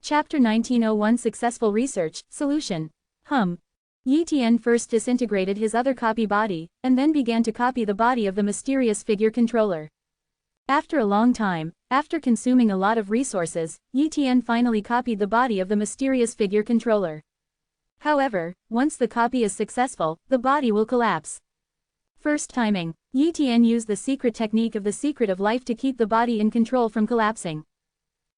Chapter 1901 Successful Research, Solution. Yi Tian first disintegrated his other copy body, and then began to copy the body of the mysterious figure controller. After a long time, after consuming a lot of resources, Yi Tian finally copied the body of the mysterious figure controller. However, once the copy is successful, the body will collapse. First timing, Yi Tian used the secret technique of the secret of life to keep the body in control from collapsing.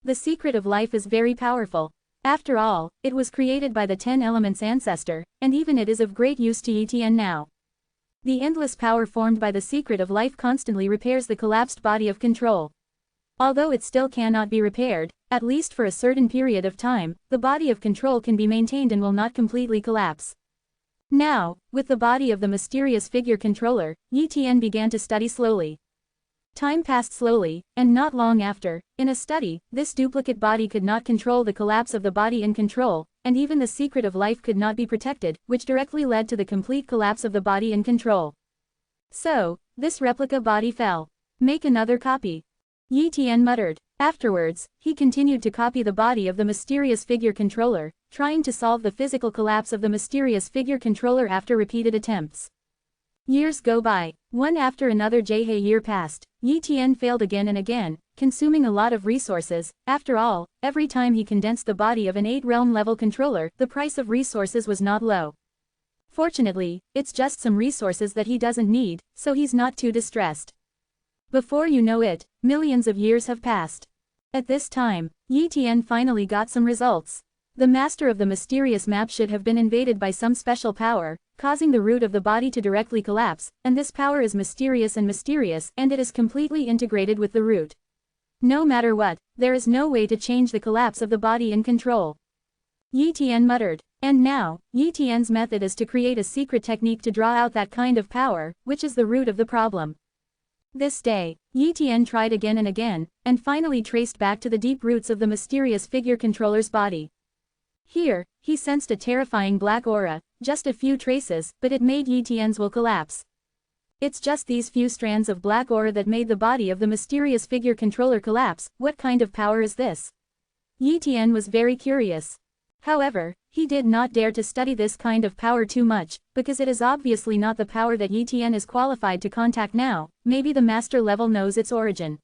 The secret of life is very powerful. After all, it was created by the 10 elements ancestor, and even it is of great use to Yi Tian now. The endless power formed by the secret of life constantly repairs the collapsed body of control. Although it still cannot be repaired, at least for a certain period of time, the body of control can be maintained and will not completely collapse. Now, with the body of the mysterious figure controller, Yi Tian began to study slowly. Time passed slowly, and not long after, in a study, this duplicate body could not control the collapse of the body in control, and even the secret of life could not be protected, which directly led to the complete collapse of the body in control. So, this replica body fell. Make another copy. Yi Tian muttered. Afterwards, he continued to copy the body of the mysterious figure controller, trying to solve the physical collapse of the mysterious figure controller after repeated attempts. Years go by. One after another year passed. Yi Tian failed again and again, consuming a lot of resources. After all, every time he condensed the body of an 8-realm level controller, the price of resources was not low. Fortunately, it's just some resources that he doesn't need, so he's not too distressed. Before you know it, millions of years have passed. At this time, Yi Tian finally got some results. The master of the mysterious map should have been invaded by some special power, causing the root of the body to directly collapse, and this power is mysterious, and it is completely integrated with the root. No matter what, there is no way to change the collapse of the body in control. Yi Tian muttered. And now, Yi Tian's method is to create a secret technique to draw out that kind of power, which is the root of the problem. This day, Yi Tian tried again and again, and finally traced back to the deep roots of the mysterious figure controller's body. Here, he sensed a terrifying black aura, just a few traces, but it made Yi Tian's will collapse. It's just these few strands of black aura that made the body of the mysterious figure controller collapse. What kind of power is this? Yi Tian was very curious. However, he did not dare to study this kind of power too much, because it is obviously not the power that Yi Tian is qualified to contact now. Maybe the master level knows its origin.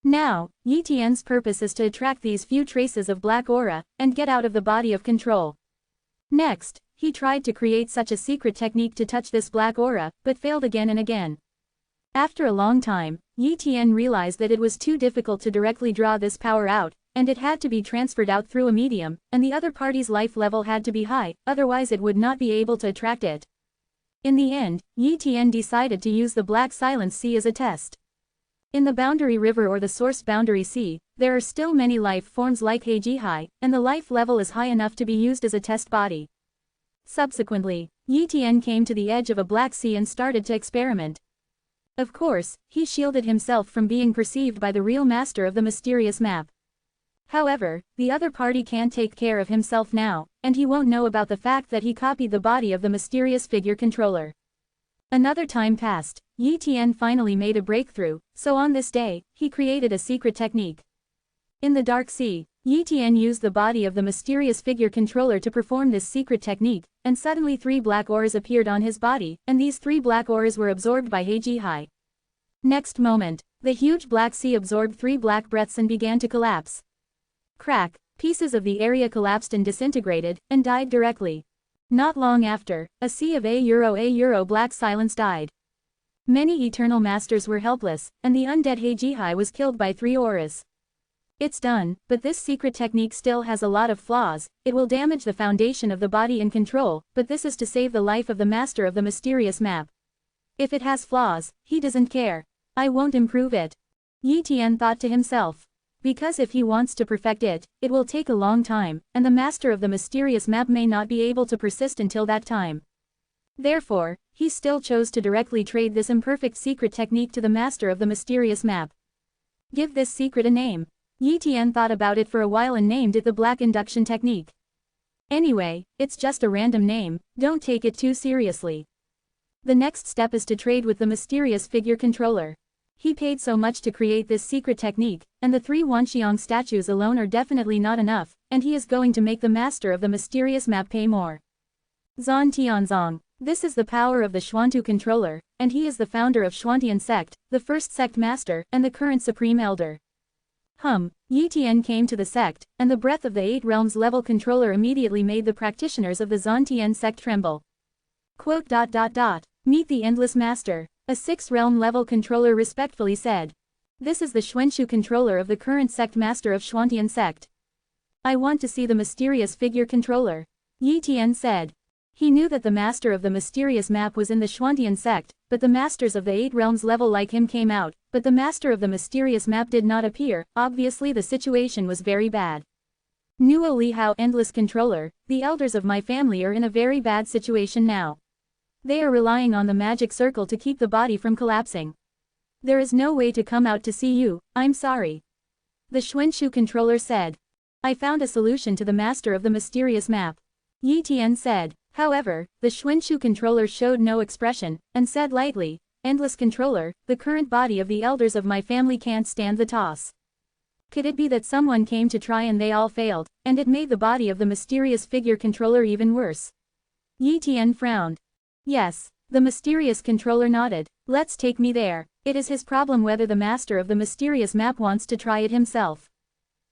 Now, Yi Tian's purpose is to attract these few traces of black aura, and get out of the body of control. Next, he tried to create such a secret technique to touch this black aura, but failed again and again. After a long time, Yi Tian realized that it was too difficult to directly draw this power out, and it had to be transferred out through a medium, and the other party's life level had to be high, otherwise it would not be able to attract it. In the end, Yi Tian decided to use the Black Silence Sea as a test. In the Boundary River or the Source Boundary Sea, there are still many life forms like Heijihai, and the life level is high enough to be used as a test body. Subsequently, Yi Tian came to the edge of a black sea and started to experiment. Of course, he shielded himself from being perceived by the real master of the mysterious map. However, the other party can't take care of himself now, and he won't know about the fact that he copied the body of the mysterious figure controller. Another time passed. Yi Tian finally made a breakthrough, so on this day, he created a secret technique. In the Dark Sea, Yi Tian used the body of the mysterious figure controller to perform this secret technique, and suddenly 3 black auras appeared on his body, and these 3 black auras were absorbed by Heijihai. Next moment, the huge black sea absorbed 3 black breaths and began to collapse. Crack, pieces of the area collapsed and disintegrated, and died directly. Not long after, a sea of a black silence died. Many eternal masters were helpless, and the undead Heijihai was killed by 3 auras. It's done, but this secret technique still has a lot of flaws. It will damage the foundation of the body in control, but this is to save the life of the master of the mysterious map. If it has flaws, he doesn't care. I won't improve it. Yi Tian thought to himself. Because if he wants to perfect it, it will take a long time, and the master of the mysterious map may not be able to persist until that time. Therefore, he still chose to directly trade this imperfect secret technique to the master of the mysterious map. Give this secret a name. Yi Tian thought about it for a while and named it the Black Induction Technique. Anyway, it's just a random name, don't take it too seriously. The next step is to trade with the mysterious figure controller. He paid so much to create this secret technique, and the 3 Wanxiang statues alone are definitely not enough, and he is going to make the master of the mysterious map pay more. Zhan Tianzong. This is the power of the Xuantu controller, and he is the founder of Xuantian sect, the first sect master, and the current supreme elder. Yi Tian came to the sect, and the breath of the 8 realms level controller immediately made the practitioners of the Zhan Tian sect tremble. Meet the endless master, a 6 realm level controller respectfully said. This is the Xuanshu controller of the current sect master of Xuantian sect. I want to see the mysterious figure controller, Yi Tian said. He knew that the master of the mysterious map was in the Xuantian sect, but the masters of the 8 realms level like him came out, but the master of the mysterious map did not appear. Obviously the situation was very bad. Nuo Li Hao endless controller, the elders of my family are in a very bad situation now. They are relying on the magic circle to keep the body from collapsing. There is no way to come out to see you, I'm sorry. The Xuanshu controller said. I found a solution to the master of the mysterious map, Yi Tian said. However, the Xuanshu controller showed no expression, and said lightly, endless controller, the current body of the elders of my family can't stand the toss. Could it be that someone came to try and they all failed, and it made the body of the mysterious figure controller even worse? Yi Tian frowned. Yes. The mysterious controller nodded. Let's take me there. It is his problem whether the master of the mysterious map wants to try it himself.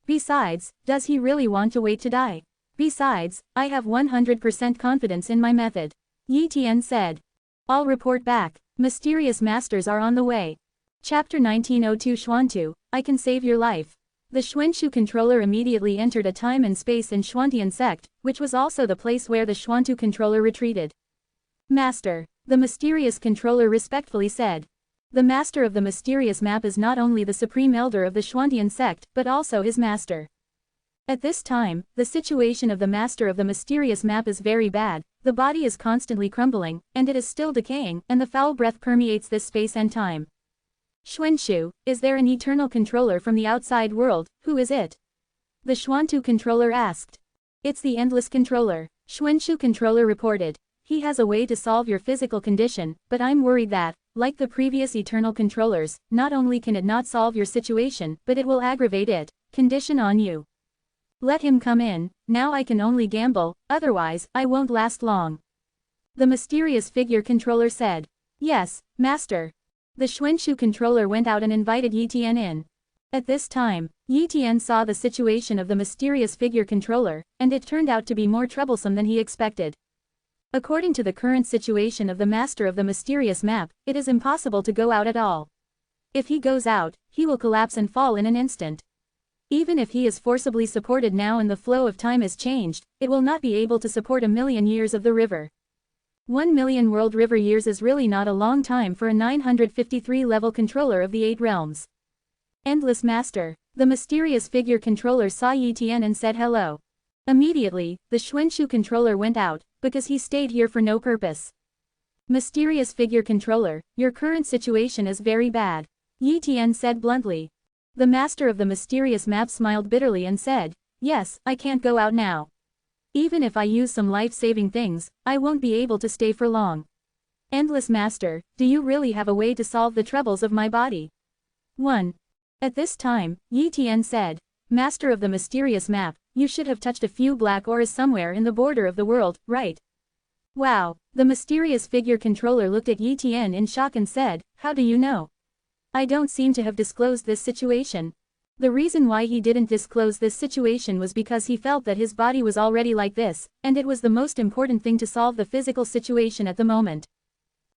Besides, does he really want to wait to die? Besides, I have 100% confidence in my method, Yi Tian said. I'll report back. Mysterious masters are on the way. Chapter 1902 Xuantu, I can save your life. The Xuanshu controller immediately entered a time and space in Xuantian sect, which was also the place where the Xuantu controller retreated. Master, the mysterious controller respectfully said. The master of the mysterious map is not only the supreme elder of the Xuantian sect, but also his master. At this time, the situation of the master of the mysterious map is very bad, the body is constantly crumbling, and it is still decaying, and the foul breath permeates this space and time. Xuanshu, is there an eternal controller from the outside world? Who is it? The Xuantu controller asked. It's the endless controller, Xuanshu controller reported. He has a way to solve your physical condition, but I'm worried that, like the previous eternal controllers, not only can it not solve your situation, but it will aggravate it. Condition on you. Let him come in, now I can only gamble, otherwise, I won't last long. The mysterious figure controller said. Yes, master. The Xuanshu controller went out and invited Yi Tian in. At this time, Yi Tian saw the situation of the mysterious figure controller, and it turned out to be more troublesome than he expected. According to the current situation of the master of the mysterious map, it is impossible to go out at all. If he goes out, he will collapse and fall in an instant. Even if he is forcibly supported now and the flow of time is changed, it will not be able to support 1,000,000 years of the river. 1,000,000 world river years is really not a long time for a 953 level controller of the 8 realms. Endless master, the mysterious figure controller saw Yi Tian and said hello. Immediately, the Xuanshu controller went out, because he stayed here for no purpose. Mysterious figure controller, your current situation is very bad, Yi Tian said bluntly. The master of the mysterious map smiled bitterly and said, yes, I can't go out now. Even if I use some life-saving things, I won't be able to stay for long. Endless master, do you really have a way to solve the troubles of my body? 1. At this time, Yi Tian said, master of the mysterious map, you should have touched a few black auras somewhere in the border of the world, right? Wow, the mysterious figure controller looked at Yi Tian in shock and said, how do you know? I don't seem to have disclosed this situation. The reason why he didn't disclose this situation was because he felt that his body was already like this, and it was the most important thing to solve the physical situation at the moment.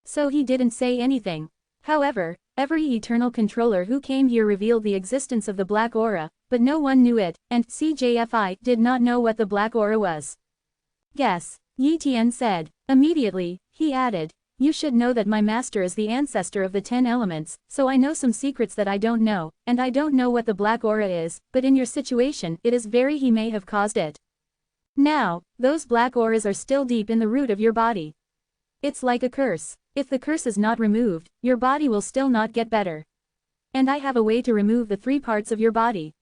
So he didn't say anything. However, every eternal controller who came here revealed the existence of the black aura, but no one knew it, and CJFI did not know what the black aura was. Guess, Yi Tian said. Immediately, he added, you should know that my master is the ancestor of the 10 elements, so I know some secrets that I don't know, and I don't know what the black aura is, but in your situation, it is very he may have caused it. Now, those black auras are still deep in the root of your body. It's like a curse. If the curse is not removed, your body will still not get better. And I have a way to remove the 3 parts of your body.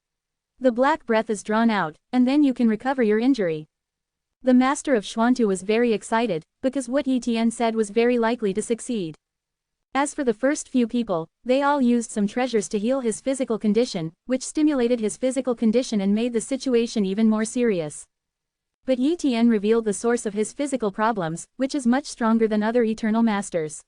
The black breath is drawn out, and then you can recover your injury. The master of Xuantu was very excited, because what Yi Tian said was very likely to succeed. As for the first few people, they all used some treasures to heal his physical condition, which stimulated his physical condition and made the situation even more serious. But Yi Tian revealed the source of his physical problems, which is much stronger than other eternal masters.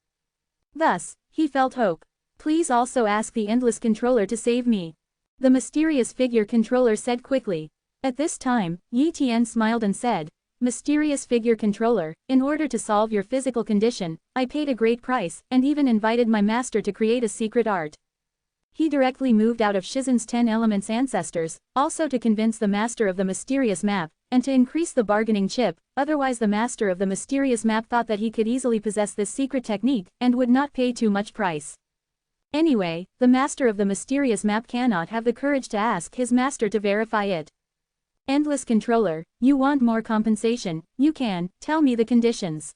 Thus, he felt hope. Please also ask the endless controller to save me. The mysterious figure controller said quickly. At this time, Yi Tian smiled and said, Mysterious figure controller, in order to solve your physical condition, I paid a great price, and even invited my master to create a secret art. He directly moved out of Shizen's 10 elements ancestors, also to convince the master of the mysterious map, and to increase the bargaining chip, otherwise the master of the mysterious map thought that he could easily possess this secret technique, and would not pay too much price. Anyway, the master of the mysterious map cannot have the courage to ask his master to verify it. Endless controller, you want more compensation, you can, tell me the conditions.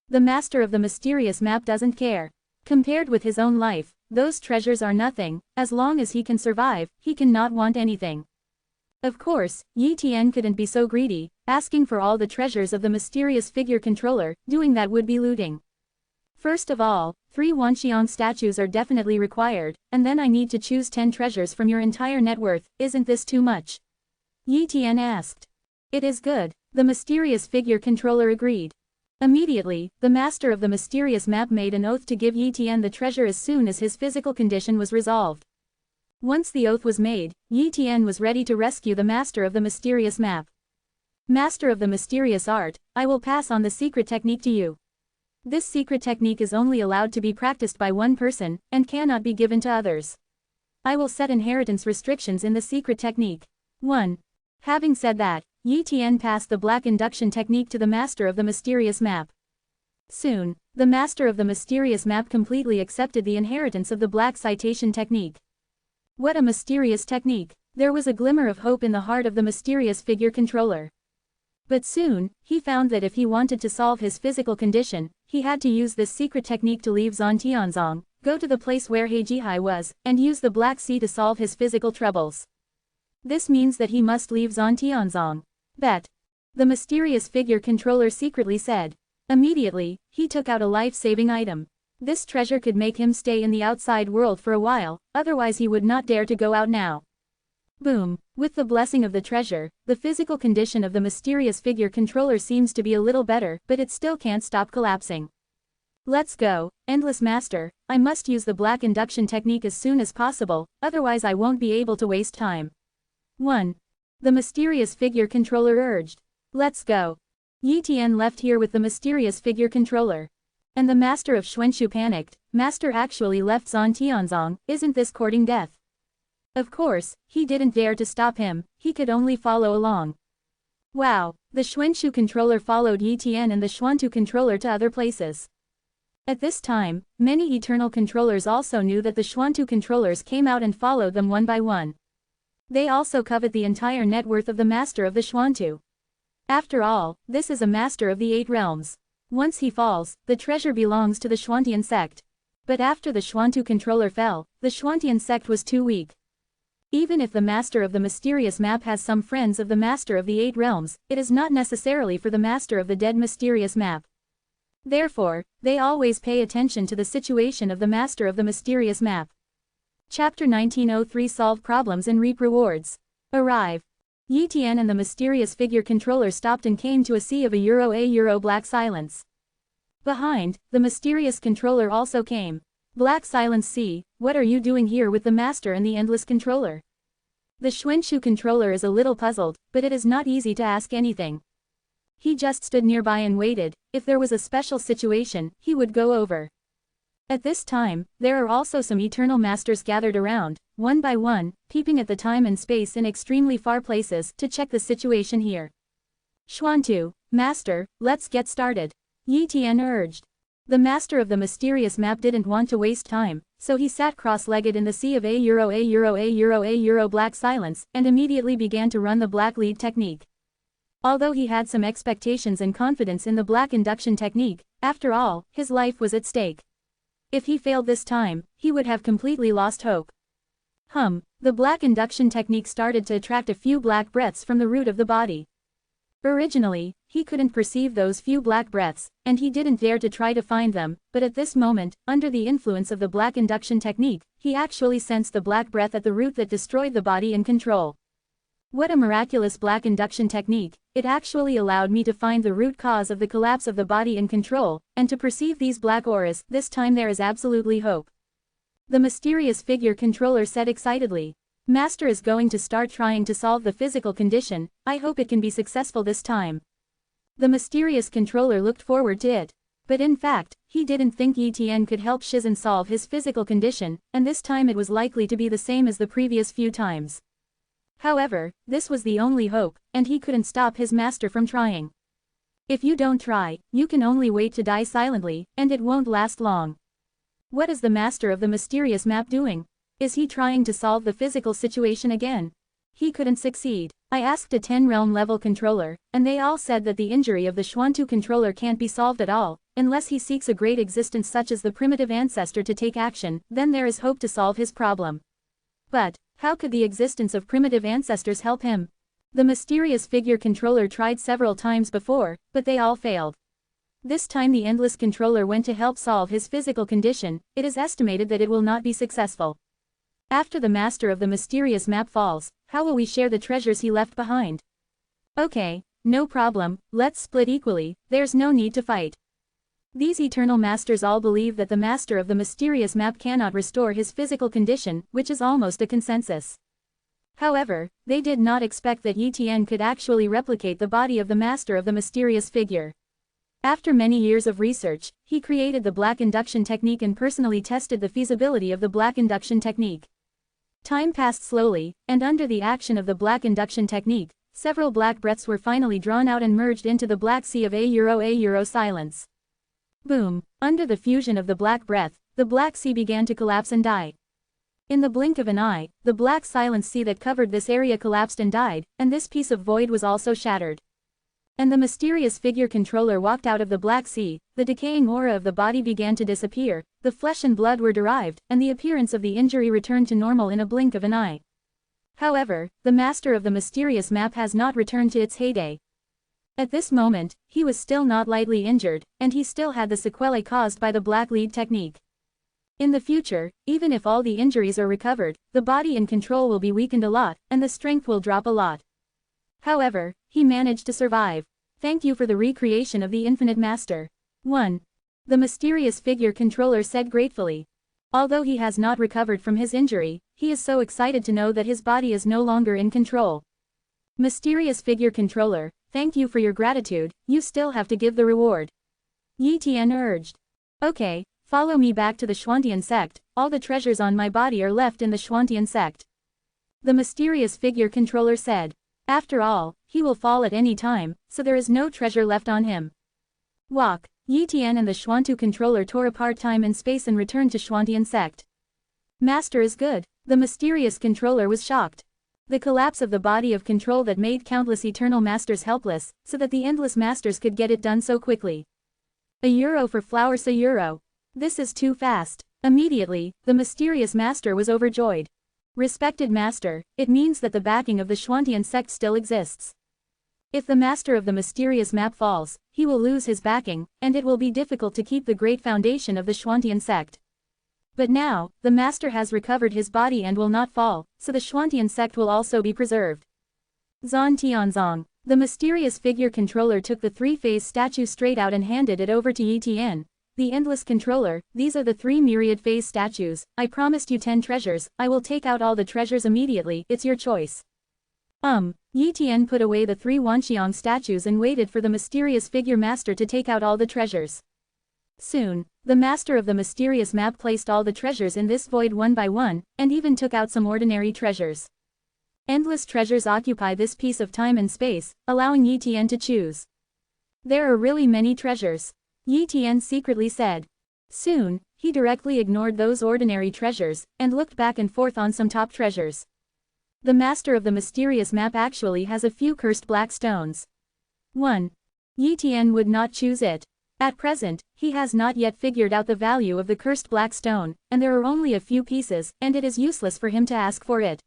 The master of the mysterious map doesn't care. Compared with his own life, those treasures are nothing, as long as he can survive, he cannot want anything. Of course, Yi Tian couldn't be so greedy, asking for all the treasures of the mysterious figure controller, doing that would be looting. First of all, 3 Wanxiang statues are definitely required, and then I need to choose 10 treasures from your entire net worth, isn't this too much? Yi Tian asked. It is good, the mysterious figure controller agreed. Immediately, the master of the mysterious map made an oath to give Yi Tian the treasure as soon as his physical condition was resolved. Once the oath was made, Yi Tian was ready to rescue the master of the mysterious map. Master of the mysterious art, I will pass on the secret technique to you. This secret technique is only allowed to be practiced by one person, and cannot be given to others. I will set inheritance restrictions in the secret technique. 1. Having said that, Yi Tian passed the black induction technique to the master of the mysterious map. Soon, the master of the mysterious map completely accepted the inheritance of the black citation technique. What a mysterious technique! There was a glimmer of hope in the heart of the mysterious figure controller. But soon, he found that if he wanted to solve his physical condition, he had to use this secret technique to leave Zontianzong, go to the place where He Jihai was, and use the Black Sea to solve his physical troubles. This means that he must leave Zontianzong. Bet. The mysterious figure controller secretly said. Immediately, he took out a life-saving item. This treasure could make him stay in the outside world for a while, otherwise he would not dare to go out now. Boom. With the blessing of the treasure, the physical condition of the mysterious figure controller seems to be a little better, but it still can't stop collapsing. Let's go, Endless Master, I must use the black induction technique as soon as possible, otherwise I won't be able to waste time. 1. The mysterious figure controller urged. Let's go. Yi Tian left here with the mysterious figure controller. And the master of Xuanshu panicked, Master actually left Zontianzong, isn't this courting death? Of course, he didn't dare to stop him, he could only follow along. Wow, the Xuanshu controller followed Yi Tian and the Xuantu controller to other places. At this time, many eternal controllers also knew that the Xuantu controllers came out and followed them one by one. They also covet the entire net worth of the master of the Xuantu. After all, this is a master of the 8 realms. Once he falls, the treasure belongs to the Xuantian sect. But after the Xuantu controller fell, the Xuantian sect was too weak. Even if the master of the mysterious map has some friends of the master of the 8 realms, it is not necessarily for the master of the dead mysterious map. Therefore, they always pay attention to the situation of the master of the mysterious map. Chapter 1903 Solve Problems and Reap Rewards. Arrive. Yi Tian and the mysterious figure controller stopped and came to a sea of a black silence. Behind, the mysterious controller also came. Black silence sea, what are you doing here with the master and the endless controller? The Xuanshu controller is a little puzzled, but it is not easy to ask anything. He just stood nearby and waited, if there was a special situation, he would go over. At this time, there are also some eternal masters gathered around, one by one, peeping at the time and space in extremely far places to check the situation here. Xuantu, master, let's get started. Yi Tian urged. The master of the mysterious map didn't want to waste time, so he sat cross-legged in the sea of a black silence, and immediately began to run the black lead technique. Although he had some expectations and confidence in the black induction technique, after all, his life was at stake. If he failed this time, he would have completely lost hope. The black induction technique started to attract a few black breaths from the root of the body. Originally, he couldn't perceive those few black breaths, and he didn't dare to try to find them, but at this moment, under the influence of the black induction technique, he actually sensed the black breath at the root that destroyed the body in control. What a miraculous black induction technique! It actually allowed me to find the root cause of the collapse of the body in control, and to perceive these black auras. This time there is absolutely hope. The mysterious figure controller said excitedly. Master is going to start trying to solve the physical condition. I hope it can be successful this time. The mysterious controller looked forward to it. But in fact, he didn't think Etienne could help Shizan solve his physical condition, and this time it was likely to be the same as the previous few times. However, this was the only hope, and he couldn't stop his master from trying. If you don't try, you can only wait to die silently, and it won't last long. What is the master of the mysterious map doing? Is he trying to solve the physical situation again? He couldn't succeed. I asked a 10-realm level controller, and they all said that the injury of the Xuantu controller can't be solved at all, unless he seeks a great existence such as the primitive ancestor to take action, then there is hope to solve his problem. But, how could the existence of primitive ancestors help him? The mysterious figure controller tried several times before, but they all failed. This time the endless controller went to help solve his physical condition. It is estimated that it will not be successful. After the master of the mysterious map falls, how will we share the treasures he left behind? Okay, no problem, let's split equally, there's no need to fight. These eternal masters all believe that the master of the mysterious map cannot restore his physical condition, which is almost a consensus. However, they did not expect that Etienne could actually replicate the body of the master of the mysterious figure. After many years of research, he created the black induction technique and personally tested the feasibility of the black induction technique. Time passed slowly, and under the action of the black induction technique, several black breaths were finally drawn out and merged into the black sea of a silence. Boom! Under the fusion of the black breath, the black sea began to collapse and die. In the blink of an eye, the black silence sea that covered this area collapsed and died, and this piece of void was also shattered. And the mysterious figure controller walked out of the black sea, the decaying aura of the body began to disappear, the flesh and blood were derived, and the appearance of the injury returned to normal in a blink of an eye. However, the master of the mysterious map has not returned to its heyday. At this moment, he was still not lightly injured, and he still had the sequelae caused by the black lead technique. In the future, even if all the injuries are recovered, the body in control will be weakened a lot, and the strength will drop a lot. However, he managed to survive. Thank you for the recreation of the Infinite Master. 1. The mysterious figure controller said gratefully. Although he has not recovered from his injury, he is so excited to know that his body is no longer in control. Mysterious figure controller, thank you for your gratitude, you still have to give the reward. Yi Tian urged. Okay, follow me back to the Xuantian sect, all the treasures on my body are left in the Xuantian sect. The mysterious figure controller said. After all, he will fall at any time, so there is no treasure left on him. Walk. Yi Tian and the Xuantu controller tore apart time and space and returned to Xuantian sect. Master is good. The mysterious controller was shocked. The collapse of the body of control that made countless eternal masters helpless, so that the endless masters could get it done so quickly. €1 for flowers €1. This is too fast. Immediately, the mysterious master was overjoyed. Respected master, it means that the backing of the Xuantian sect still exists. If the master of the mysterious map falls, he will lose his backing, and it will be difficult to keep the great foundation of the Xuantian sect. But now, the master has recovered his body and will not fall, so the Xuantian sect will also be preserved. Zan Tianzong. The mysterious figure controller took the three-phase statue straight out and handed it over to Yi Tian. The endless controller, these are the 3 myriad phase statues, I promised you 10 treasures, I will take out all the treasures immediately, it's your choice. Yi Tian put away the 3 Wanxiang statues and waited for the mysterious figure master to take out all the treasures. Soon, the master of the mysterious map placed all the treasures in this void one by one, and even took out some ordinary treasures. Endless treasures occupy this piece of time and space, allowing Yi Tian to choose. There are really many treasures. Yi Tian secretly said. Soon, he directly ignored those ordinary treasures, and looked back and forth on some top treasures. The master of the mysterious map actually has a few cursed black stones. 1. Yi Tian would not choose it. At present, he has not yet figured out the value of the cursed black stone, and there are only a few pieces, and it is useless for him to ask for it.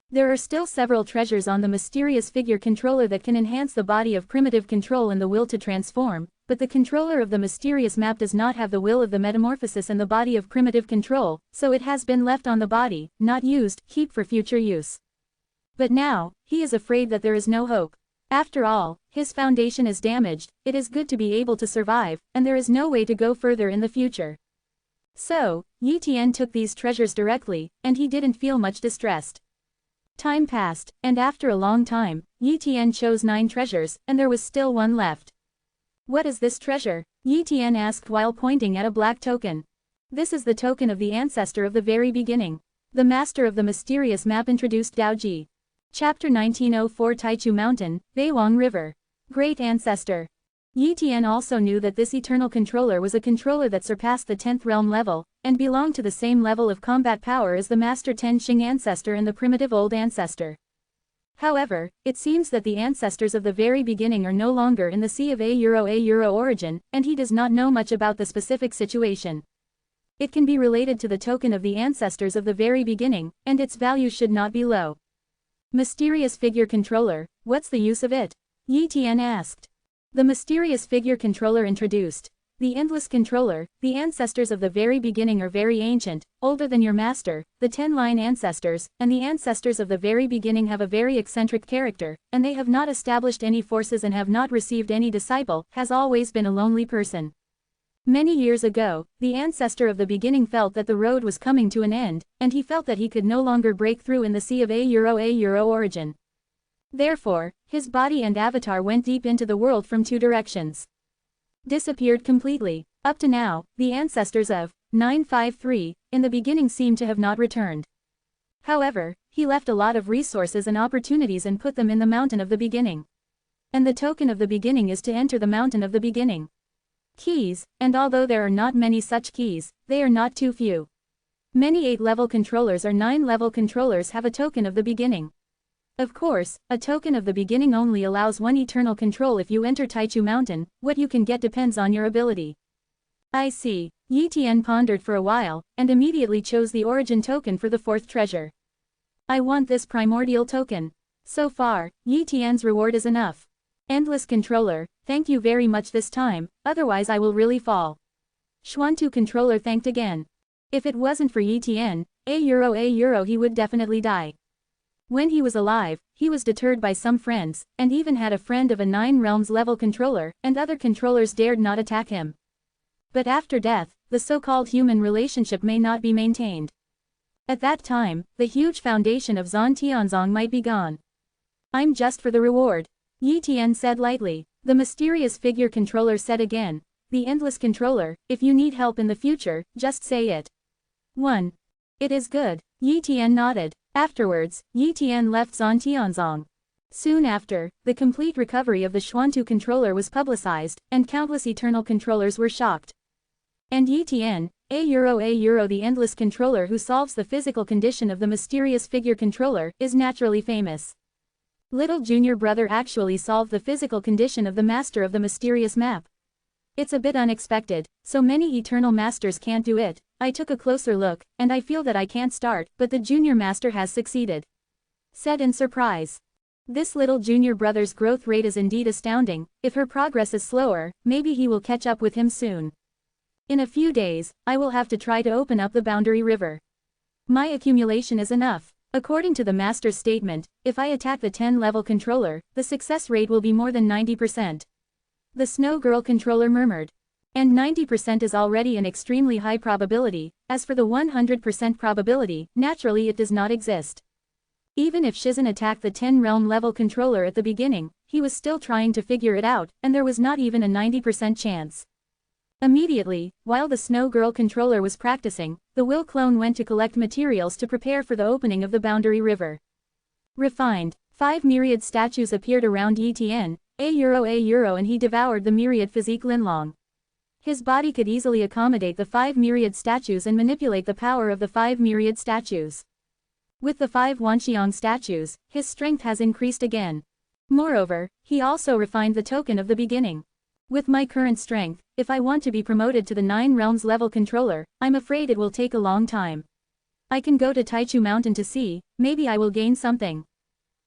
There are still several treasures on the mysterious figure controller that can enhance the body of primitive control and the will to transform, but the controller of the mysterious map does not have the will of the metamorphosis and the body of primitive control, so it has been left on the body, not used, keep for future use. But now, he is afraid that there is no hope. After all, his foundation is damaged, it is good to be able to survive, and there is no way to go further in the future. So, Yi Tian took these treasures directly, and he didn't feel much distressed. Time passed, and after a long time, Yi Tian chose 9 treasures, and there was still one left. What is this treasure? Yi Tian asked while pointing at a black token. This is the token of the ancestor of the very beginning. The master of the mysterious map introduced Daoji. Chapter 1904 Taichu Mountain, Beiwang River. Great Ancestor. Yi Tian also knew that this eternal controller was a controller that surpassed the 10th realm level, and belonged to the same level of combat power as the Master Ten Xing ancestor and the primitive old ancestor. However, it seems that the ancestors of the very beginning are no longer in the sea of A origin, and he does not know much about the specific situation. It can be related to the token of the ancestors of the very beginning, and its value should not be low. Mysterious figure controller, what's the use of it? Yi Tian asked. The mysterious figure controller introduced. The endless controller, the ancestors of the very beginning are very ancient, older than your master, the 10 line ancestors, and the ancestors of the very beginning have a very eccentric character, and they have not established any forces and have not received any disciple, has always been a lonely person. Many years ago, the ancestor of the beginning felt that the road was coming to an end, and he felt that he could no longer break through in the sea of A origin. Therefore, his body and avatar went deep into the world from 2 directions. Disappeared completely. Up to now, the ancestors of 953 in the beginning seem to have not returned. However, he left a lot of resources and opportunities and put them in the mountain of the beginning. And the token of the beginning is to enter the mountain of the beginning. Keys, and although there are not many such keys, they are not too few. Many 8-level controllers or 9-level controllers have a token of the beginning. Of course, a token of the beginning only allows 1 eternal control if you enter Taichu Mountain, what you can get depends on your ability. I see. Yi Tian pondered for a while, and immediately chose the origin token for the 4th treasure. I want this primordial token. So far, Yi Tian's reward is enough. Endless controller, thank you very much this time, otherwise I will really fall. Xuantu controller thanked again. If it wasn't for Yi Tian, A euro he would definitely die. When he was alive, he was deterred by some friends, and even had a friend of a 9 realms level controller, and other controllers dared not attack him. But after death, the so-called human relationship may not be maintained. At that time, the huge foundation of Zhan Tianzong might be gone. I'm just for the reward. Yi Tian said lightly. The mysterious figure controller said again. The endless controller, if you need help in the future, just say it. 1. It is good. Yi Tian nodded. Afterwards, Yi Tian left Zhan Tianzong. Soon after, the complete recovery of the Xuantu controller was publicized, and countless eternal controllers were shocked. And Yi Tian, A euro the endless controller who solves the physical condition of the mysterious figure controller, is naturally famous. Little junior brother actually solved the physical condition of the master of the mysterious map. It's a bit unexpected, so many eternal masters can't do it. I took a closer look, and I feel that I can't start, but the junior master has succeeded. Said in surprise. This little junior brother's growth rate is indeed astounding. If her progress is slower, maybe he will catch up with him soon. In a few days, I will have to try to open up the boundary river. My accumulation is enough. According to the master's statement, if I attack the 10-level controller, the success rate will be more than 90%. The Snow Girl controller murmured. And 90% is already an extremely high probability. As for the 100% probability, naturally it does not exist. Even if Shizen attacked the 10-realm level controller at the beginning, he was still trying to figure it out, and there was not even a 90% chance. Immediately, while the Snow Girl controller was practicing, the Will clone went to collect materials to prepare for the opening of the boundary river. Refined. 5 myriad statues appeared around Yi Tian, A euro and he devoured the myriad physique Linlong. His body could easily accommodate the 5 myriad statues and manipulate the power of the 5 myriad statues. With the 5 Wanxiang statues, his strength has increased again. Moreover, he also refined the token of the beginning. With my current strength, if I want to be promoted to the 9 realms level controller, I'm afraid it will take a long time. I can go to Taichu Mountain to see, maybe I will gain something.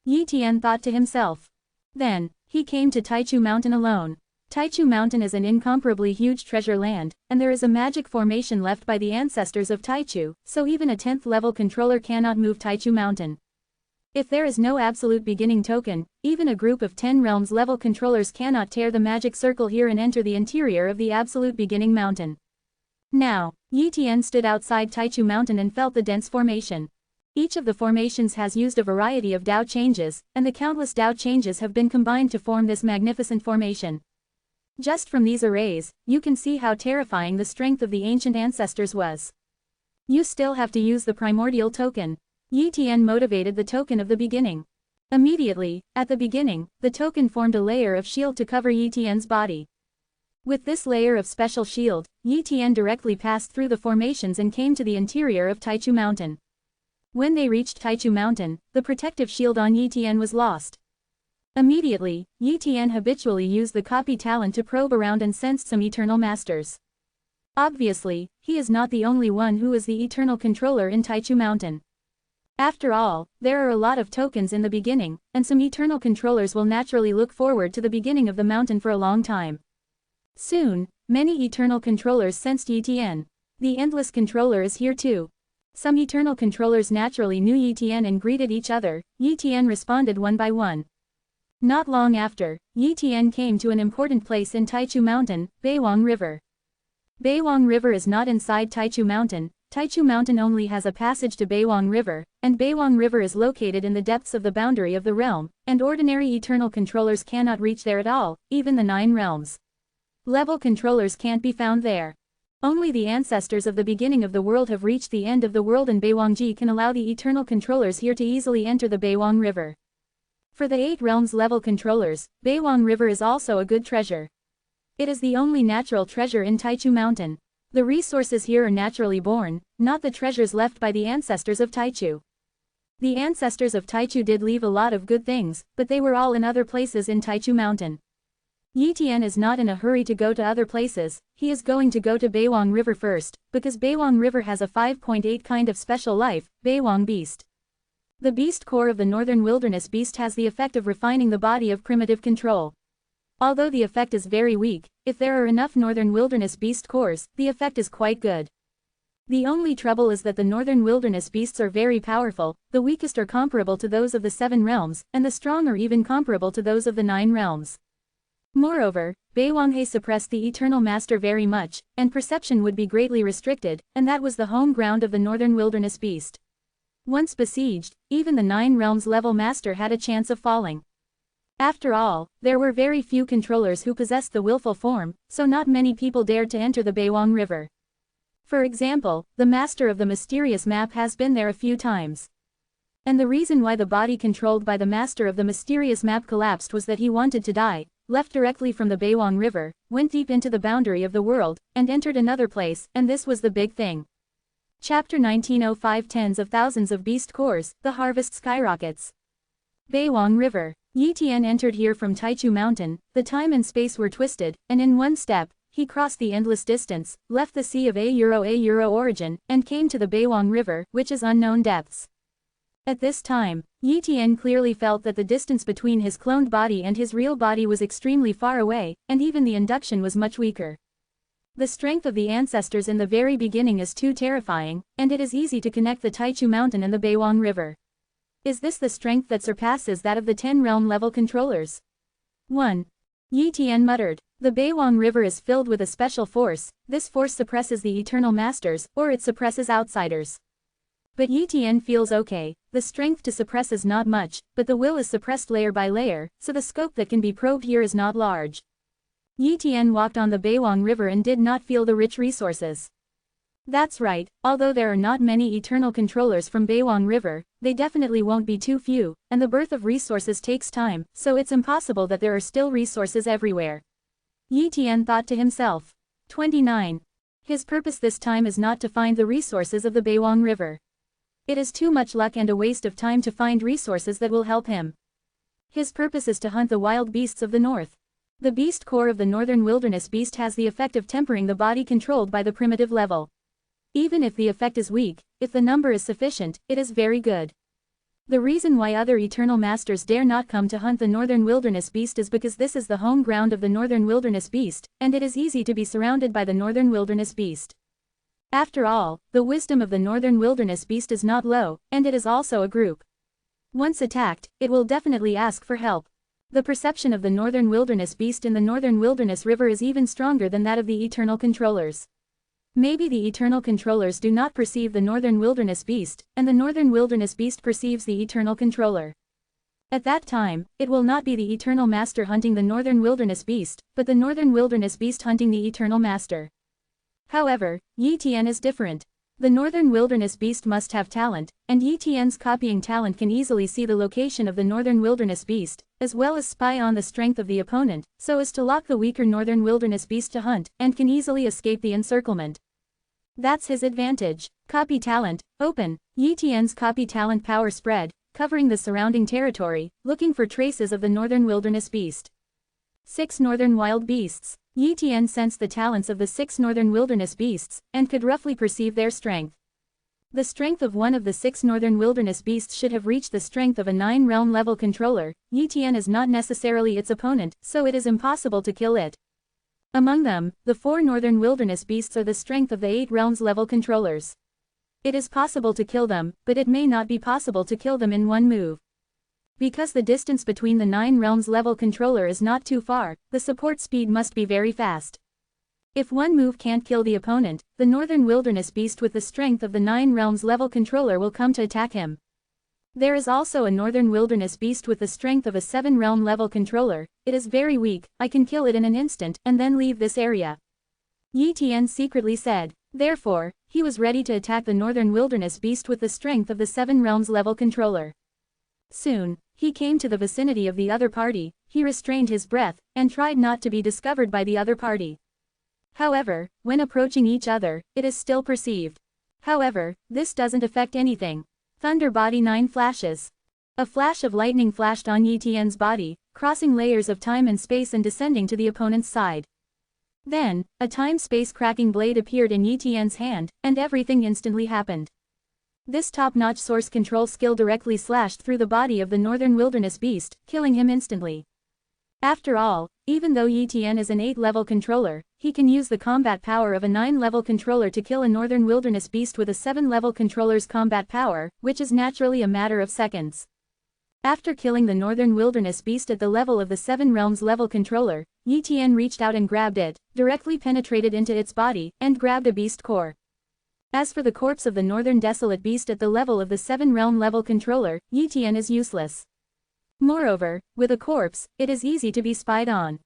Yi Tian thought to himself. Then, he came to Taichu Mountain alone. Taichu Mountain is an incomparably huge treasure land, and there is a magic formation left by the ancestors of Taichu, so even a 10th level controller cannot move Taichu Mountain. If there is no absolute beginning token, even a group of 10 realms level controllers cannot tear the magic circle here and enter the interior of the absolute beginning mountain. Now, Yi Tian stood outside Taichu Mountain and felt the dense formation. Each of the formations has used a variety of Dao changes, and the countless Dao changes have been combined to form this magnificent formation. Just from these arrays, you can see how terrifying the strength of the ancient ancestors was. You still have to use the primordial token. Yi Tian motivated the token of the beginning. Immediately, at the beginning, the token formed a layer of shield to cover Yi Tian's body. With this layer of special shield, Yi Tian directly passed through the formations and came to the interior of Taichu Mountain. When they reached Taichu Mountain, the protective shield on Yi Tian was lost. Immediately, Yi Tian habitually used the copy talent to probe around and sensed some eternal masters. Obviously, he is not the only one who is the eternal controller in Taichu Mountain. After all, there are a lot of tokens in the beginning, and some eternal controllers will naturally look forward to the beginning of the mountain for a long time. Soon, many eternal controllers sensed Yi Tian. The endless controller is here too. Some eternal controllers naturally knew Yi Tian and greeted each other. Yi Tian responded one by one. Not long after, Yi Tian came to an important place in Taichu Mountain, Beiwang River. Beiwang River is not inside Taichu Mountain. Taichu Mountain only has a passage to Beiwang River, and Beiwang River is located in the depths of the boundary of the realm, and ordinary eternal controllers cannot reach there at all, even the 9 realms. Level controllers can't be found there. Only the ancestors of the beginning of the world have reached the end of the world, and Beiwangji can allow the eternal controllers here to easily enter the Beiwang River. For the 8 realms level controllers, Beiwang River is also a good treasure. It is the only natural treasure in Taichu Mountain. The resources here are naturally born, not the treasures left by the ancestors of Taichu. The ancestors of Taichu did leave a lot of good things, but they were all in other places in Taichu Mountain. Yi Tian is not in a hurry to go to other places. He is going to go to Beiwang River first, because Beiwang River has a 5.8 kind of special life, Beiwang Beast. The beast core of the northern wilderness beast has the effect of refining the body of primitive control. Although the effect is very weak, if there are enough northern wilderness beast cores, the effect is quite good. The only trouble is that the northern wilderness beasts are very powerful. The weakest are comparable to those of the 7 realms, and the strong are even comparable to those of the 9 realms. Moreover, Beiwanghe suppressed the Eternal Master very much, and perception would be greatly restricted, and that was the home ground of the northern wilderness beast. Once besieged, even the 9 realms level master had a chance of falling. After all, there were very few controllers who possessed the willful form, so not many people dared to enter the Beiwang River. For example, the master of the mysterious map has been there a few times. And the reason why the body controlled by the master of the mysterious map collapsed was that he wanted to die, left directly from the Beiwang River, went deep into the boundary of the world, and entered another place, and this was the big thing. Chapter 1905 Tens of thousands of beast cores, the harvest skyrockets. Beiwang River. Yi Tian entered here from Taichu Mountain. The time and space were twisted, and in one step, he crossed the endless distance, left the sea of A origin, and came to the Beiwang River, which is unknown depths. At this time, Yi Tian clearly felt that the distance between his cloned body and his real body was extremely far away, and even the induction was much weaker. The strength of the ancestors in the very beginning is too terrifying, and it is easy to connect the Taichu Mountain and the Beiwang River. Is this the strength that surpasses that of the 10 realm level controllers? 1. Yi Tian muttered. The Beiwang River is filled with a special force. This force suppresses the eternal masters, or it suppresses outsiders. But Yi Tian feels okay. The strength to suppress is not much, but the will is suppressed layer by layer, so the scope that can be probed here is not large. Yi Tian walked on the Beiwang River and did not feel the rich resources. That's right, although there are not many eternal controllers from Beiwang River, they definitely won't be too few, and the birth of resources takes time, so it's impossible that there are still resources everywhere. Yi Tian thought to himself. 29. His purpose this time is not to find the resources of the Beiwang River. It is too much luck and a waste of time to find resources that will help him. His purpose is to hunt the wild beasts of the north. The beast core of the northern wilderness beast has the effect of tempering the body controlled by the primitive level. Even if the effect is weak, if the number is sufficient, it is very good. The reason why other eternal masters dare not come to hunt the northern wilderness beast is because this is the home ground of the northern wilderness beast, and it is easy to be surrounded by the northern wilderness beast. After all, the wisdom of the northern wilderness beast is not low, and it is also a group. Once attacked, it will definitely ask for help. The perception of the northern wilderness beast in the northern wilderness river is even stronger than that of the eternal controllers. Maybe the eternal controllers do not perceive the northern wilderness beast, and the northern wilderness beast perceives the eternal controller. At that time, it will not be the eternal master hunting the northern wilderness beast, but the northern wilderness beast hunting the eternal master. However, Yi Tian is different. The northern wilderness beast must have talent, and Yi Tian's copying talent can easily see the location of the northern wilderness beast, as well as spy on the strength of the opponent, so as to lock the weaker northern wilderness beast to hunt, and can easily escape the encirclement. That's his advantage. Copy talent, open. Yi Tian's copy talent power spread, covering the surrounding territory, looking for traces of the northern wilderness beast. 6 northern wild beasts. Yi Tian sensed the talents of the 6 northern wilderness beasts, and could roughly perceive their strength. The strength of one of the 6 northern wilderness beasts should have reached the strength of a 9 realm level controller. Yi Tian is not necessarily its opponent, so it is impossible to kill it. Among them, the 4 northern wilderness beasts are the strength of the 8 realms level controllers. It is possible to kill them, but it may not be possible to kill them in one move. Because the distance between the 9 realms level controller is not too far, the support speed must be very fast. If one move can't kill the opponent, the northern wilderness beast with the strength of the 9 realms level controller will come to attack him. There is also a northern wilderness beast with the strength of a 7 realm level controller. It is very weak, I can kill it in an instant and then leave this area. Yi Tian secretly said. Therefore, he was ready to attack the northern wilderness beast with the strength of the 7 realms level controller. Soon, he came to the vicinity of the other party, he restrained his breath, and tried not to be discovered by the other party. However, when approaching each other, it is still perceived. However, this doesn't affect anything. Thunder body 9 flashes. A flash of lightning flashed on Yi Tian's body, crossing layers of time and space and descending to the opponent's side. Then, a time-space cracking blade appeared in Yi Tian's hand, and everything instantly happened. This top-notch source control skill directly slashed through the body of the northern wilderness beast, killing him instantly. After all, even though Yi Tian is an 8-level controller, he can use the combat power of a 9-level controller to kill a northern wilderness beast with a 7-level controller's combat power, which is naturally a matter of seconds. After killing the northern wilderness beast at the level of the 7 realms level controller, Yi Tian reached out and grabbed it, directly penetrated into its body, and grabbed a beast core. As for the corpse of the northern desolate beast at the level of the 7 realm level controller, Yi Tian is useless. Moreover, with a corpse, it is easy to be spied on.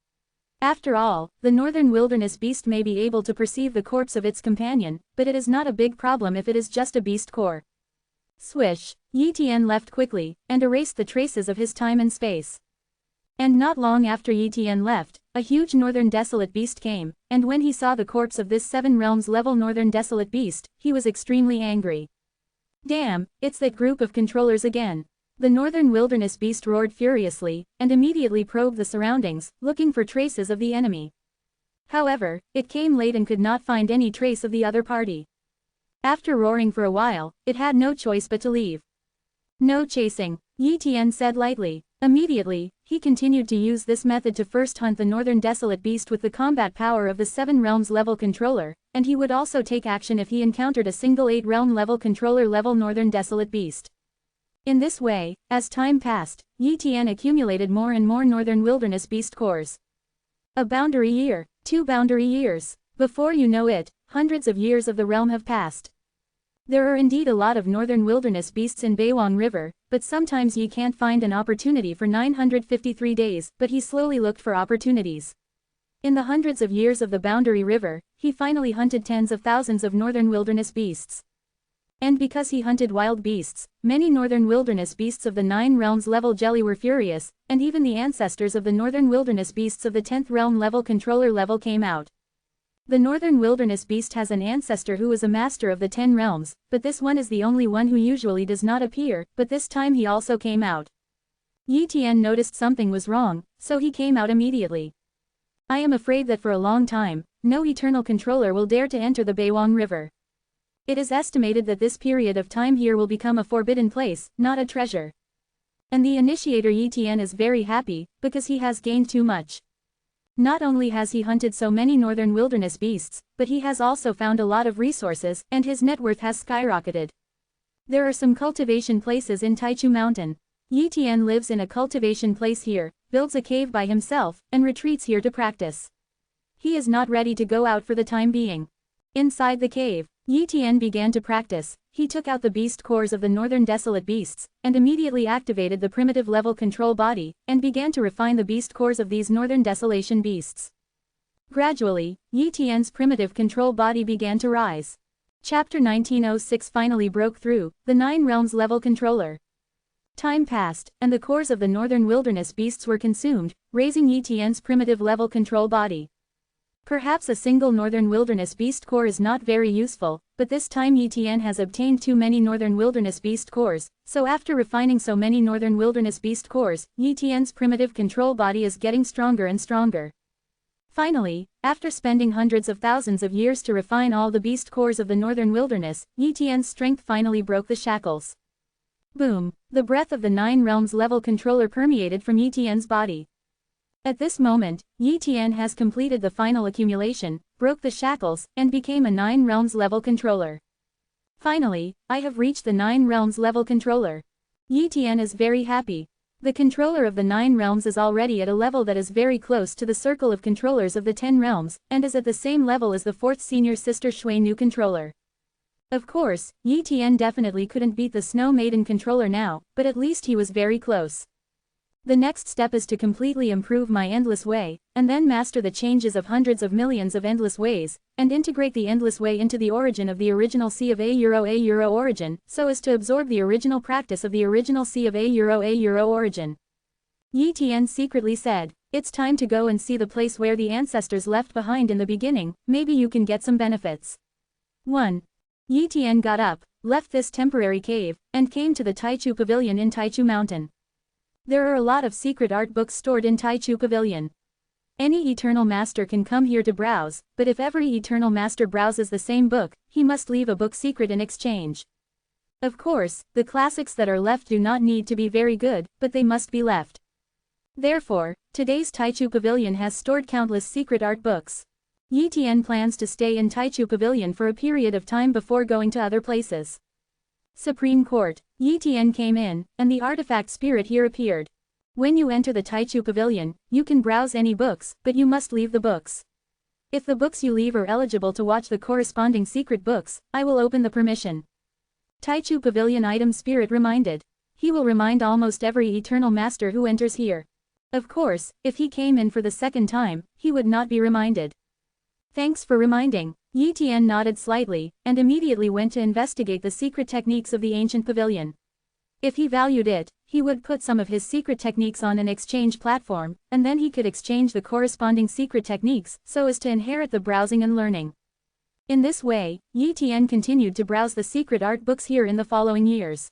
After all, the northern wilderness beast may be able to perceive the corpse of its companion, but it is not a big problem if it is just a beast core. Swish, Yi Tian left quickly, and erased the traces of his time and space. And not long after Yi Tian left, a huge northern desolate beast came, and when he saw the corpse of this 7 realms level northern desolate beast, he was extremely angry. Damn, it's that group of controllers again. The northern wilderness beast roared furiously, and immediately probed the surroundings, looking for traces of the enemy. However, it came late and could not find any trace of the other party. After roaring for a while, it had no choice but to leave. No chasing, Yi Tian said lightly. Immediately, he continued to use this method to first hunt the northern desolate beast with the combat power of the 7 realms level controller, and he would also take action if he encountered a single 8 realm level controller level northern desolate beast. In this way, as time passed, Yi Tian accumulated more and more northern wilderness beast cores. A boundary year, 2 boundary years. Before you know it, hundreds of years of the realm have passed. There are indeed a lot of northern wilderness beasts in Beiwang River, but sometimes Yi can't find an opportunity for 953 days, but he slowly looked for opportunities. In the hundreds of years of the Boundary River, he finally hunted tens of thousands of northern wilderness beasts. And because he hunted wild beasts, many northern wilderness beasts of the 9 realms level jelly were furious, and even the ancestors of the northern wilderness beasts of the 10th realm level controller level came out. The northern wilderness beast has an ancestor who is a master of the 10 realms, but this one is the only one who usually does not appear, but this time he also came out. Yi Tian noticed something was wrong, so he came out immediately. I am afraid that for a long time, no eternal controller will dare to enter the Beiwang River. It is estimated that this period of time here will become a forbidden place, not a treasure. And the initiator Yi Tian is very happy, because he has gained too much. Not only has he hunted so many northern wilderness beasts, but he has also found a lot of resources, and his net worth has skyrocketed. There are some cultivation places in Taichu Mountain. Yi Tian lives in a cultivation place here, builds a cave by himself, and retreats here to practice. He is not ready to go out for the time being. Inside the cave, Yi Tian began to practice. He took out the beast cores of the northern desolate beasts, and immediately activated the primitive level control body, and began to refine the beast cores of these northern desolation beasts. Gradually, Yi Tian's primitive control body began to rise. Chapter 1906 finally broke through, the 9 realms level controller. Time passed, and the cores of the northern wilderness beasts were consumed, raising Yi Tian's primitive level control body. Perhaps a single northern wilderness beast core is not very useful, but this time Yi Tian has obtained too many northern wilderness beast cores, so after refining so many northern wilderness beast cores, Yi Tian's primitive control body is getting stronger and stronger. Finally, after spending hundreds of thousands of years to refine all the beast cores of the northern wilderness, Yi Tian's strength finally broke the shackles. Boom! The breath of the 9 realms level controller permeated from Yi Tian's body. At this moment, Yi Tian has completed the final accumulation, broke the shackles, and became a 9 realms level controller. Finally, I have reached the 9 realms level controller. Yi Tian is very happy. The controller of the 9 realms is already at a level that is very close to the circle of controllers of the 10 realms, and is at the same level as the 4th senior sister Shui Nu controller. Of course, Yi Tian definitely couldn't beat the Snow Maiden controller now, but at least he was very close. The next step is to completely improve my endless way, and then master the changes of hundreds of millions of endless ways, and integrate the endless way into the origin of the original C of A origin, so as to absorb the original practice of the original C of A origin. Yi Tian secretly said, "It's time to go and see the place where the ancestors left behind in the beginning, maybe you can get some benefits." 1. Yi Tian got up, left this temporary cave, and came to the Taichu Pavilion in Taichu Mountain. There are a lot of secret art books stored in Taichu Pavilion. Any eternal master can come here to browse, but if every eternal master browses the same book, he must leave a book secret in exchange. Of course, the classics that are left do not need to be very good, but they must be left. Therefore, today's Taichu Pavilion has stored countless secret art books. Yi Tian plans to stay in Taichu Pavilion for a period of time before going to other places. Supreme Court. Yi Tian came in, and the artifact spirit here appeared. When you enter the Taichu Pavilion, you can browse any books, but you must leave the books. If the books you leave are eligible to watch the corresponding secret books, I will open the permission. Taichu Pavilion item spirit reminded. He will remind almost every eternal master who enters here. Of course, if he came in for the second time, he would not be reminded. Thanks for reminding. Yi Tian nodded slightly, and immediately went to investigate the secret techniques of the ancient pavilion. If he valued it, he would put some of his secret techniques on an exchange platform, and then he could exchange the corresponding secret techniques, so as to inherit the browsing and learning. In this way, Yi Tian continued to browse the secret art books here in the following years.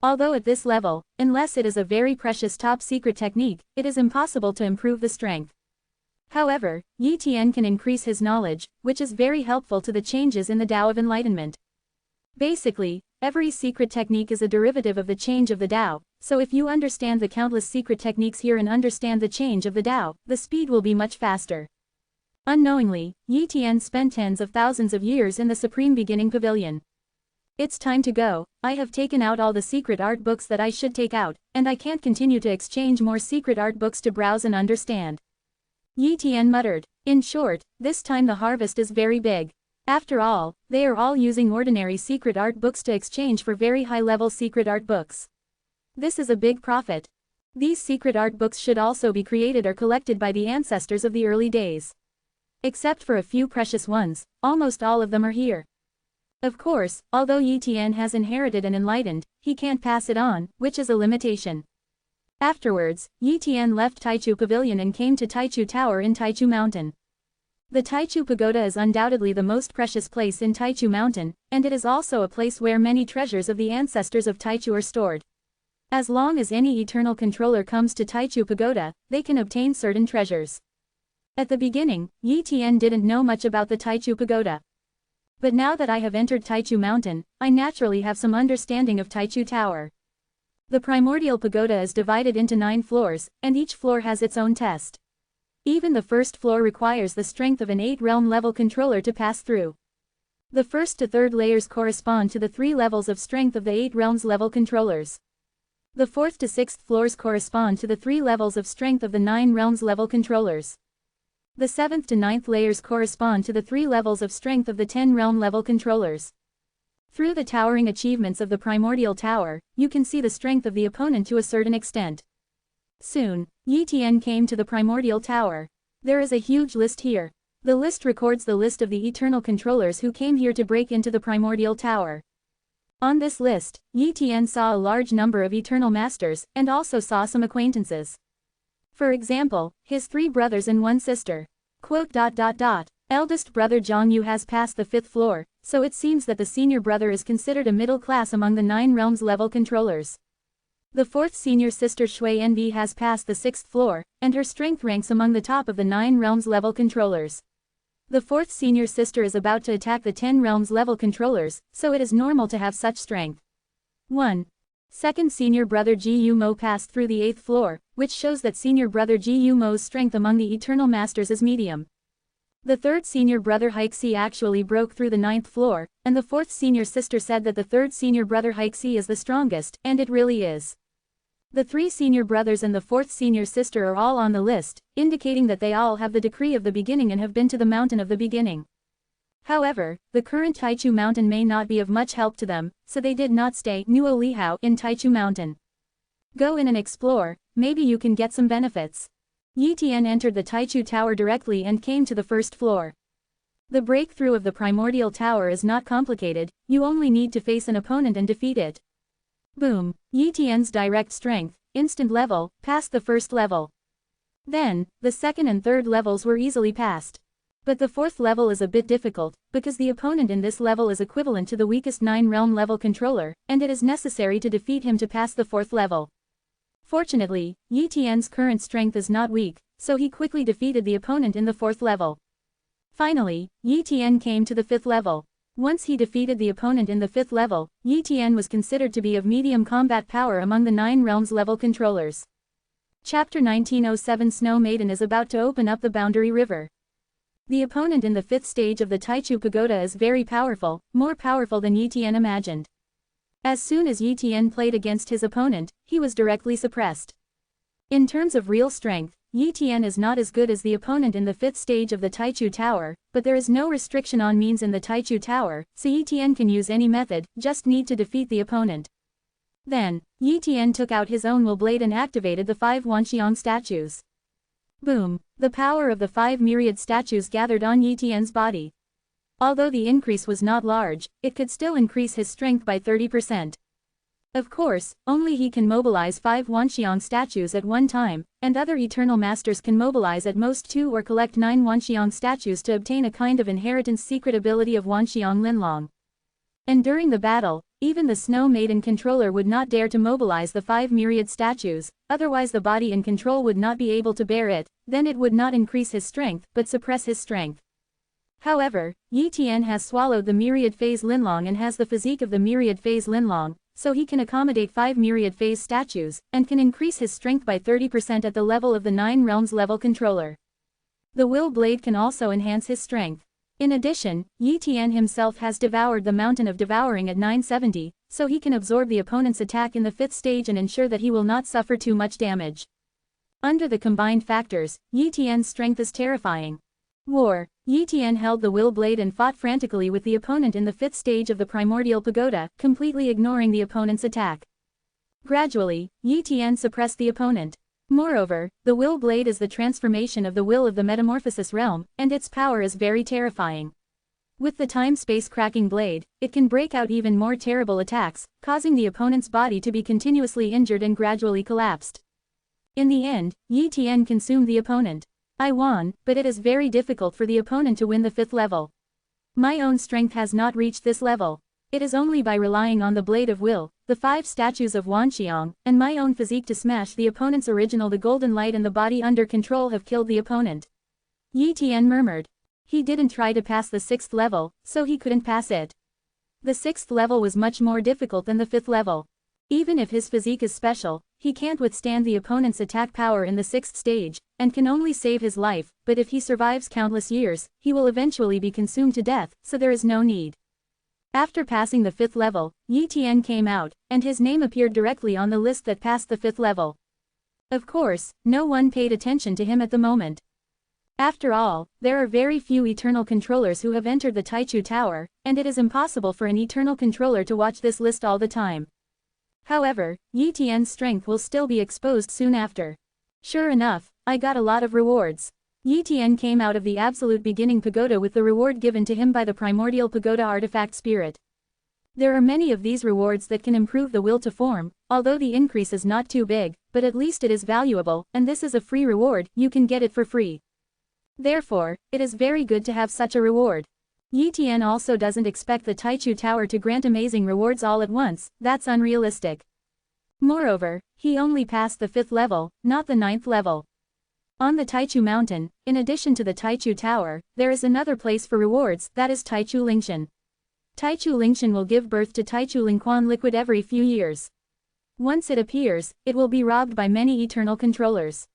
Although at this level, unless it is a very precious top secret technique, it is impossible to improve the strength. However, Yi Tian can increase his knowledge, which is very helpful to the changes in the Tao of Enlightenment. Basically, every secret technique is a derivative of the change of the Tao, so if you understand the countless secret techniques here and understand the change of the Tao, the speed will be much faster. Unknowingly, Yi Tian spent tens of thousands of years in the Supreme Beginning Pavilion. It's time to go. I have taken out all the secret art books that I should take out, and I can't continue to exchange more secret art books to browse and understand. Yi Tian muttered. In short, this time the harvest is very big. After all, they are all using ordinary secret art books to exchange for very high-level secret art books. This is a big profit. These secret art books should also be created or collected by the ancestors of the early days. Except for a few precious ones, almost all of them are here. Of course, although Yi Tian has inherited and enlightened, he can't pass it on, which is a limitation. Afterwards, Yi Tian left Taichu Pavilion and came to Taichu Tower in Taichu Mountain. The Taichu Pagoda is undoubtedly the most precious place in Taichu Mountain, and it is also a place where many treasures of the ancestors of Taichu are stored. As long as any eternal controller comes to Taichu Pagoda, they can obtain certain treasures. At the beginning, Yi Tian didn't know much about the Taichu Pagoda. But now that I have entered Taichu Mountain, I naturally have some understanding of Taichu Tower. The primordial pagoda is divided into 9 floors, and each floor has its own test. Even the first floor requires the strength of an 8-realm level controller to pass through. The first to third layers correspond to the 3 levels of strength of the 8 realms level controllers. The 4th to 6th floors correspond to the 3 levels of strength of the 9 realms level controllers. The 7th to 9th layers correspond to the 3 levels of strength of the 10 realm level controllers. Through the towering achievements of the primordial tower, you can see the strength of the opponent to a certain extent. Soon, Yi Tian came to the primordial tower. There is a huge list here. The list records the list of the eternal controllers who came here to break into the primordial tower. On this list, Yi Tian saw a large number of eternal masters, and also saw some acquaintances. For example, his 3 brothers and 1 sister. Eldest brother Zhang Yu has passed the 5th floor, so it seems that the senior brother is considered a middle class among the 9 realms level controllers. The 4th senior sister Shui Envy has passed the 6th floor, and her strength ranks among the top of the 9 realms level controllers. The 4th senior sister is about to attack the 10 realms level controllers, so it is normal to have such strength. 1. Second senior brother Ji Yu Mo passed through the 8th floor, which shows that senior brother Ji Yu Mo's strength among the eternal masters is medium. The 3rd senior brother Haixi actually broke through the 9th floor, and the 4th senior sister said that the 3rd senior brother Haixi is the strongest, and it really is. The 3 senior brothers and the 4th senior sister are all on the list, indicating that they all have the decree of the beginning and have been to the mountain of the beginning. However, the current Taichu Mountain may not be of much help to them, so they did not stay Nuo Lihao in Taichu Mountain. Go in and explore, maybe you can get some benefits. Yi Tian entered the Taichu Tower directly and came to the 1st floor. The breakthrough of the primordial tower is not complicated, you only need to face an opponent and defeat it. Boom, Yi Tian's direct strength, instant level, passed the 1st level. Then, the 2nd and 3rd levels were easily passed. But the 4th level is a bit difficult, because the opponent in this level is equivalent to the weakest 9 realm level controller, and it is necessary to defeat him to pass the 4th level. Fortunately, Yi Tian's current strength is not weak, so he quickly defeated the opponent in the 4th level. Finally, Yi Tian came to the 5th level. Once he defeated the opponent in the 5th level, Yi Tian was considered to be of medium combat power among the 9 realms level controllers. Chapter 1907 Snow Maiden is about to open up the Boundary River. The opponent in the 5th stage of the Taichu Pagoda is very powerful, more powerful than Yi Tian imagined. As soon as Yi Tian played against his opponent, he was directly suppressed. In terms of real strength, Yi Tian is not as good as the opponent in the 5th stage of the Taichu Tower, but there is no restriction on means in the Taichu Tower, so Yi Tian can use any method, just need to defeat the opponent. Then, Yi Tian took out his own will blade and activated the 5 Wanxiang statues. Boom, the power of the 5 myriad statues gathered on Yi Tian's body. Although the increase was not large, it could still increase his strength by 30%. Of course, only he can mobilize 5 Wanxiang statues at one time, and other eternal masters can mobilize at most 2 or collect 9 Wanxiang statues to obtain a kind of inheritance secret ability of Wanxiang Linlong. And during the battle, even the Snow Maiden controller would not dare to mobilize the 5 myriad statues, otherwise the body in control would not be able to bear it, then it would not increase his strength but suppress his strength. However, Yi Tian has swallowed the myriad phase Linlong and has the physique of the myriad phase Linlong, so he can accommodate 5 myriad phase statues, and can increase his strength by 30% at the level of the 9 realms level controller. The will blade can also enhance his strength. In addition, Yi Tian himself has devoured the mountain of devouring at 970, so he can absorb the opponent's attack in the 5th stage and ensure that he will not suffer too much damage. Under the combined factors, Yi Tian's strength is terrifying. War. Yi Tian held the will blade and fought frantically with the opponent in the 5th stage of the primordial pagoda, completely ignoring the opponent's attack. Gradually, Yi Tian suppressed the opponent. Moreover, the will blade is the transformation of the will of the metamorphosis realm, and its power is very terrifying. With the time-space cracking blade, it can break out even more terrible attacks, causing the opponent's body to be continuously injured and gradually collapsed. In the end, Yi Tian consumed the opponent. I won, but it is very difficult for the opponent to win the 5th level. My own strength has not reached this level. It is only by relying on the Blade of Will, the 5 statues of Wanxiang, and my own physique to smash the opponent's original. The golden light and the body under control have killed the opponent. Yi Tian murmured. he didn't try to pass the 6th level, so he couldn't pass it. The 6th level was much more difficult than the 5th level. Even if his physique is special, he can't withstand the opponent's attack power in the 6th stage, and can only save his life, but if he survives countless years, he will eventually be consumed to death, so there is no need. After passing the 5th level, Yi Tian came out, and his name appeared directly on the list that passed the 5th level. Of course, no one paid attention to him at the moment. After all, there are very few eternal controllers who have entered the Taichu Tower, and it is impossible for an eternal controller to watch this list all the time. However, Yi Tian's strength will still be exposed soon after. Sure enough, I got a lot of rewards. Yi Tian came out of the Absolute Beginning Pagoda with the reward given to him by the Primordial Pagoda Artifact Spirit. There are many of these rewards that can improve the will to form, although the increase is not too big, but at least it is valuable, and this is a free reward, you can get it for free. Therefore, it is very good to have such a reward. Yi Tian also doesn't expect the Taichu Tower to grant amazing rewards all at once, that's unrealistic. Moreover, he only passed the 5th level, not the 9th level. On the Taichu Mountain, in addition to the Taichu Tower, there is another place for rewards, that is Taichu Lingshan. Taichu Lingshan will give birth to Taichu Lingquan liquid every few years. Once it appears, it will be robbed by many eternal controllers.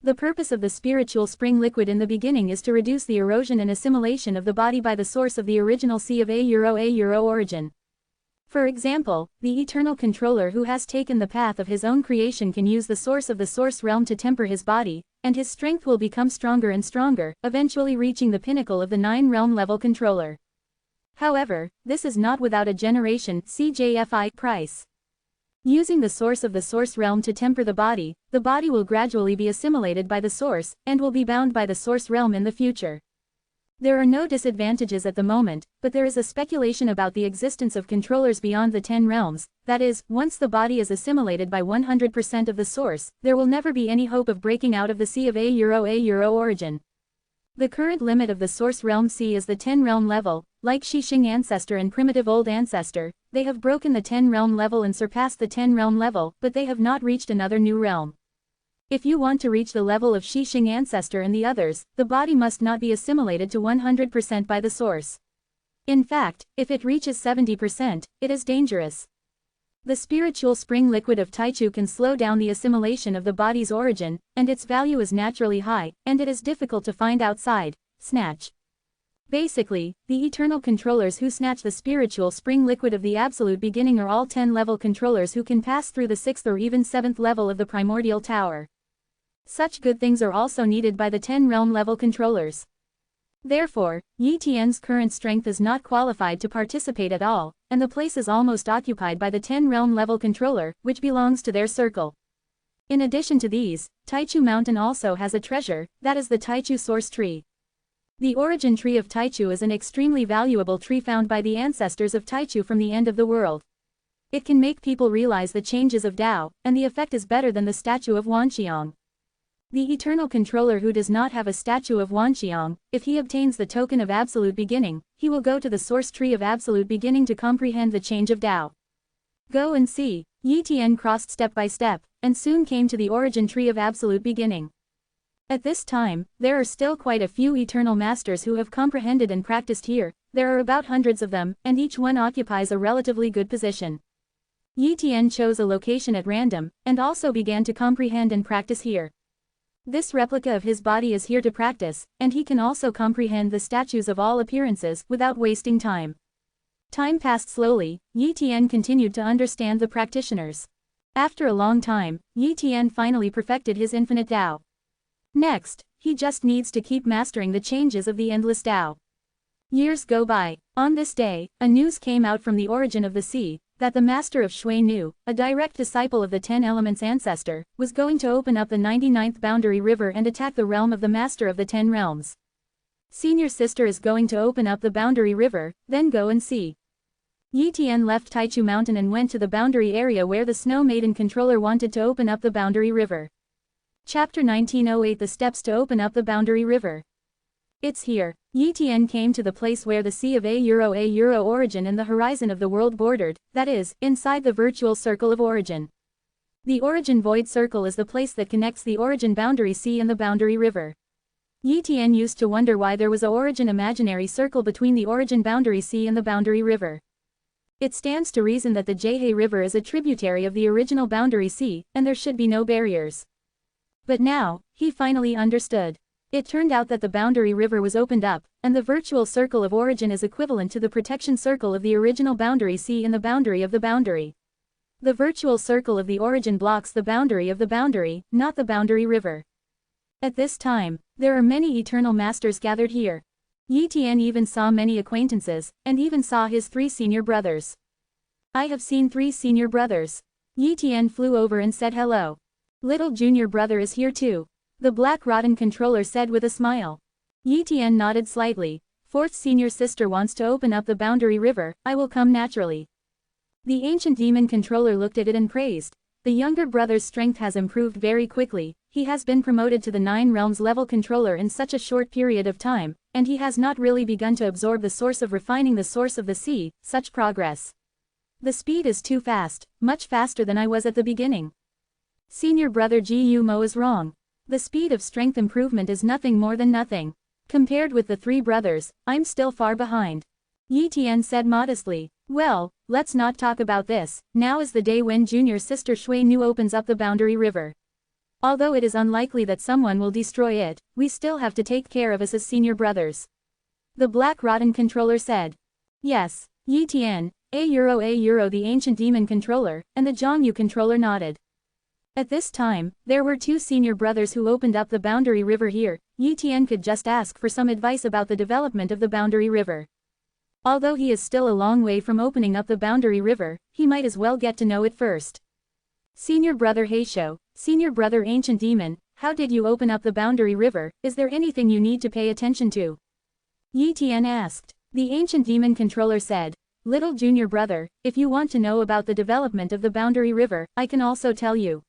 The purpose of the spiritual spring liquid in the beginning is to reduce the erosion and assimilation of the body by the source of the original C of A origin. For example, the eternal controller who has taken the path of his own creation can use the source of the source realm to temper his body, and his strength will become stronger and stronger, eventually reaching the pinnacle of the 9-realm level controller. However, this is not without a generation CJFI price. Using the source of the source realm to temper the body will gradually be assimilated by the source, and will be bound by the source realm in the future. There are no disadvantages at the moment, but there is a speculation about the existence of controllers beyond the 10 realms, that is, once the body is assimilated by 100% of the source, there will never be any hope of breaking out of the C of A origin. The current limit of the source realm C is the 10-realm level. Like Xixing Ancestor and Primitive Old Ancestor, they have broken the 10-realm level and surpassed the 10-realm level, but they have not reached another new realm. If you want to reach the level of Xixing Ancestor and the others, the body must not be assimilated to 100% by the source. In fact, if it reaches 70%, it is dangerous. The spiritual spring liquid of Taichu can slow down the assimilation of the body's origin, and its value is naturally high, and it is difficult to find outside. Snatch. Basically, the eternal controllers who snatch the spiritual spring liquid of the Absolute Beginning are all 10-level controllers who can pass through the 6th or even 7th level of the Primordial Tower. Such good things are also needed by the 10-realm level controllers. Therefore, Yi Tian's current strength is not qualified to participate at all, and the place is almost occupied by the 10-realm level controller, which belongs to their circle. In addition to these, Taichu Mountain also has a treasure, that is the Taichu Source Tree. The origin tree of Taichu is an extremely valuable tree found by the ancestors of Taichu from the end of the world. It can make people realize the changes of Tao, and the effect is better than the statue of Wanxiang. The eternal controller who does not have a statue of Wanxiang, if he obtains the token of Absolute Beginning, he will go to the source tree of Absolute Beginning to comprehend the change of Tao. Go and see. Yi Tian crossed step by step, and soon came to the origin tree of Absolute Beginning. At this time, there are still quite a few eternal masters who have comprehended and practiced here. There are about hundreds of them, and each one occupies a relatively good position. Yi Tian chose a location at random, and also began to comprehend and practice here. This replica of his body is here to practice, and he can also comprehend the statues of all appearances without wasting time. Time passed slowly. Yi Tian continued to understand the practitioners. After a long time, Yi Tian finally perfected his infinite Tao. Next, he just needs to keep mastering the changes of the endless Tao. Years go by. On this day, a news came out from the origin of the sea, that the master of Shui Nu, a direct disciple of the 10 Elements ancestor, was going to open up the 99th boundary river and attack the realm of the master of the 10 realms. Senior sister is going to open up the boundary river, then go and see. Yi Tian left Taichu Mountain and went to the boundary area where the Snow Maiden controller wanted to open up the boundary river. Chapter 1908 The Steps to Open Up the Boundary River. It's here. Yi Tian came to the place where the sea of A origin and the horizon of the world bordered, that is, inside the virtual circle of origin. The origin void circle is the place that connects the origin boundary sea and the boundary river. Yi Tian used to wonder why there was a origin imaginary circle between the origin boundary sea and the boundary river. It stands to reason that the Jiehe River is a tributary of the original boundary sea, and there should be no barriers. But now, he finally understood. It turned out that the boundary river was opened up, and the virtual circle of origin is equivalent to the protection circle of the original boundary sea and the boundary of the boundary. The virtual circle of the origin blocks the boundary of the boundary, not the boundary river. At this time, there are many eternal masters gathered here. Yi Tian even saw many acquaintances, and even saw his 3 senior brothers. I have seen 3 senior brothers. Yi Tian flew over and said hello. Little junior brother is here too. The Black Rotten controller said with a smile. Yi Tian nodded slightly. 4th senior sister wants to open up the boundary river, I will come naturally. The ancient demon controller looked at it and praised. The younger brother's strength has improved very quickly, he has been promoted to the 9 realms level controller in such a short period of time, and he has not really begun to absorb the source of refining the source of the sea, such progress. The speed is too fast, much faster than I was at the beginning. Senior brother Ji Yu Mo is wrong. The speed of strength improvement is nothing more than nothing. Compared with the 3 brothers, I'm still far behind. Yi Tian said modestly. Well, let's not talk about this, now is the day when junior sister Shui Nu opens up the boundary river. Although it is unlikely that someone will destroy it, we still have to take care of us as senior brothers. The Black Rotten controller said. Yes, Yi Tian, a euro the ancient demon controller, and the Zhongyu controller nodded. At this time, there were 2 senior brothers who opened up the boundary river here. Yi Tian could just ask for some advice about the development of the boundary river. Although he is still a long way from opening up the boundary river, he might as well get to know it first. Senior brother Heisho, senior brother ancient demon, how did you open up the boundary river, is there anything you need to pay attention to? Yi Tian asked. The ancient demon controller said. Little junior brother, if you want to know about the development of the boundary river, I can also tell you.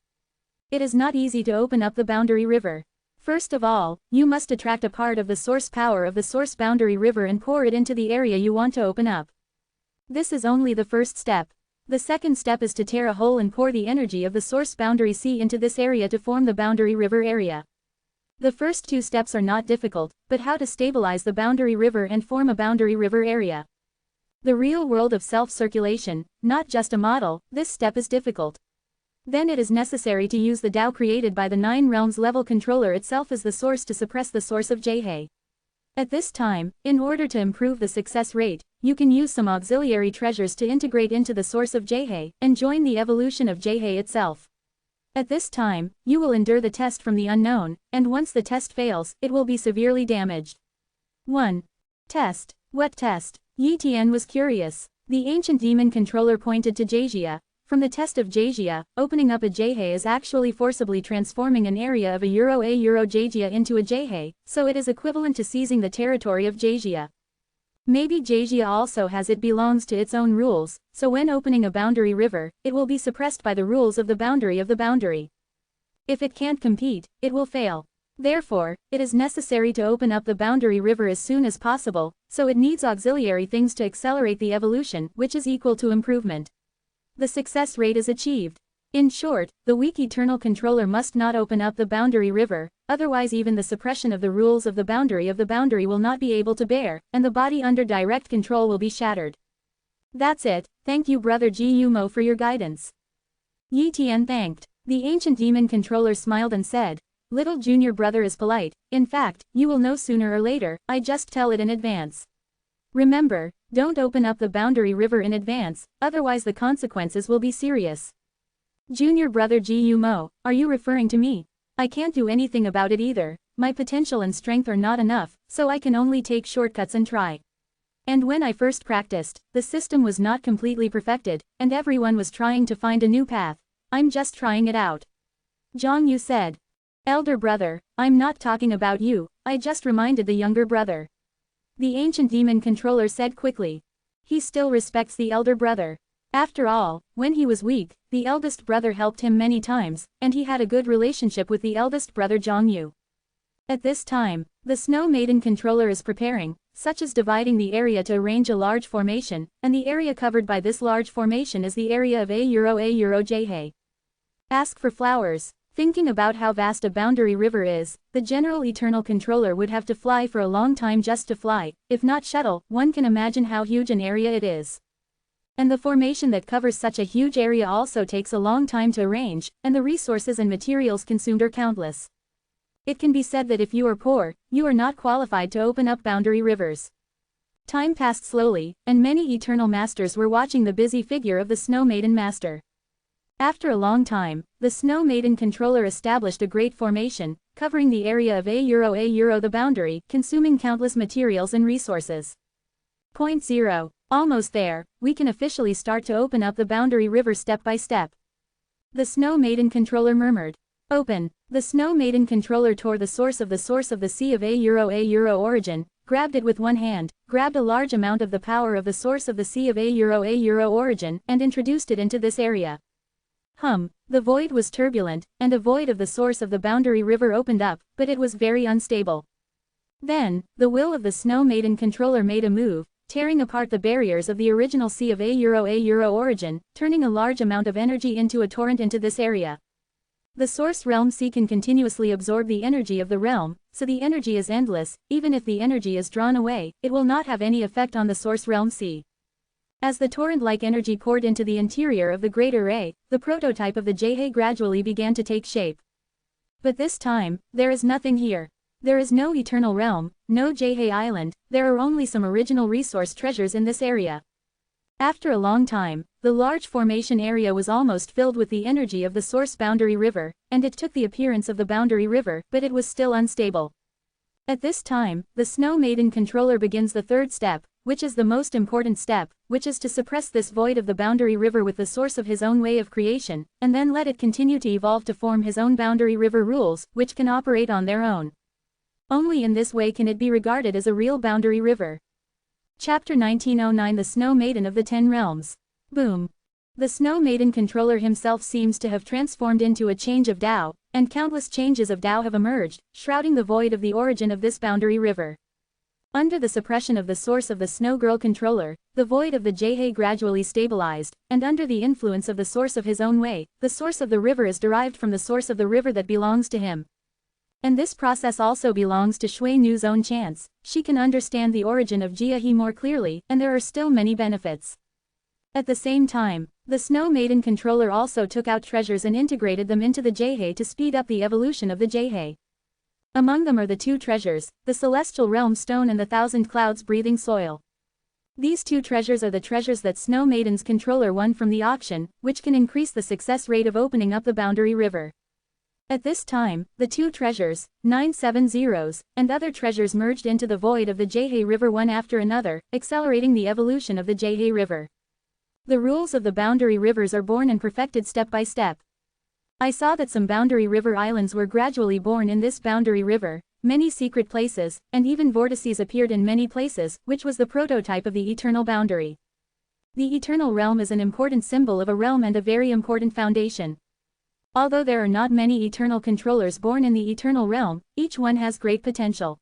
It is not easy to open up the boundary river. First of all, you must attract a part of the source power of the source boundary river and pour it into the area you want to open up. This is only the first step. The second step is to tear a hole and pour the energy of the source boundary sea into this area to form the boundary river area. The first 2 steps are not difficult, but how to stabilize the boundary river and form a boundary river area. The real world of self-circulation, not just a model, this step is difficult. Then it is necessary to use the Tao created by the 9 realms level controller itself as the source to suppress the source of Jiehe. At this time, in order to improve the success rate, you can use some auxiliary treasures to integrate into the source of Jiehe and join the evolution of Jiehe itself. At this time, you will endure the test from the unknown, and once the test fails, it will be severely damaged. 1. Test. What test? Yi Tian was curious. The ancient demon controller pointed to Jiehe. From the test of Jiehe, opening up a Jiehe is actually forcibly transforming an area of a euro Jiehe into a Jiehe, so it is equivalent to seizing the territory of Jiehe. Maybe Jiehe also has it belongs to its own rules, so when opening a boundary river, it will be suppressed by the rules of the boundary of the boundary. If it can't compete, it will fail. Therefore, it is necessary to open up the boundary river as soon as possible, so it needs auxiliary things to accelerate the evolution, which is equal to improvement. The success rate is achieved. In short, the weak eternal controller must not open up the boundary river, otherwise even the suppression of the rules of the boundary will not be able to bear, and the body under direct control will be shattered. That's it, thank you brother Ji Yu Mo for your guidance. Yi Tian thanked. The ancient demon controller smiled and said, little junior brother is polite, in fact, you will know sooner or later, I just tell it in advance. Remember, don't open up the boundary river in advance, otherwise the consequences will be serious. Junior brother Ji Yu Mo, are you referring to me? I can't do anything about it either, my potential and strength are not enough, so I can only take shortcuts and try. And when I first practiced, the system was not completely perfected, and everyone was trying to find a new path. I'm just trying it out. Zhang Yu said. Elder brother, I'm not talking about you, I just reminded the younger brother. The ancient demon controller said quickly. He still respects the elder brother. After all, when he was weak, the eldest brother helped him many times, and he had a good relationship with the eldest brother Zhang Yu. At this time, the Snow Maiden controller is preparing, such as dividing the area to arrange a large formation, and the area covered by this large formation is the area of a euro Jiehe. Ask for flowers. Thinking about how vast a boundary river is, the general eternal controller would have to fly for a long time just to fly, if not shuttle. One can imagine how huge an area it is. And the formation that covers such a huge area also takes a long time to arrange, and the resources and materials consumed are countless. It can be said that if you are poor, you are not qualified to open up boundary rivers. Time passed slowly, and many eternal masters were watching the busy figure of the Snow Maiden Master. After a long time, the Snow Maiden controller established a great formation, covering the area of a euro the boundary, consuming countless materials and resources. Point 0. Almost there, we can officially start to open up the boundary river step by step. The Snow Maiden controller murmured. Open. The Snow Maiden controller tore the source of the sea of a euro origin, grabbed it with one hand, grabbed a large amount of the power of the source of the sea of a euro origin, and introduced it into this area. The void was turbulent, and a void of the source of the boundary river opened up, but it was very unstable. Then, the will of the Snow Maiden controller made a move, tearing apart the barriers of the original sea of a euro origin, turning a large amount of energy into a torrent into this area. The source realm sea can continuously absorb the energy of the realm, so the energy is endless. Even if the energy is drawn away, it will not have any effect on the source realm sea. As the torrent-like energy poured into the interior of the great array, the prototype of the Jhe gradually began to take shape. But this time, there is nothing here. There is no eternal realm, no Jhe island, there are only some original resource treasures in this area. After a long time, the large formation area was almost filled with the energy of the source boundary river, and it took the appearance of the boundary river, but it was still unstable. At this time, the Snow Maiden controller begins the third step, which is the most important step, which is to suppress this void of the boundary river with the source of his own way of creation, and then let it continue to evolve to form his own boundary river rules, which can operate on their own. Only in this way can it be regarded as a real boundary river. Chapter 1909 The Snow Maiden of the Ten Realms. Boom. The Snow Maiden controller himself seems to have transformed into a change of Tao, and countless changes of Tao have emerged, shrouding the void of the origin of this boundary river. Under the suppression of the source of the Snow Girl controller, the void of the Jhe gradually stabilized, and under the influence of the source of his own way, the source of the river is derived from the source of the river that belongs to him. And this process also belongs to Shui Nu's own chance. She can understand the origin of Jia more clearly, and there are still many benefits. At the same time, the Snow Maiden controller also took out treasures and integrated them into the Jhe to speed up the evolution of the Jhe. Among them are the two treasures, the Celestial Realm Stone and the Thousand Clouds Breathing Soil. These two treasures are the treasures that Snow Maiden's controller won from the auction, which can increase the success rate of opening up the boundary river. At this time, the two treasures, 970s, and other treasures merged into the void of the Jhe River one after another, accelerating the evolution of the Jhe River. The rules of the boundary rivers are born and perfected step by step. I saw that some boundary river islands were gradually born in this boundary river, many secret places, and even vortices appeared in many places, which was the prototype of the eternal boundary. The eternal realm is an important symbol of a realm and a very important foundation. Although there are not many eternal controllers born in the eternal realm, each one has great potential.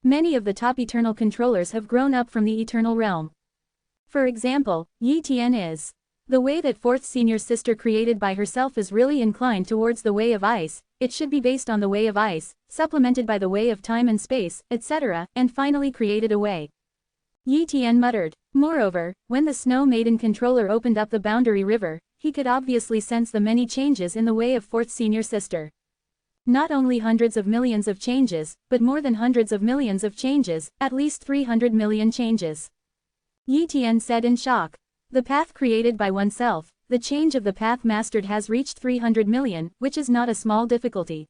Many of the top eternal controllers have grown up from the eternal realm. For example, Yi Tian is. The way that fourth senior sister created by herself is really inclined towards the way of ice. It should be based on the way of ice, supplemented by the way of time and space, etc., and finally created a way. Yi Tian muttered. Moreover, when the Snow Maiden controller opened up the boundary river, he could obviously sense the many changes in the way of fourth senior sister. Not only hundreds of millions of changes, but more than hundreds of millions of changes, at least 300 million changes. Yi Tian said in shock. The path created by oneself, the change of the path mastered has reached 300 million, which is not a small difficulty.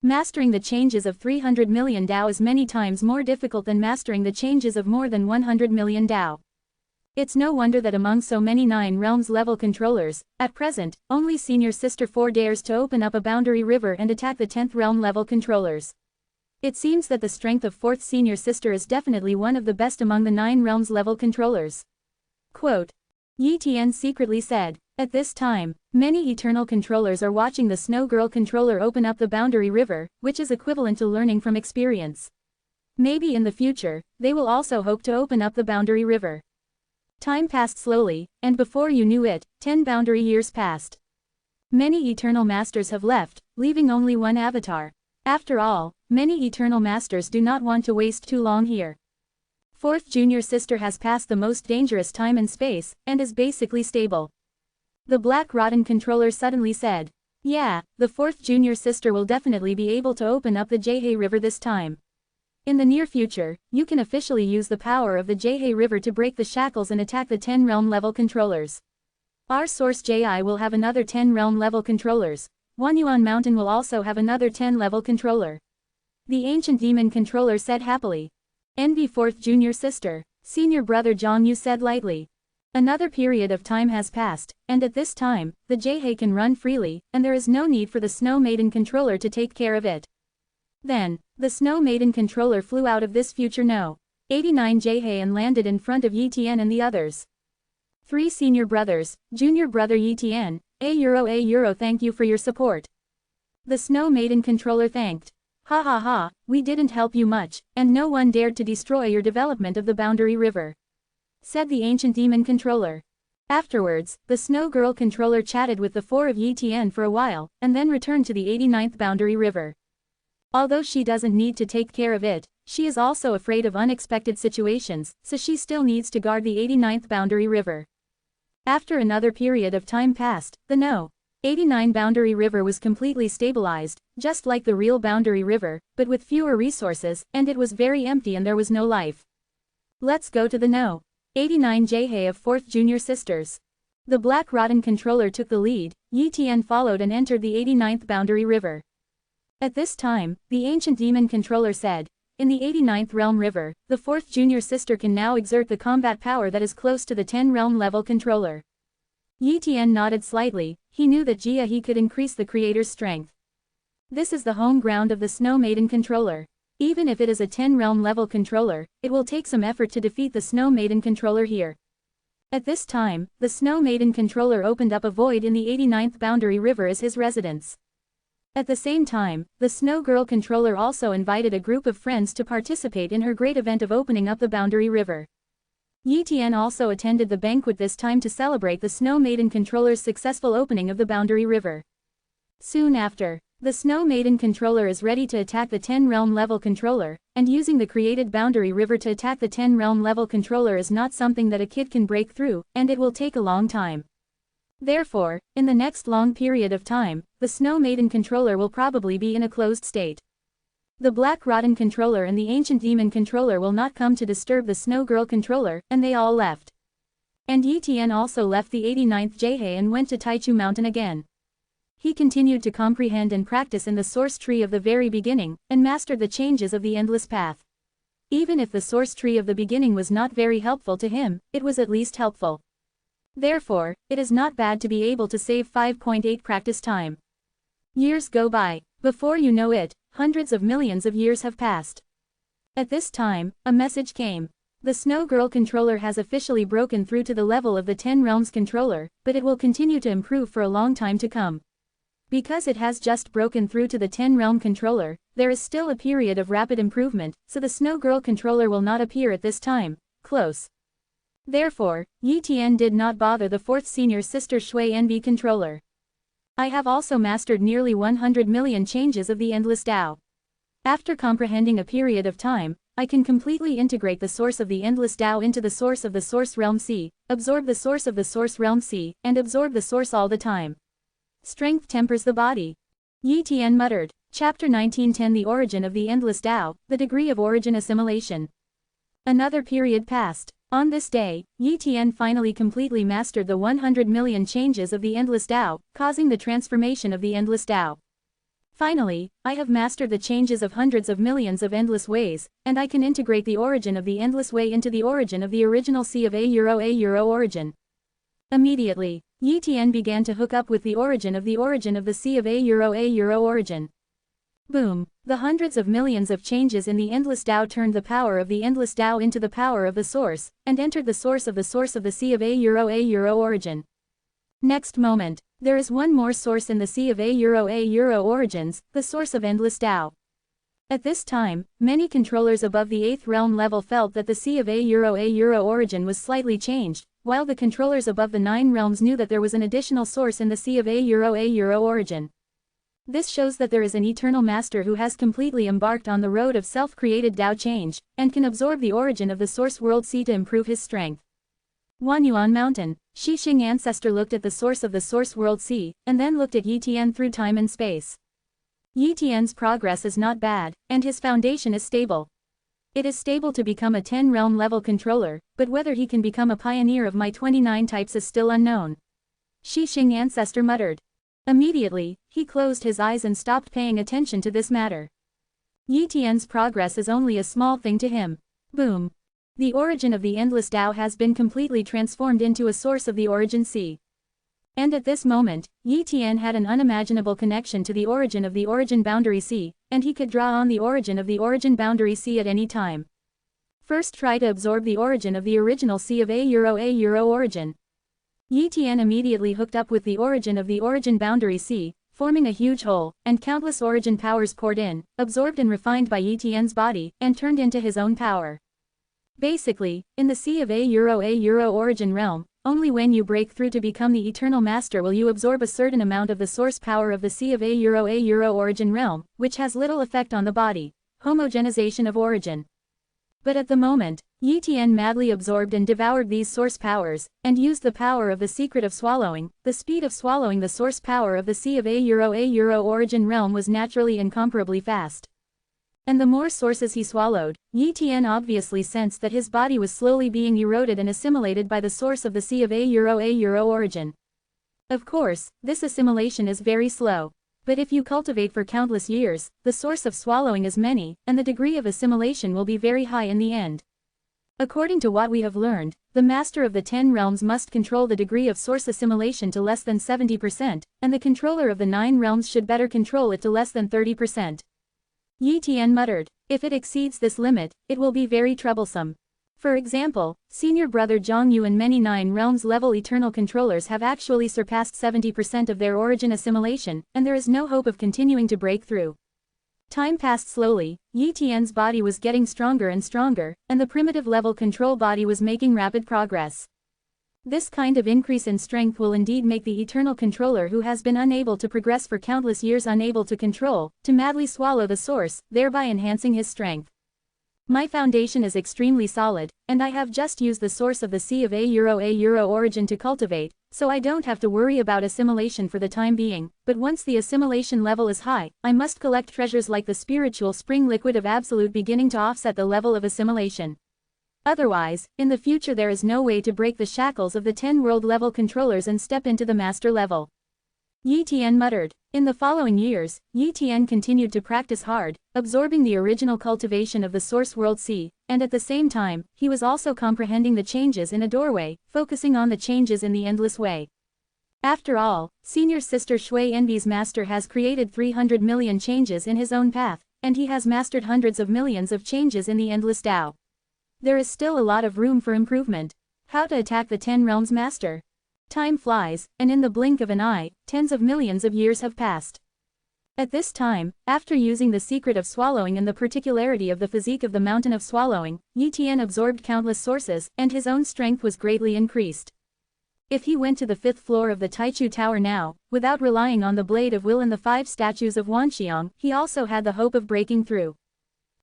Mastering the changes of 300 million Tao is many times more difficult than mastering the changes of more than 100 million Tao. It's no wonder that among so many 9 realms level controllers, at present, only Senior Sister 4 dares to open up a boundary river and attack the 10th realm level controllers. It seems that the strength of 4th Senior Sister is definitely one of the best among the 9 realms level controllers. Quote. Yi Tian secretly said. At this time, many eternal controllers are watching the Snow Girl controller open up the boundary river, which is equivalent to learning from experience. Maybe in the future, they will also hope to open up the boundary river. Time passed slowly, and before you knew it, 10 boundary years passed. Many eternal masters have left, leaving only one avatar. After all, many eternal masters do not want to waste too long here. Fourth junior sister has passed the most dangerous time in space, and is basically stable. The black rotten controller suddenly said. Yeah, the fourth junior sister will definitely be able to open up the Jhe River this time. In the near future, you can officially use the power of the Jhe River to break the shackles and attack the 10 realm level controllers. Our source Ji will have another 10 realm level controllers. Wanyuan Mountain will also have another 10 level controller. The ancient demon controller said happily. Envy fourth junior sister, senior brother Zhang Yu said lightly. Another period of time has passed, and at this time, the Jhe can run freely, and there is no need for the Snow Maiden controller to take care of it. Then, the Snow Maiden controller flew out of this future No. 89 Jhe and landed in front of Yi Tian and the others. 3 senior brothers, junior brother Yi Tian, a euro thank you for your support. The Snow Maiden controller thanked. Ha ha ha, we didn't help you much, and no one dared to destroy your development of the Boundary River, said the ancient demon controller. Afterwards, the Snow Girl controller chatted with the 4 of Yi Tian for a while, and then returned to the 89th Boundary River. Although she doesn't need to take care of it, she is also afraid of unexpected situations, so she still needs to guard the 89th Boundary River. After another period of time passed, the No. 89 Boundary River was completely stabilized, just like the real Boundary River, but with fewer resources, and it was very empty and there was no life. Let's go to the No. 89 Jhe of 4th Junior Sisters. The Black Rotten controller took the lead, Yi Tian followed and entered the 89th Boundary River. At this time, the ancient demon controller said, in the 89th Realm River, the 4th Junior Sister can now exert the combat power that is close to the 10 Realm level controller. Yi Tian nodded slightly, he knew that Jia could increase the creator's strength. This is the home ground of the Snow Maiden controller. Even if it is a 10 realm level controller, it will take some effort to defeat the Snow Maiden controller here. At this time, the Snow Maiden controller opened up a void in the 89th Boundary River as his residence. At the same time, the Snow Girl controller also invited a group of friends to participate in her great event of opening up the Boundary River. Yi Tian also attended the banquet this time to celebrate the Snow Maiden controller's successful opening of the Boundary River. Soon after, the Snow Maiden controller is ready to attack the 10 realm level controller, and using the created Boundary River to attack the 10 realm level controller is not something that a kid can break through, and it will take a long time. Therefore, in the next long period of time, the Snow Maiden controller will probably be in a closed state. The Black Rotten controller and the Ancient Demon controller will not come to disturb the Snow Girl controller, and they all left. And Yi Tian also left the 89th Jhe and went to Taichu Mountain again. He continued to comprehend and practice in the source tree of the very beginning, and mastered the changes of the endless path. Even if the source tree of the beginning was not very helpful to him, it was at least helpful. Therefore, it is not bad to be able to save 5.8 practice time. Years go by. Before you know it, hundreds of millions of years have passed. At this time, a message came. The Snow Girl controller has officially broken through to the level of the 10 Realms controller, but it will continue to improve for a long time to come. Because it has just broken through to the 10 Realm controller, there is still a period of rapid improvement, so the Snow Girl controller will not appear at this time close. Therefore, Yi Tian did not bother the 4th senior sister Shui Envy controller. I have also mastered nearly 100 million changes of the Endless Tao. After comprehending a period of time, I can completely integrate the source of the Endless Tao into the source of the Source Realm C, absorb the source of the Source Realm C, and absorb the source all the time. Strength tempers the body. Yi Tian muttered. Chapter 1910 The Origin of the Endless Tao, the Degree of Origin Assimilation. Another period passed. On this day, Yi Tian finally completely mastered the 100 million changes of the Endless Tao, causing the transformation of the Endless Tao. Finally, I have mastered the changes of hundreds of millions of endless ways, and I can integrate the origin of the endless way into the origin of the original C of a euro origin. Immediately, Yi Tian began to hook up with the origin of the C of a euro origin. Boom! The hundreds of millions of changes in the Endless Tao turned the power of the Endless Tao into the power of the source, and entered the source of the C of a euro origin. Next moment, there is one more source in the C of a euro origins, the source of Endless Tao. At this time, many controllers above the 8th realm level felt that the C of a euro origin was slightly changed, while the controllers above the 9 realms knew that there was an additional source in the C of a euro origin. This shows that there is an eternal master who has completely embarked on the road of self-created Tao change, and can absorb the origin of the source world C to improve his strength. Wanyuan Mountain. Shi Xing ancestor looked at the source of the source world C, and then looked at Yi Tian through time and space. Yi Tian's progress is not bad, and his foundation is stable. It is stable to become a 10-realm level controller, but whether he can become a pioneer of my 29 types is still unknown. Shi Xing ancestor muttered. Immediately, he closed his eyes and stopped paying attention to this matter. Yi Tian's progress is only a small thing to him. Boom. The origin of the endless Tao has been completely transformed into a source of the origin C. And at this moment, Yi Tian had an unimaginable connection to the origin boundary C, and he could draw on the origin boundary C at any time. First try to absorb the origin of the original C of A origin. Yi Tian immediately hooked up with the origin boundary C, forming a huge hole, and countless origin powers poured in, absorbed and refined by Yi Tian's body, and turned into his own power. Basically, in the C of A origin realm, only when you break through to become the eternal master will you absorb a certain amount of the source power of the C of A origin realm, which has little effect on the body. Homogenization of origin. But at the moment, Yi Tian madly absorbed and devoured these source powers, and used the power of the secret of swallowing. The speed of swallowing the source power of the C of A origin realm was naturally incomparably fast. And the more sources he swallowed, Yi Tian obviously sensed that his body was slowly being eroded and assimilated by the source of the C of A origin. Of course, this assimilation is very slow. But if you cultivate for countless years, the source of swallowing is many, and the degree of assimilation will be very high in the end. According to what we have learned, the master of the 10 realms must control the degree of source assimilation to less than 70%, and the controller of the 9 realms should better control it to less than 30%. Yi Tian muttered, if it exceeds this limit, it will be very troublesome. For example, senior brother Zhang Yu and many 9 realms level eternal controllers have actually surpassed 70% of their origin assimilation, and there is no hope of continuing to break through. Time passed slowly, Yi Tian's body was getting stronger and stronger, and the primitive level control body was making rapid progress. This kind of increase in strength will indeed make the eternal controller who has been unable to progress for countless years unable to control, to madly swallow the source, thereby enhancing his strength. My foundation is extremely solid, and I have just used the source of the C of A origin to cultivate, so I don't have to worry about assimilation for the time being, but once the assimilation level is high, I must collect treasures like the spiritual spring liquid of absolute beginning to offset the level of assimilation. Otherwise, in the future there is no way to break the shackles of the 10 world level controllers and step into the master level. Yi Tian muttered. In the following years, Yi Tian continued to practice hard, absorbing the original cultivation of the source world C, and at the same time, he was also comprehending the changes in a doorway, focusing on the changes in the endless way. After all, senior sister Shui Envy's master has created 300 million changes in his own path, and he has mastered hundreds of millions of changes in the endless Tao. There is still a lot of room for improvement. How to attack the 10 realms master? Time flies, and in the blink of an eye, tens of millions of years have passed. At this time, after using the secret of swallowing and the particularity of the physique of the mountain of swallowing, Yi Tian absorbed countless sources, and his own strength was greatly increased. If he went to the 5th floor of the Taichu Tower now, without relying on the blade of will and the 5 statues of Wanxiang, he also had the hope of breaking through.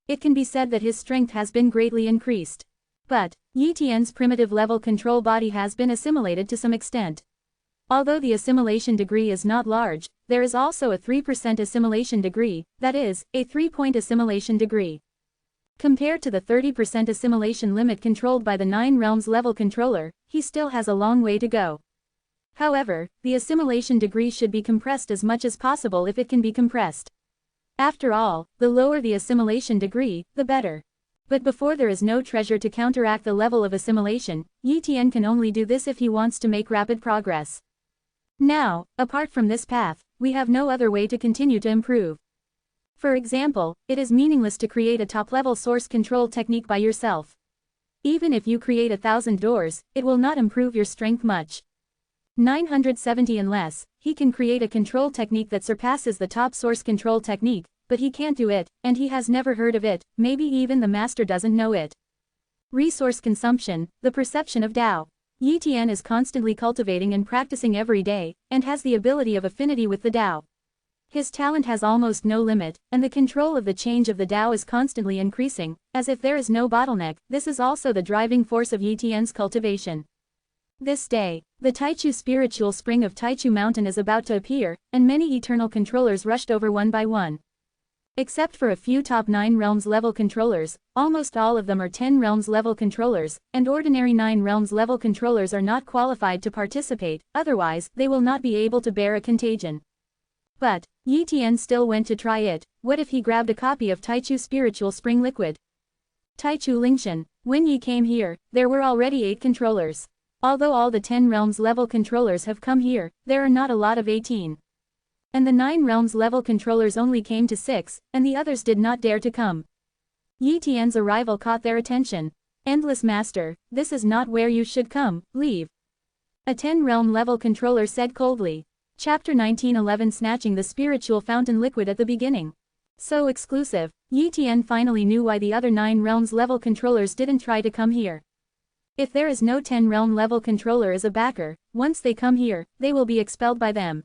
It can be said that his strength has been greatly increased. But, Yi Tian's primitive level control body has been assimilated to some extent. Although the assimilation degree is not large, there is also a 3% assimilation degree, that is, a 3-point assimilation degree. Compared to the 30% assimilation limit controlled by the 9 realms level controller, he still has a long way to go. However, the assimilation degree should be compressed as much as possible if it can be compressed. After all, the lower the assimilation degree, the better. But before there is no treasure to counteract the level of assimilation, Yi Tian can only do this if he wants to make rapid progress. Now, apart from this path, we have no other way to continue to improve. For example, it is meaningless to create a top-level source control technique by yourself. Even if you create 1,000 doors, it will not improve your strength much. 970 unless, he can create a control technique that surpasses the top source control technique, but he can't do it, and he has never heard of it, maybe even the master doesn't know it. Resource consumption, the perception of Tao. Yi Tian is constantly cultivating and practicing every day, and has the ability of affinity with the Tao. His talent has almost no limit, and the control of the change of the Tao is constantly increasing, as if there is no bottleneck. This is also the driving force of Yi Tian's cultivation. This day, the Taichu spiritual spring of Taichu Mountain is about to appear, and many eternal controllers rushed over one by one. Except for a few top 9 realms level controllers, almost all of them are 10 realms level controllers, and ordinary 9 realms level controllers are not qualified to participate, otherwise, they will not be able to bear a contagion. But Yi Tian still went to try it. What if he grabbed a copy of Taichu spiritual spring liquid? Taichu Lingshan, when Yi came here, there were already 8 controllers. Although all the 10 realms level controllers have come here, there are not a lot of 18. And the 9 realms level controllers only came to 6, and the others did not dare to come. Yi Tian's arrival caught their attention. Endless Master, this is not where you should come, leave. A 10 realm level controller said coldly. Chapter 1911 Snatching the spiritual fountain liquid at the beginning. So exclusive, Yi Tian finally knew why the other 9 realms level controllers didn't try to come here. If there is no 10 realm level controller as a backer, once they come here, they will be expelled by them.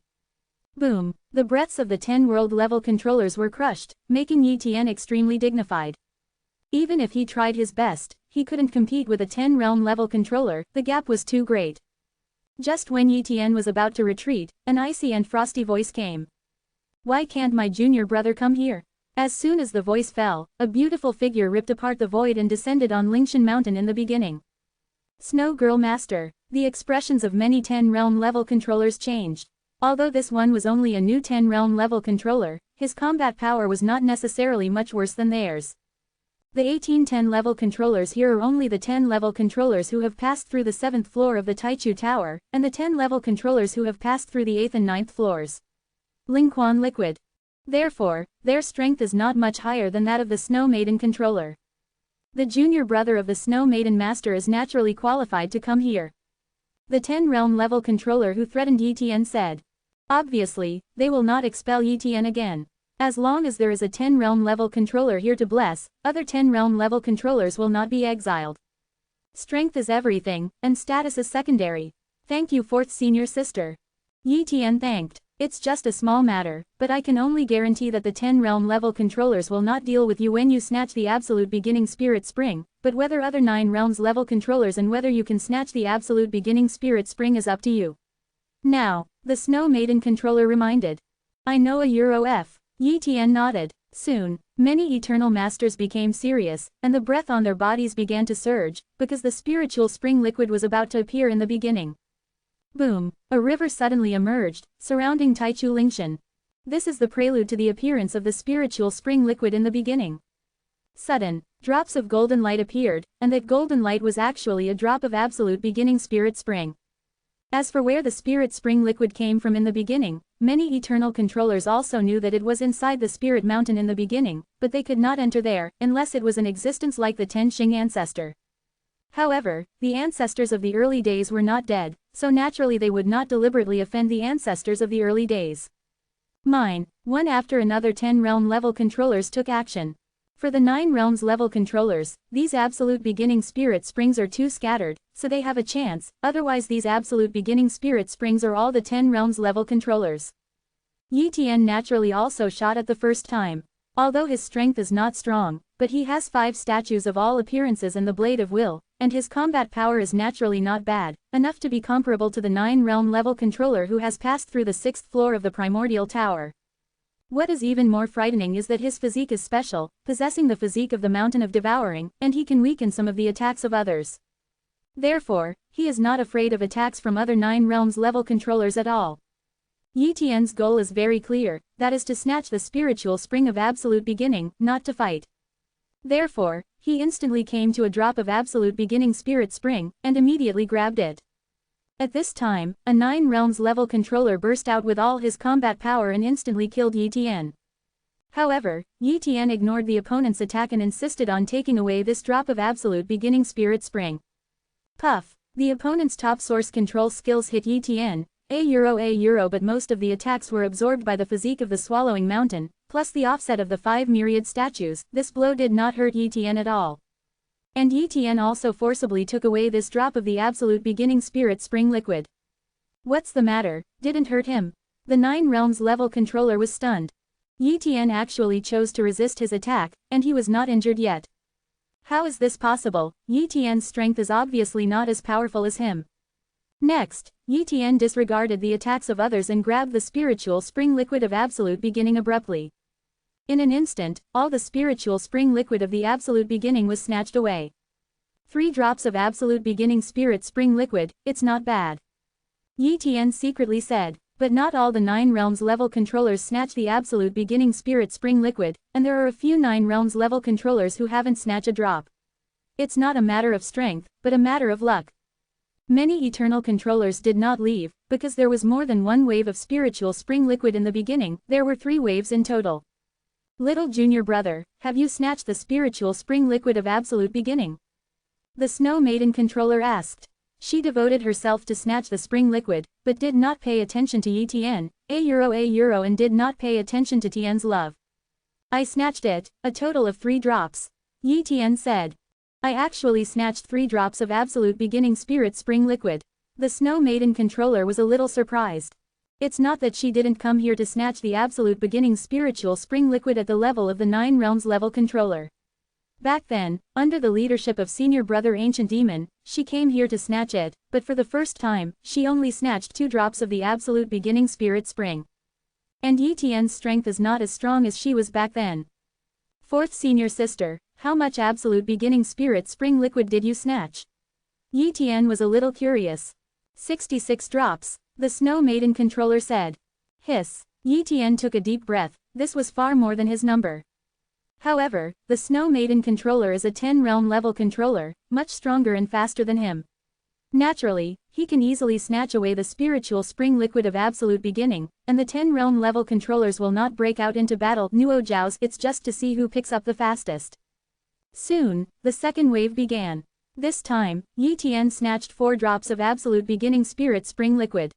Boom, the breaths of the 10 world level controllers were crushed, making Yi Tian extremely dignified. Even if he tried his best, he couldn't compete with a 10 realm level controller, the gap was too great. Just when Yi Tian was about to retreat, an icy and frosty voice came. Why can't my junior brother come here? As soon as the voice fell, a beautiful figure ripped apart the void and descended on Lingshan Mountain in the beginning. Snow Girl Master. The expressions of many 10 realm level controllers changed. Although this one was only a new 10 realm level controller, his combat power was not necessarily much worse than theirs. The 18-10 level controllers here are only the 10 level controllers who have passed through the 7th floor of the Taichu Tower, and the 10 level controllers who have passed through the 8th and 9th floors. Lingquan Liquid. Therefore, their strength is not much higher than that of the Snow Maiden controller. The junior brother of the Snow Maiden Master is naturally qualified to come here. The 10 realm level controller who threatened Yi Tian said. Obviously, they will not expel Yi Tian again. As long as there is a 10 realm level controller here to bless, other 10 realm level controllers will not be exiled. Strength is everything, and status is secondary. Thank you, 4th senior sister. Yi Tian thanked. It's just a small matter, but I can only guarantee that the 10 realm level controllers will not deal with you when you snatch the absolute beginning spirit spring, but whether other 9 realms level controllers and whether you can snatch the absolute beginning spirit spring is up to you. Now, the Snow Maiden controller reminded. I know a Euro F. Yi Tian nodded. Soon, many eternal masters became serious, and the breath on their bodies began to surge, because the spiritual spring liquid was about to appear in the beginning. Boom, a river suddenly emerged, surrounding Taichu Lingshan. This is the prelude to the appearance of the spiritual spring liquid in the beginning. Sudden, drops of golden light appeared, and that golden light was actually a drop of absolute beginning spirit spring. As for where the spirit spring liquid came from in the beginning, many eternal controllers also knew that it was inside the spirit mountain in the beginning, but they could not enter there, unless it was an existence like the Ten Xing ancestor. However, the ancestors of the early days were not dead, so naturally they would not deliberately offend the ancestors of the early days. One after another 10 realm level controllers took action. For the 9 realms level controllers, these absolute beginning spirit springs are too scattered, so they have a chance, otherwise these absolute beginning spirit springs are all the 10 realms level controllers. Yi Tian naturally also shot at the first time. Although his strength is not strong, but he has 5 statues of all appearances and the Blade of Will, and his combat power is naturally not bad, enough to be comparable to the 9 realm level controller who has passed through the 6th floor of the Primordial Tower. What is even more frightening is that his physique is special, possessing the physique of the Mountain of Devouring, and he can weaken some of the attacks of others. Therefore, he is not afraid of attacks from other 9 realms level controllers at all. Yi Tian's goal is very clear, that is to snatch the spiritual spring of absolute beginning, not to fight. Therefore, he instantly came to a drop of absolute beginning spirit spring, and immediately grabbed it. At this time, a 9 realms level controller burst out with all his combat power and instantly killed Yi Tian. However, Yi Tian ignored the opponent's attack and insisted on taking away this drop of absolute beginning spirit spring. Puff! The opponent's top source control skills hit Yi Tian, a euro, but most of the attacks were absorbed by the physique of the Swallowing Mountain, plus the offset of the 5 myriad statues. This blow did not hurt Yi Tian at all. And Yi Tian also forcibly took away this drop of the absolute beginning spirit spring liquid. What's the matter? Didn't hurt him. The 9 realms level controller was stunned. Yi Tian actually chose to resist his attack, and he was not injured yet. How is this possible? Yi Tian's strength is obviously not as powerful as him. Next, Yi Tian disregarded the attacks of others and grabbed the spiritual spring liquid of absolute beginning abruptly. In an instant, all the spiritual spring liquid of the absolute beginning was snatched away. 3 drops of absolute beginning spirit spring liquid, it's not bad. Yi Tian secretly said. But not all the 9 realms level controllers snatch the absolute beginning spirit spring liquid, and there are a few 9 realms level controllers who haven't snatched a drop. It's not a matter of strength, but a matter of luck. Many eternal controllers did not leave, because there was more than one wave of spiritual spring liquid in the beginning. There were 3 waves in total. Little junior brother, have you snatched the spiritual spring liquid of absolute beginning? The Snow Maiden controller asked. She devoted herself to snatch the spring liquid, but did not pay attention to Yi Tian, and did not pay attention to Tian's love. I snatched it, a total of 3 drops. Yi Tian said. I actually snatched 3 drops of absolute beginning spirit spring liquid. The Snow Maiden controller was a little surprised. It's not that she didn't come here to snatch the absolute beginning spiritual spring liquid at the level of the 9 realms level controller. Back then, under the leadership of senior brother Ancient Demon, she came here to snatch it, but for the first time, she only snatched 2 drops of the absolute beginning spirit spring. And Yi Tian's strength is not as strong as she was back then. 4th senior sister, how much absolute beginning spirit spring liquid did you snatch? Yi Tian was a little curious. 66 drops, the Snow Maiden controller said. Hiss. Yi Tian took a deep breath, this was far more than his number. However, the Snow Maiden controller is a 10 realm level controller, much stronger and faster than him. Naturally, he can easily snatch away the spiritual spring liquid of absolute beginning, and the 10 realm level controllers will not break out into battle. Nuo Zhao's, it's just to see who picks up the fastest. Soon, the second wave began. This time, Yi Tian snatched 4 drops of absolute beginning spirit spring liquid.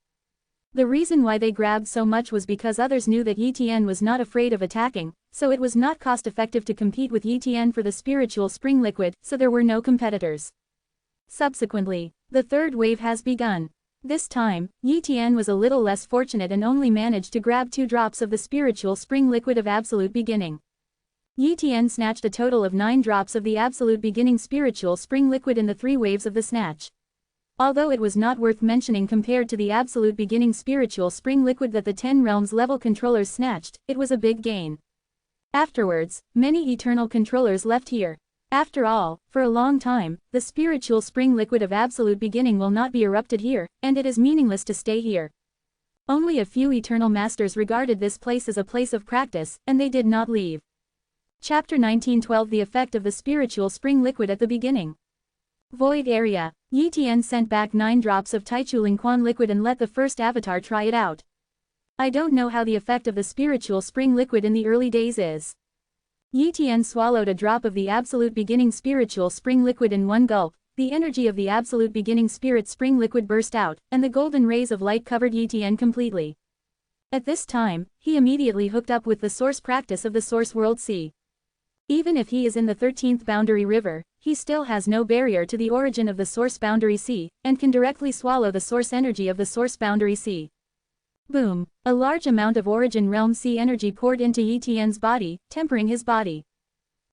The reason why they grabbed so much was because others knew that Yi Tian was not afraid of attacking, so it was not cost-effective to compete with Yi Tian for the spiritual spring liquid, so there were no competitors. Subsequently, the third wave has begun. This time, Yi Tian was a little less fortunate and only managed to grab 2 drops of the spiritual spring liquid of absolute beginning. Yi Tian snatched a total of 9 drops of the absolute beginning spiritual spring liquid in the 3 waves of the snatch. Although it was not worth mentioning compared to the absolute beginning spiritual spring liquid that the 10 realms level controllers snatched, it was a big gain. Afterwards, many eternal controllers left here. After all, for a long time, the spiritual spring liquid of absolute beginning will not be erupted here, and it is meaningless to stay here. Only a few eternal masters regarded this place as a place of practice, and they did not leave. Chapter 19:12 The effect of the spiritual spring liquid at the beginning. Void area. Yi Tian sent back 9 drops of Taichu Lingquan liquid and let the first avatar try it out. I don't know how the effect of the spiritual spring liquid in the early days is. Yi Tian swallowed a drop of the absolute beginning spiritual spring liquid in one gulp. The energy of the absolute beginning spirit spring liquid burst out, and the golden rays of light covered Yi Tian completely. At this time, he immediately hooked up with the source practice of the source world sea. Even if he is in the 13th boundary river, he still has no barrier to the origin of the source boundary sea, and can directly swallow the source energy of the source boundary sea. Boom! A large amount of origin realm sea energy poured into Yi Tian's body, tempering his body.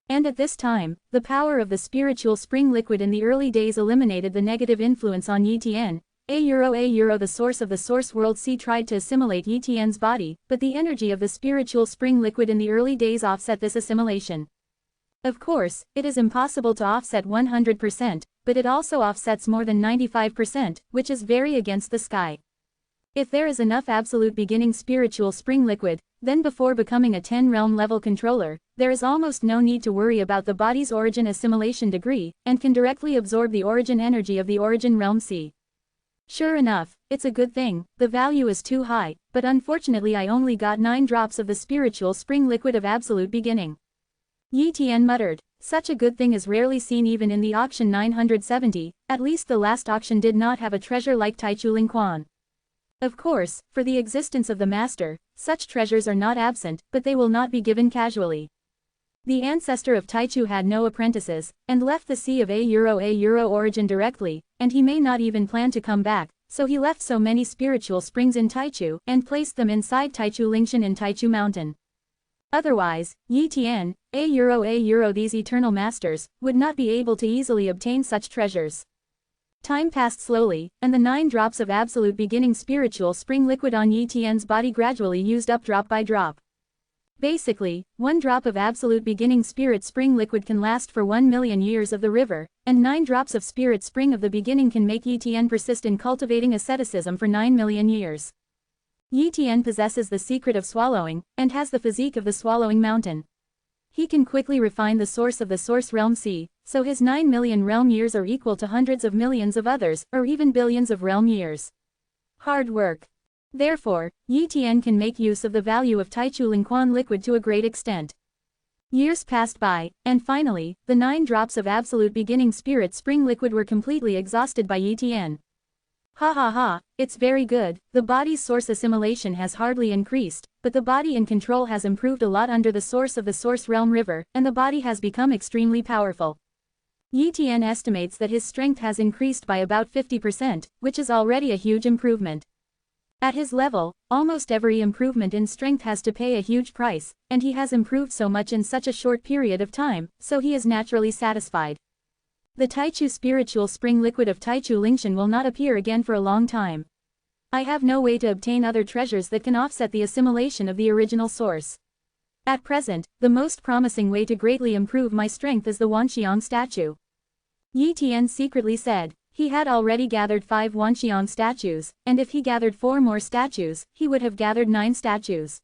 And at this time, the power of the spiritual spring liquid in the early days eliminated the negative influence on Yi Tian. The source of the source world sea tried to assimilate Yi Tian's body, but the energy of the spiritual spring liquid in the early days offset this assimilation. Of course, it is impossible to offset 100%, but it also offsets more than 95%, which is very against the sky. If there is enough absolute beginning spiritual spring liquid, then before becoming a 10 realm level controller, there is almost no need to worry about the body's origin assimilation degree, and can directly absorb the origin energy of the origin realm sea. Sure enough, it's a good thing, the value is too high, but unfortunately I only got 9 drops of the spiritual spring liquid of absolute beginning. Yi Tian muttered, such a good thing is rarely seen even in the auction 970, at least the last auction did not have a treasure like Taichu Lingquan. Of course, for the existence of the master, such treasures are not absent, but they will not be given casually. The ancestor of Taichu had no apprentices, and left the sea of a euro origin directly, and he may not even plan to come back, so he left so many spiritual springs in Taichu, and placed them inside Taichu Lingshan in Taichu Mountain. Otherwise, Yi Tian, these eternal masters, would not be able to easily obtain such treasures. Time passed slowly, and the 9 drops of absolute beginning spiritual spring liquid on Yi Tian's body gradually used up drop by drop. Basically, 1 drop of absolute beginning spirit spring liquid can last for 1 million years of the river, and 9 drops of spirit spring of the beginning can make Yi Tian persist in cultivating asceticism for 9 million years. Yi Tian possesses the secret of swallowing, and has the physique of the swallowing mountain. He can quickly refine the source of the source realm sea, so his 9 million realm years are equal to hundreds of millions of others, or even billions of realm years. Hard work. Therefore, Yi Tian can make use of the value of Taichu Lingquan liquid to a great extent. Years passed by, and finally, the 9 drops of absolute beginning spirit spring liquid were completely exhausted by Yi Tian. Ha ha ha, it's very good, the body's source assimilation has hardly increased, but the body in control has improved a lot under the source of the source realm river, and the body has become extremely powerful. Yi Tian estimates that his strength has increased by about 50%, which is already a huge improvement. At his level, almost every improvement in strength has to pay a huge price, and he has improved so much in such a short period of time, so he is naturally satisfied. The Taichu spiritual spring liquid of Taichu Lingshan will not appear again for a long time. I have no way to obtain other treasures that can offset the assimilation of the original source. At present, the most promising way to greatly improve my strength is the Wanxiang statue. Yi Tian secretly said. He had already gathered 5 Wanxiang statues, and if he gathered 4 more statues, he would have gathered 9 statues.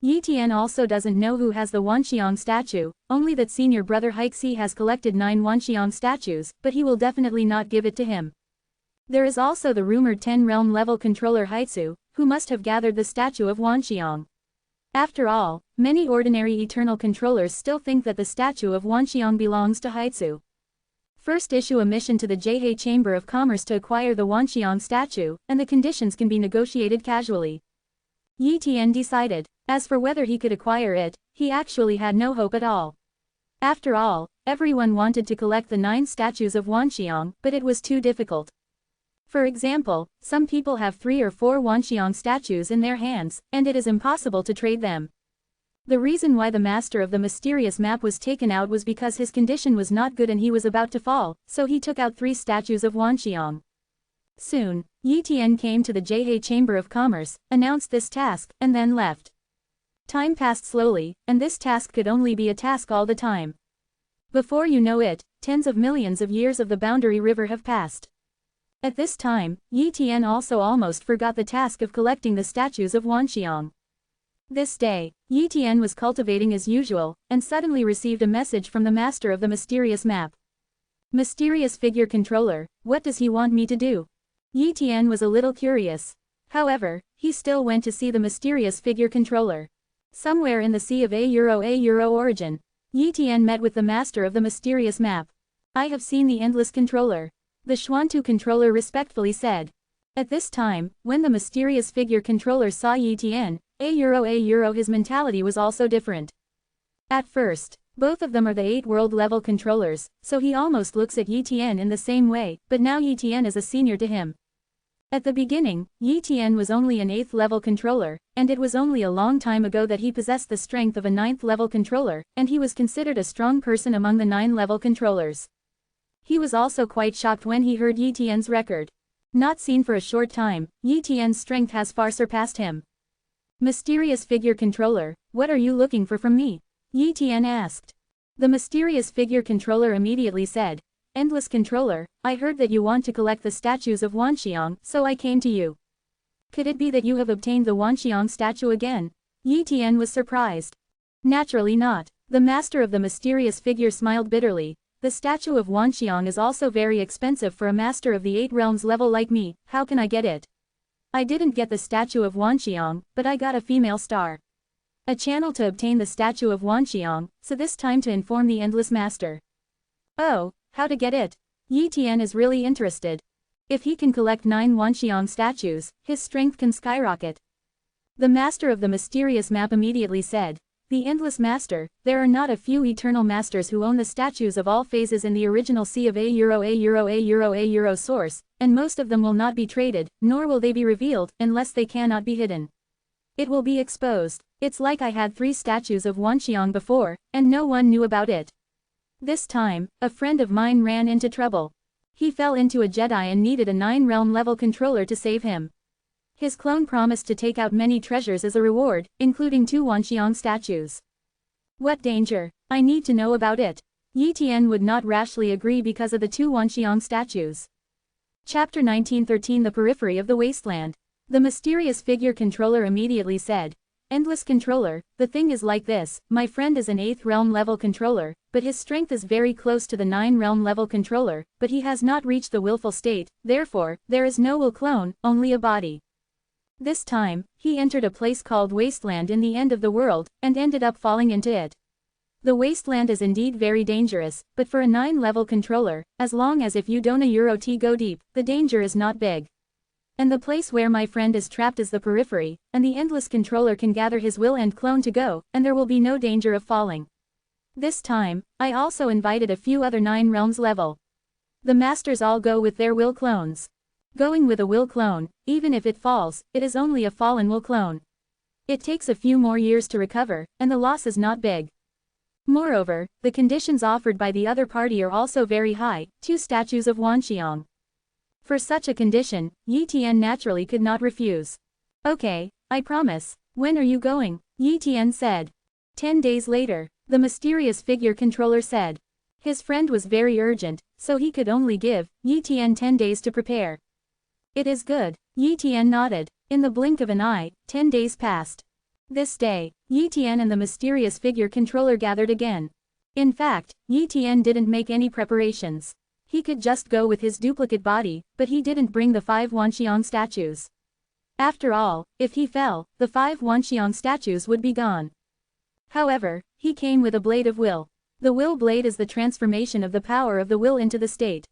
Yi Tian also doesn't know who has the Wanxiang statue, only that senior brother Haixi has collected 9 Wanxiang statues, but he will definitely not give it to him. There is also the rumored 10 realm level controller Haitsu, who must have gathered the statue of Wanxiang. After all, many ordinary eternal controllers still think that the statue of Wanxiang belongs to Haitsu. First issue a mission to the Jihei Chamber of Commerce to acquire the Wanxiang statue, and the conditions can be negotiated casually. Yi Tian decided. As for whether he could acquire it, he actually had no hope at all. After all, everyone wanted to collect the 9 statues of Wanxiang, but it was too difficult. For example, some people have 3 or 4 Wanxiang statues in their hands, and it is impossible to trade them. The reason why the master of the mysterious map was taken out was because his condition was not good and he was about to fall, so he took out 3 statues of Wanxiang. Soon, Yi Tian came to the Jihei Chamber of Commerce, announced this task, and then left. Time passed slowly, and this task could only be a task all the time. Before you know it, tens of millions of years of the boundary river have passed. At this time, Yi Tian also almost forgot the task of collecting the statues of Wanxiang. This day, Yi Tian was cultivating as usual, and suddenly received a message from the master of the mysterious map. Mysterious figure controller, what does he want me to do? Yi Tian was a little curious. However, he still went to see the mysterious figure controller. Somewhere in the sea of a euro origin, Yi Tian met with the master of the mysterious map. I have seen the endless controller. The Xuantu controller respectfully said. At this time, when the mysterious figure controller saw Yi Tian, a euro his mentality was also different. At first, both of them are the 8 world level controllers, so he almost looks at Yi Tian in the same way, but now Yi Tian is a senior to him. At the beginning, Yi Tian was only an 8th level controller, and it was only a long time ago that he possessed the strength of a 9th level controller, and he was considered a strong person among the 9 level controllers. He was also quite shocked when he heard Yi Tian's record. Not seen for a short time, Yi Tian's strength has far surpassed him. Mysterious figure controller, what are you looking for from me? Yi Tian asked. The mysterious figure controller immediately said, Endless controller, I heard that you want to collect the statues of Wanxiang, so I came to you. Could it be that you have obtained the Wanxiang statue again? Yi Tian was surprised. Naturally not. The master of the mysterious figure smiled bitterly. The statue of Wanxiang is also very expensive for a master of the 8 realms level like me, how can I get it? I didn't get the statue of Wanxiang, but I got a female star. A channel to obtain the statue of Wanxiang, so this time to inform the endless master. Oh, how to get it? Yi Tian is really interested. If he can collect 9 Wanxiang statues, his strength can skyrocket. The master of the mysterious map immediately said. The Endless Master, there are not a few eternal masters who own the statues of all phases in the original sea of a source, and most of them will not be traded, nor will they be revealed, unless they cannot be hidden. It will be exposed. It's like I had 3 statues of Wanxiang before, and no one knew about it. This time, a friend of mine ran into trouble. He fell into a Jedi and needed a 9-realm level controller to save him. His clone promised to take out many treasures as a reward, including 2 Wanxiang statues. What danger? I need to know about it. Yi Tian would not rashly agree because of the 2 Wanxiang statues. Chapter 1913 The Periphery of the Wasteland. The mysterious figure controller immediately said, "Endless controller, the thing is like this, my friend is an 8th realm level controller, but his strength is very close to the 9 realm level controller, but he has not reached the willful state, therefore, there is no will clone, only a body." This time, he entered a place called Wasteland in the end of the world, and ended up falling into it. The Wasteland is indeed very dangerous, but for a 9-level controller, as long as if you don't go deep, the danger is not big. And the place where my friend is trapped is the periphery, and the Endless controller can gather his will and clone to go, and there will be no danger of falling. This time, I also invited a few other 9 realms level. The masters all go with their will clones. Going with a will clone, even if it falls, it is only a fallen will clone. It takes a few more years to recover, and the loss is not big. Moreover, the conditions offered by the other party are also very high, 2 statues of Wanxiang. For such a condition, Yi Tian naturally could not refuse. Okay, I promise. When are you going? Yi Tian said. 10 days later, the mysterious figure controller said. His friend was very urgent, so he could only give Yi Tian 10 days to prepare. It is good. Yi Tian nodded. In the blink of an eye, 10 days passed. This day, Yi Tian and the mysterious figure controller gathered again. In fact, Yi Tian didn't make any preparations. He could just go with his duplicate body, but he didn't bring the 5 Wanxiang statues. After all, if he fell, the 5 Wanxiang statues would be gone. However, he came with a blade of will. The will blade is the transformation of the power of the will into the state.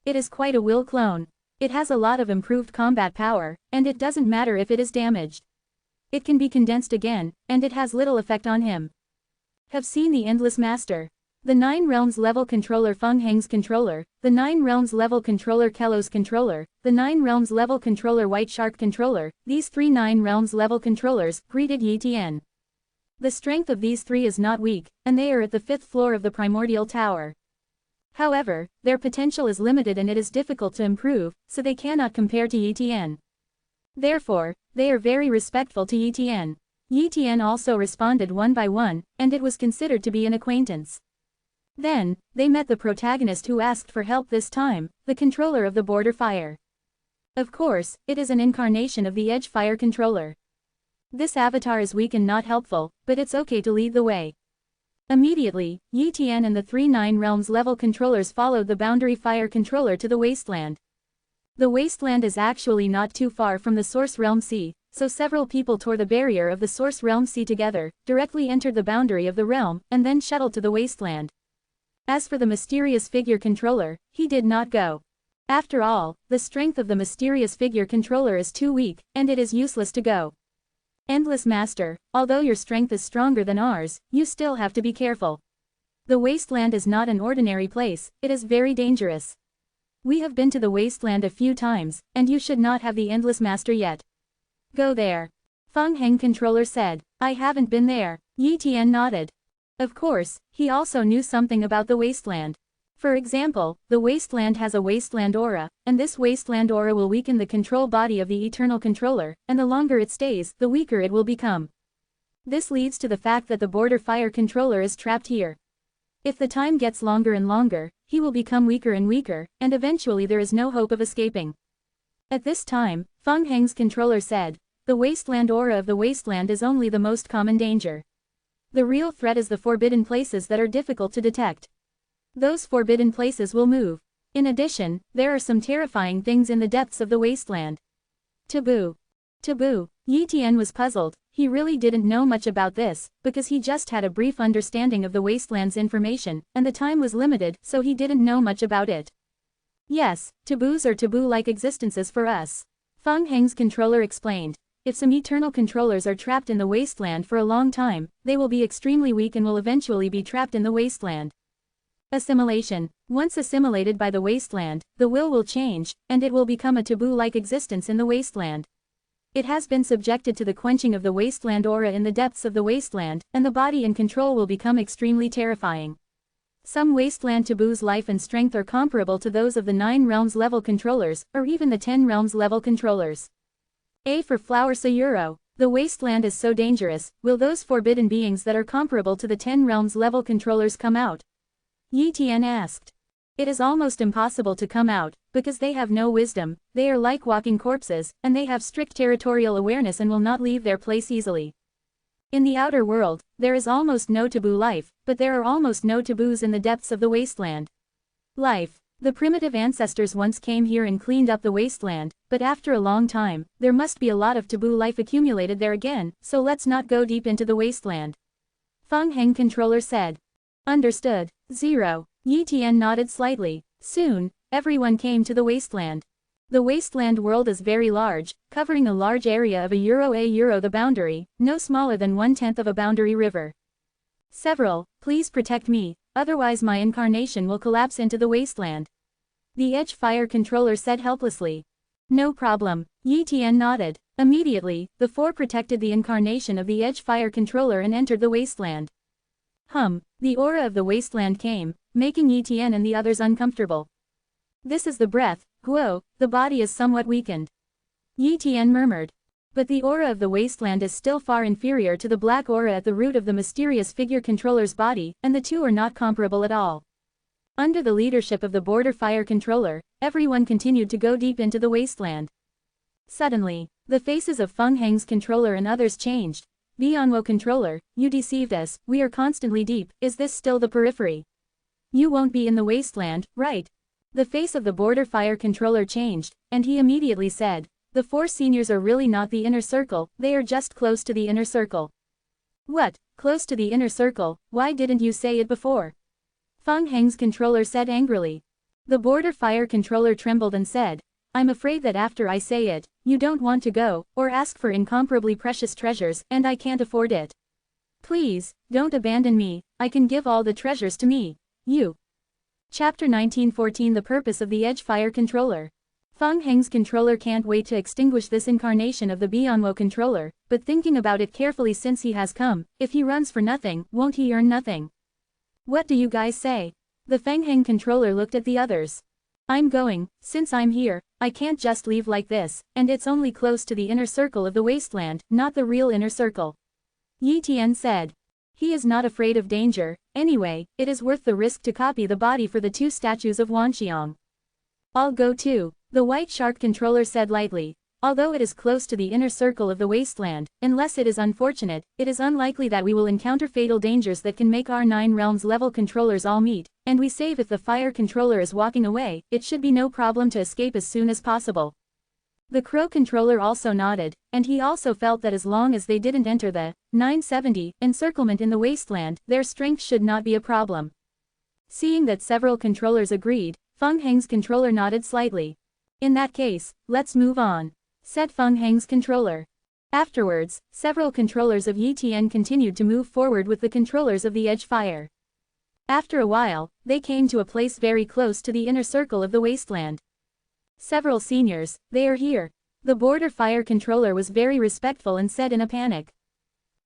It is quite a will clone. It has a lot of improved combat power, and it doesn't matter if it is damaged. It can be condensed again, and it has little effect on him. Have seen the Endless Master. The 9 realms level controller Feng Heng's controller, the 9 realms level controller Kello's controller, the 9 realms level controller White Shark controller, these 3 9 realms level controllers greeted Yi Tian. The strength of these 3 is not weak, and they are at the 5th floor of the primordial tower. However, their potential is limited and it is difficult to improve, so they cannot compare to Yi Tian. Therefore, they are very respectful to Yi Tian. Yi Tian also responded one by one, and it was considered to be an acquaintance. Then, they met the protagonist who asked for help this time, the controller of the border fire. Of course, it is an incarnation of the edge fire controller. This avatar is weak and not helpful, but it's okay to lead the way. Immediately, Yi Tian and the 3 9 realms level controllers followed the boundary fire controller to the wasteland. The wasteland is actually not too far from the source realm sea, so several people tore the barrier of the source realm sea together, directly entered the boundary of the realm, and then shuttled to the wasteland. As for the mysterious figure controller, he did not go. After all, the strength of the mysterious figure controller is too weak, and it is useless to go. Endless Master, although your strength is stronger than ours, you still have to be careful. The wasteland is not an ordinary place, it is very dangerous. We have been to the wasteland a few times, and you should not have the Endless Master yet. Go there. Feng Heng controller said. I haven't been there. Yi Tian nodded. Of course, he also knew something about the wasteland. For example, the wasteland has a wasteland aura, and this wasteland aura will weaken the control body of the eternal controller, and the longer it stays, the weaker it will become. This leads to the fact that the border fire controller is trapped here. If the time gets longer and longer, he will become weaker and weaker, and eventually there is no hope of escaping. At this time, Feng Heng's controller said, the wasteland aura of the wasteland is only the most common danger. The real threat is the forbidden places that are difficult to detect. Those forbidden places will move. In addition, there are some terrifying things in the depths of the wasteland. Taboo. Taboo. Yi Tian was puzzled. He really didn't know much about this, because he just had a brief understanding of the wasteland's information, and the time was limited, so he didn't know much about it. Yes, taboos are taboo-like existences for us. Feng Heng's controller explained. If some eternal controllers are trapped in the wasteland for a long time, they will be extremely weak and will eventually be trapped in the wasteland. Assimilation. Once assimilated by the wasteland, the will change, and it will become a taboo-like existence in the wasteland. It has been subjected to the quenching of the wasteland aura in the depths of the wasteland, and the body in control will become extremely terrifying. Some wasteland taboos' life and strength are comparable to those of the 9 realms level controllers, or even the 10 realms level controllers. A for flower Sayuro. The wasteland is so dangerous, will those forbidden beings that are comparable to the 10 realms level controllers come out? Yi Tian asked. It is almost impossible to come out, because they have no wisdom, they are like walking corpses, and they have strict territorial awareness and will not leave their place easily. In the outer world, there is almost no taboo life, but there are almost no taboos in the depths of the wasteland. Life. The primitive ancestors once came here and cleaned up the wasteland, but after a long time, there must be a lot of taboo life accumulated there again, so let's not go deep into the wasteland. Feng Heng controller said. Understood. 0. Yi Tian nodded slightly. Soon, everyone came to the wasteland. The wasteland world is very large, covering a large area of a euro the boundary, no smaller than 1/10 of a boundary river. Several, please protect me, otherwise my incarnation will collapse into the wasteland. The Edge Fire controller said helplessly. No problem, Yi Tian nodded. Immediately, the 4 protected the incarnation of the Edge Fire controller and entered the wasteland. The aura of the wasteland came, making Yi Tian and the others uncomfortable. This is the breath, Guo, the body is somewhat weakened. Yi Tian murmured. But the aura of the wasteland is still far inferior to the black aura at the root of the mysterious figure controller's body, and the two are not comparable at all. Under the leadership of the border fire controller, everyone continued to go deep into the wasteland. Suddenly, the faces of Feng Heng's controller and others changed. Bianwo controller, you deceived us, we are constantly deep, is this still the periphery? You won't be in the wasteland, right? The face of the border fire controller changed, and he immediately said, the 4 seniors are really not the inner circle, they are just close to the inner circle. What, close to the inner circle, why didn't you say it before? Feng Heng's controller said angrily. The border fire controller trembled and said, I'm afraid that after I say it, you don't want to go, or ask for incomparably precious treasures, and I can't afford it. Please, don't abandon me, I can give all the treasures to me, you. Chapter 1914 The purpose of the Edge Fire controller. Feng Heng's controller can't wait to extinguish this incarnation of the Bianwo controller, but thinking about it carefully since he has come, if he runs for nothing, won't he earn nothing? What do you guys say? The Feng Heng controller looked at the others. I'm going, since I'm here, I can't just leave like this, and it's only close to the inner circle of the wasteland, not the real inner circle. Yi Tian said. He is not afraid of danger, anyway, it is worth the risk to copy the body for the 2 statues of Wanxiang. I'll go too, the White Shark controller said lightly. Although it is close to the inner circle of the wasteland, unless it is unfortunate, it is unlikely that we will encounter fatal dangers that can make our 9 realms level controllers all meet, and we save if the fire controller is walking away, it should be no problem to escape as soon as possible. The Crow controller also nodded, and he also felt that as long as they didn't enter the 970 encirclement in the wasteland, their strength should not be a problem. Seeing that several controllers agreed, Feng Heng's controller nodded slightly. In that case, let's move on, said Feng Heng's controller. Afterwards, several controllers of Yi Tian continued to move forward with the controllers of the Edge Fire. After a while, they came to a place very close to the inner circle of the wasteland. Several seniors, they are here. The border fire controller was very respectful and said in a panic.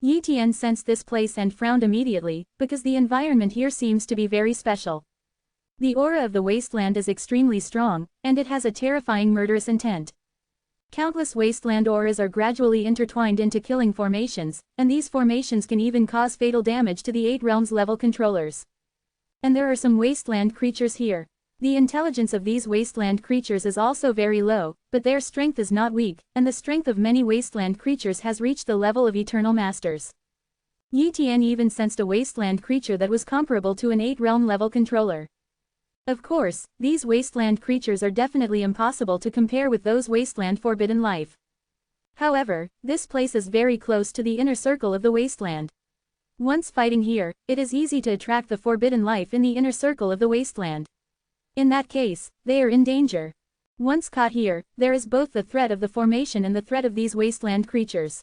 Yi Tian sensed this place and frowned immediately, because the environment here seems to be very special. The aura of the wasteland is extremely strong, and it has a terrifying murderous intent. Countless wasteland auras are gradually intertwined into killing formations, and these formations can even cause fatal damage to the 8 realms level controllers. And there are some wasteland creatures here. The intelligence of these wasteland creatures is also very low, but their strength is not weak, and the strength of many wasteland creatures has reached the level of eternal masters. Yi Tian even sensed a wasteland creature that was comparable to an 8 realm level controller. Of course, these wasteland creatures are definitely impossible to compare with those wasteland forbidden life. However, this place is very close to the inner circle of the wasteland. Once fighting here, it is easy to attract the forbidden life in the inner circle of the wasteland. In that case, they are in danger. Once caught here, there is both the threat of the formation and the threat of these wasteland creatures.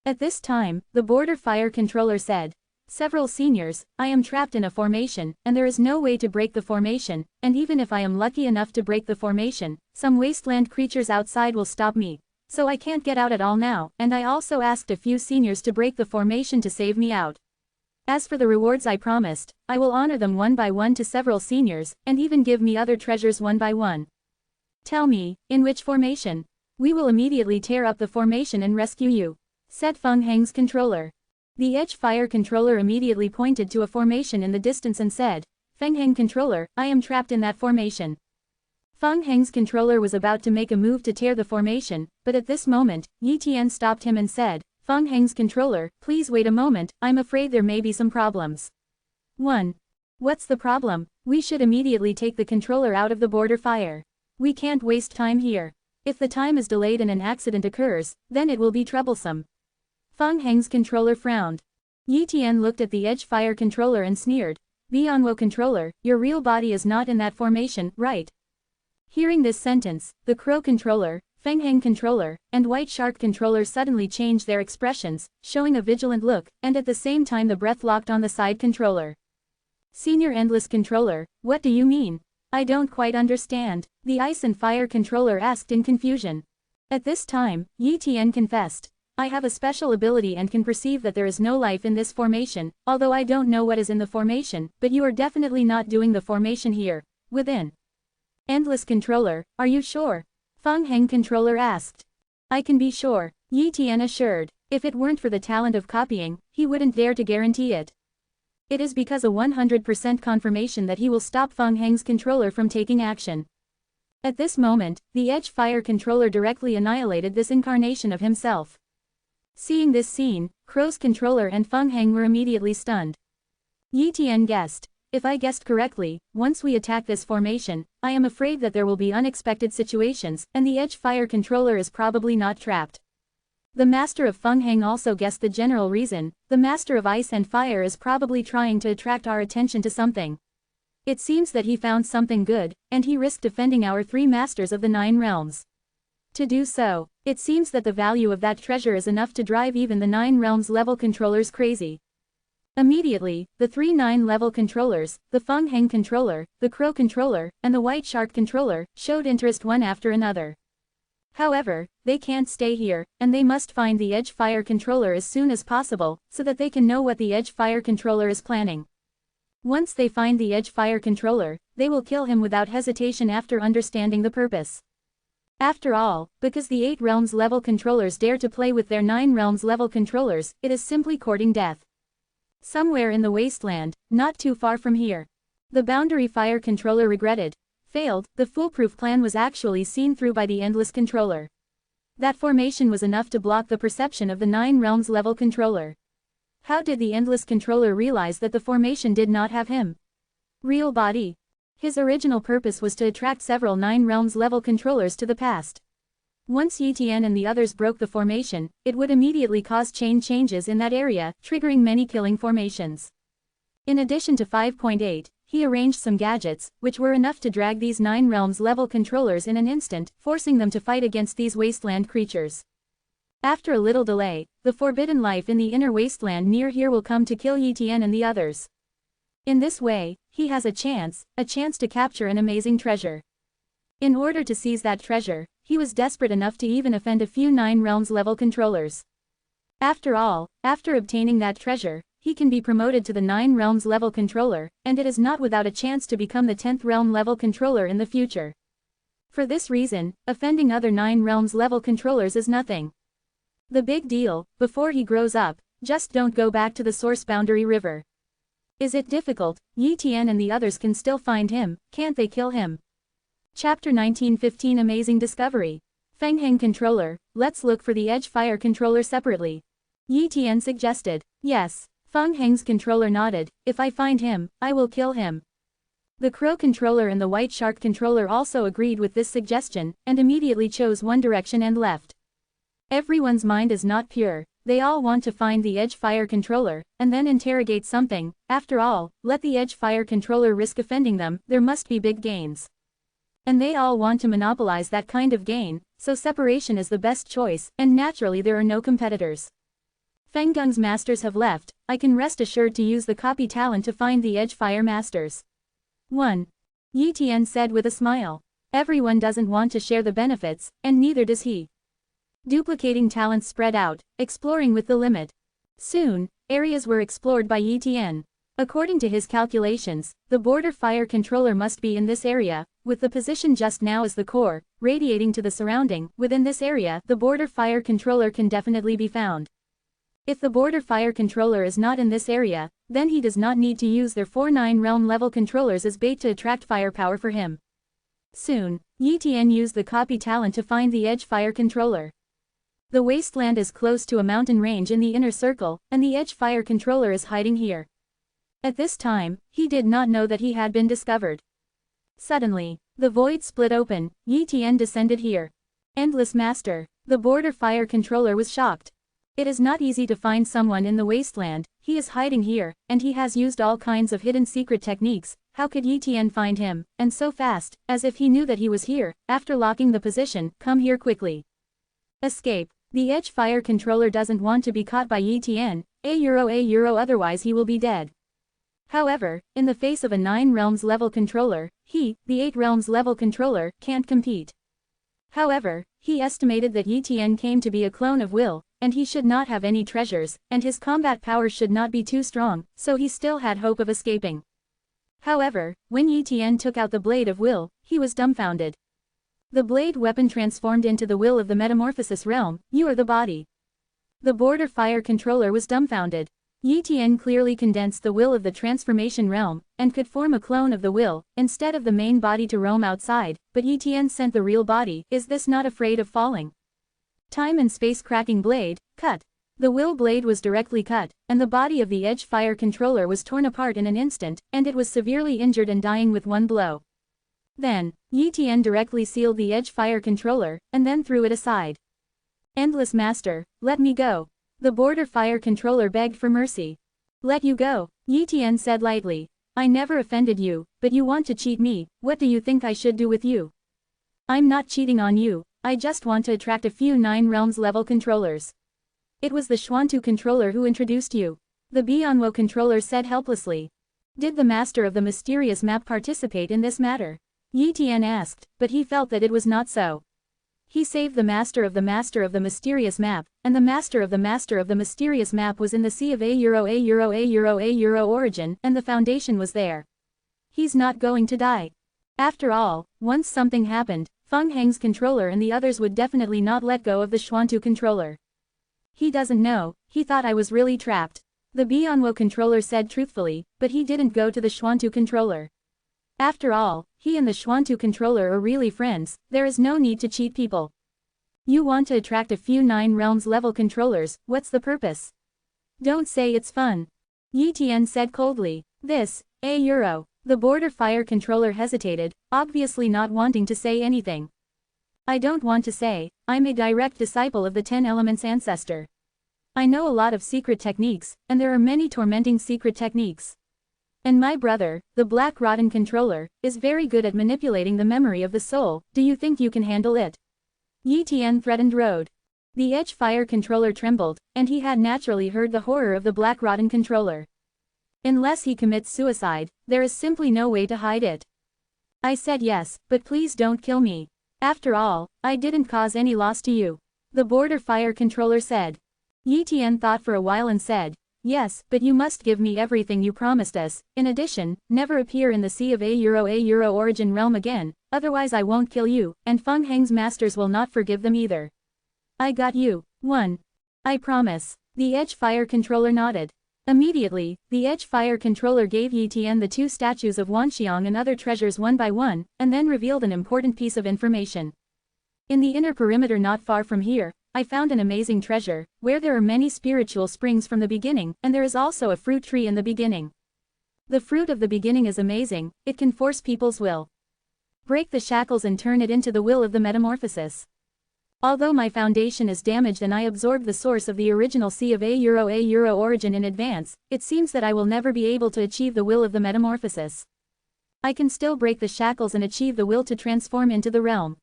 At this time, the border fire controller said, "Several seniors, I am trapped in a formation, and there is no way to break the formation, and even if I am lucky enough to break the formation, some wasteland creatures outside will stop me. So I can't get out at all now, and I also asked a few seniors to break the formation to save me out. As for the rewards I promised, I will honor them one by one to several seniors, and even give me other treasures one by one. Tell me, in which formation? We will immediately tear up the formation and rescue you," said Feng Heng's controller. The Edge Fire controller immediately pointed to a formation in the distance and said, "Feng Heng controller, I am trapped in that formation." Feng Heng's controller was about to make a move to tear the formation, but at this moment, Yi Tian stopped him and said, "Feng Heng's controller, please wait a moment, I'm afraid there may be some problems." 1. What's the problem? We should immediately take the controller out of the border fire. We can't waste time here. If the time is delayed and an accident occurs, then it will be troublesome. Feng Heng's controller frowned. Yi Tian looked at the Edge Fire controller and sneered, "Bianwo controller, your real body is not in that formation, right?" Hearing this sentence, the Crow controller, Feng Heng controller, and White Shark controller suddenly changed their expressions, showing a vigilant look, and at the same time the breath locked on the side controller. Senior Endless controller, what do you mean? I don't quite understand, the Ice and Fire controller asked in confusion. At this time, Yi Tian confessed, "I have a special ability and can perceive that there is no life in this formation, although I don't know what is in the formation, but you are definitely not doing the formation here, within." Endless controller, are you sure? Feng Heng controller asked. "I can be sure," Yi Tian assured. "If it weren't for the talent of copying, he wouldn't dare to guarantee it. It is because a 100% confirmation that he will stop Feng Heng's controller from taking action." At this moment, the Edge Fire controller directly annihilated this incarnation of himself. Seeing this scene, Crow's controller and Feng Heng were immediately stunned. Yi Tian guessed, "If I guessed correctly, once we attack this formation, I am afraid that there will be unexpected situations, and the Edge Fire controller is probably not trapped." The master of Feng Heng also guessed the general reason. The master of Ice and Fire is probably trying to attract our attention to something. It seems that he found something good, and he risked defending our 3 masters of the 9 realms. To do so, it seems that the value of that treasure is enough to drive even the 9 realms level controllers crazy. Immediately, the 3 9-level controllers, the Feng Heng controller, the Crow controller, and the White Shark controller, showed interest one after another. However, they can't stay here, and they must find the Edge Fire controller as soon as possible, so that they can know what the Edge Fire controller is planning. Once they find the Edge Fire controller, they will kill him without hesitation after understanding the purpose. After all, because the 8 realms level controllers dare to play with their 9 realms level controllers, it is simply courting death. Somewhere in the wasteland, not too far from here. The Boundary Fire controller regretted. Failed, the foolproof plan was actually seen through by the Endless controller. That formation was enough to block the perception of the 9 realms level controller. How did the Endless controller realize that the formation did not have him? Real body. His original purpose was to attract several 9 realms level controllers to the past. Once Yi Tian and the others broke the formation, it would immediately cause chain changes in that area, triggering many killing formations. In addition to 5.8, he arranged some gadgets, which were enough to drag these 9 realms level controllers in an instant, forcing them to fight against these wasteland creatures. After a little delay, the forbidden life in the inner wasteland near here will come to kill Yi Tian and the others. In this way, he has a chance to capture an amazing treasure. In order to seize that treasure, he was desperate enough to even offend a few 9 realms level controllers. After all, after obtaining that treasure, he can be promoted to the 9 realms level controller, and it is not without a chance to become the 10th realm level controller in the future. For this reason, offending other 9 realms level controllers is nothing. The big deal, before he grows up, just don't go back to the Source Boundary River. Is it difficult? Yi Tian and the others can still find him, can't they kill him? Chapter 1915 Amazing Discovery. Feng Heng controller, let's look for the Edge Fire controller separately. Yi Tian suggested. Yes. Feng Heng's controller nodded. If I find him, I will kill him. The Crow controller and the White Shark controller also agreed with this suggestion, and immediately chose one direction and left. Everyone's mind is not pure. They all want to find the Edge Fire controller, and then interrogate something. After all, let the Edge Fire controller risk offending them, there must be big gains. And they all want to monopolize that kind of gain, so separation is the best choice, and naturally there are no competitors. Feng Geng's masters have left, I can rest assured to use the copy talent to find the edge fire masters. 1. Yi Tian said with a smile. Everyone doesn't want to share the benefits, and neither does he. Duplicating talents spread out, exploring with the limit. Soon, areas were explored by Yi Tian. According to his calculations, the border fire controller must be in this area, with the position just now as the core, radiating to the surrounding. Within this area, the border fire controller can definitely be found. If the border fire controller is not in this area, then he does not need to use their 4-9 realm level controllers as bait to attract firepower for him. Soon, Yi Tian used the copy talent to find the edge fire controller. The wasteland is close to a mountain range in the inner circle, and the edge fire controller is hiding here. At this time, he did not know that he had been discovered. Suddenly, the void split open. Yi Tian descended here. Endless Master. The border fire controller was shocked. It is not easy to find someone in the wasteland, he is hiding here, and he has used all kinds of hidden secret techniques. How could Yi Tian find him, and so fast, as if he knew that he was here? After locking the position, come here quickly. Escape. The edge fire controller doesn't want to be caught by Yi Tian, a euro, otherwise he will be dead. However, in the face of a 9 realms level controller, he, the 8 realms level controller, can't compete. However, he estimated that Yi Tian came to be a clone of Will, and he should not have any treasures, and his combat power should not be too strong, so he still had hope of escaping. However, when Yi Tian took out the blade of Will, he was dumbfounded. The blade weapon transformed into the will of the metamorphosis realm. You are the body. The border fire controller was dumbfounded. Yi Tian clearly condensed the will of the transformation realm, and could form a clone of the will, instead of the main body to roam outside, but Yi Tian sent the real body. Is this not afraid of falling? Time and space cracking blade, cut. The will blade was directly cut, and the body of the edge fire controller was torn apart in an instant, and it was severely injured and dying with one blow. Then, Yi Tian directly sealed the edge fire controller, and then threw it aside. Endless Master, let me go. The border fire controller begged for mercy. Let you go, Yi Tian said lightly. I never offended you, but you want to cheat me. What do you think I should do with you? I'm not cheating on you, I just want to attract a few 9 realms level controllers. It was the Xuantu controller who introduced you. The Bianwo controller said helplessly. Did the master of the mysterious map participate in this matter? Yi Tian asked, but he felt that it was not so. He saved the master of the mysterious map, and the master of the mysterious map was in the sea of a euro origin, and the foundation was there. He's not going to die. After all, once something happened, Feng Heng's controller and the others would definitely not let go of the Xuantu controller. He doesn't know, he thought I was really trapped. The Bianwo controller said truthfully, but he didn't go to the Xuantu controller. After all, he and the Xuantu controller are really friends, there is no need to cheat people. You want to attract a few 9 realms level controllers, what's the purpose? Don't say it's fun. Yi Tian said coldly. This, a euro. The border fire controller hesitated, obviously not wanting to say anything. I don't want to say, I'm a direct disciple of the 10 elements ancestor. I know a lot of secret techniques, and there are many tormenting secret techniques. And my brother, the Black Rotten controller, is very good at manipulating the memory of the soul. Do you think you can handle it? Yi Tian threatened Road. The edge fire controller trembled, and he had naturally heard the horror of the Black Rotten controller. Unless he commits suicide, there is simply no way to hide it. I said yes, but please don't kill me. After all, I didn't cause any loss to you. The border fire controller said. Yi Tian thought for a while and said, yes, but you must give me everything you promised us. In addition, never appear in the sea of a euro origin realm again, otherwise I won't kill you, and Feng Heng's masters will not forgive them either. I got you. 1. I promise. The edge fire controller nodded. Immediately, the edge fire controller gave Yi Tian the 2 statues of Wanxiang and other treasures one by one, and then revealed an important piece of information. In the inner perimeter not far from here, I found an amazing treasure, where there are many spiritual springs from the beginning, and there is also a fruit tree in the beginning. The fruit of the beginning is amazing, it can force people's will. Break the shackles and turn it into the will of the metamorphosis. Although my foundation is damaged and I absorbed the source of the original sea of a euro origin in advance, it seems that I will never be able to achieve the will of the metamorphosis. I can still break the shackles and achieve the will to transform into the realm.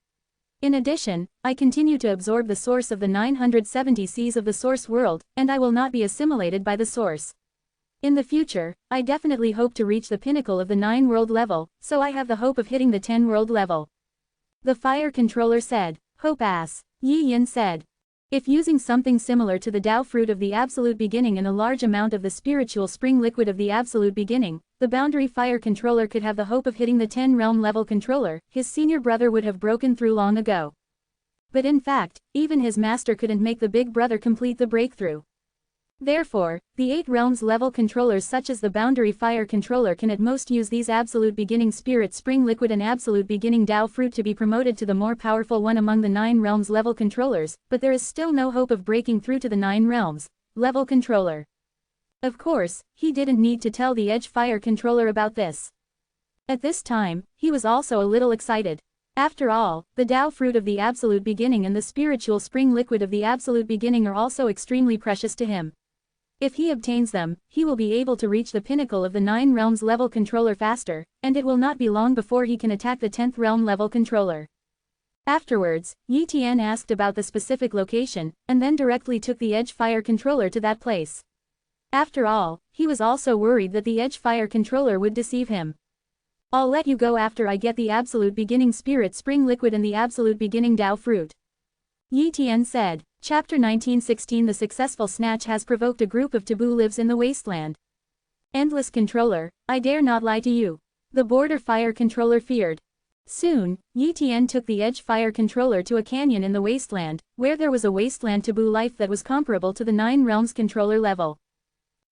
In addition, I continue to absorb the source of the 970 seas of the source world, and I will not be assimilated by the source. In the future, I definitely hope to reach the pinnacle of the 9 world level, so I have the hope of hitting the 10 world level. The fire controller said. Hope ass. Yi Yin said. If using something similar to the Tao fruit of the absolute beginning and a large amount of the spiritual spring liquid of the absolute beginning, the boundary fire controller could have the hope of hitting the 10 realm level controller, his senior brother would have broken through long ago. But in fact, even his master couldn't make the big brother complete the breakthrough. Therefore, the 8 realms level controllers such as the boundary fire controller can at most use these absolute beginning spirit spring liquid and absolute beginning Tao fruit to be promoted to the more powerful one among the 9 realms level controllers, but there is still no hope of breaking through to the 9 realms level controller. Of course, he didn't need to tell the edge fire controller about this. At this time, he was also a little excited. After all, the Tao fruit of the absolute beginning and the spiritual spring liquid of the absolute beginning are also extremely precious to him. If he obtains them, he will be able to reach the pinnacle of the 9 realms level controller faster, and it will not be long before he can attack the 10th realm level controller. Afterwards, Yi Tian asked about the specific location, and then directly took the edge fire controller to that place. After all, he was also worried that the edge fire controller would deceive him. I'll let you go after I get the absolute beginning spirit spring liquid and the absolute beginning Tao fruit. Yi Tian said. Chapter 1916 The successful snatch has provoked a group of taboo lives in the wasteland. Endless controller, I dare not lie to you. The border fire controller feared. Soon, Yi Tian took the edge fire controller to a canyon in the wasteland, where there was a wasteland taboo life that was comparable to the 9 realms controller level.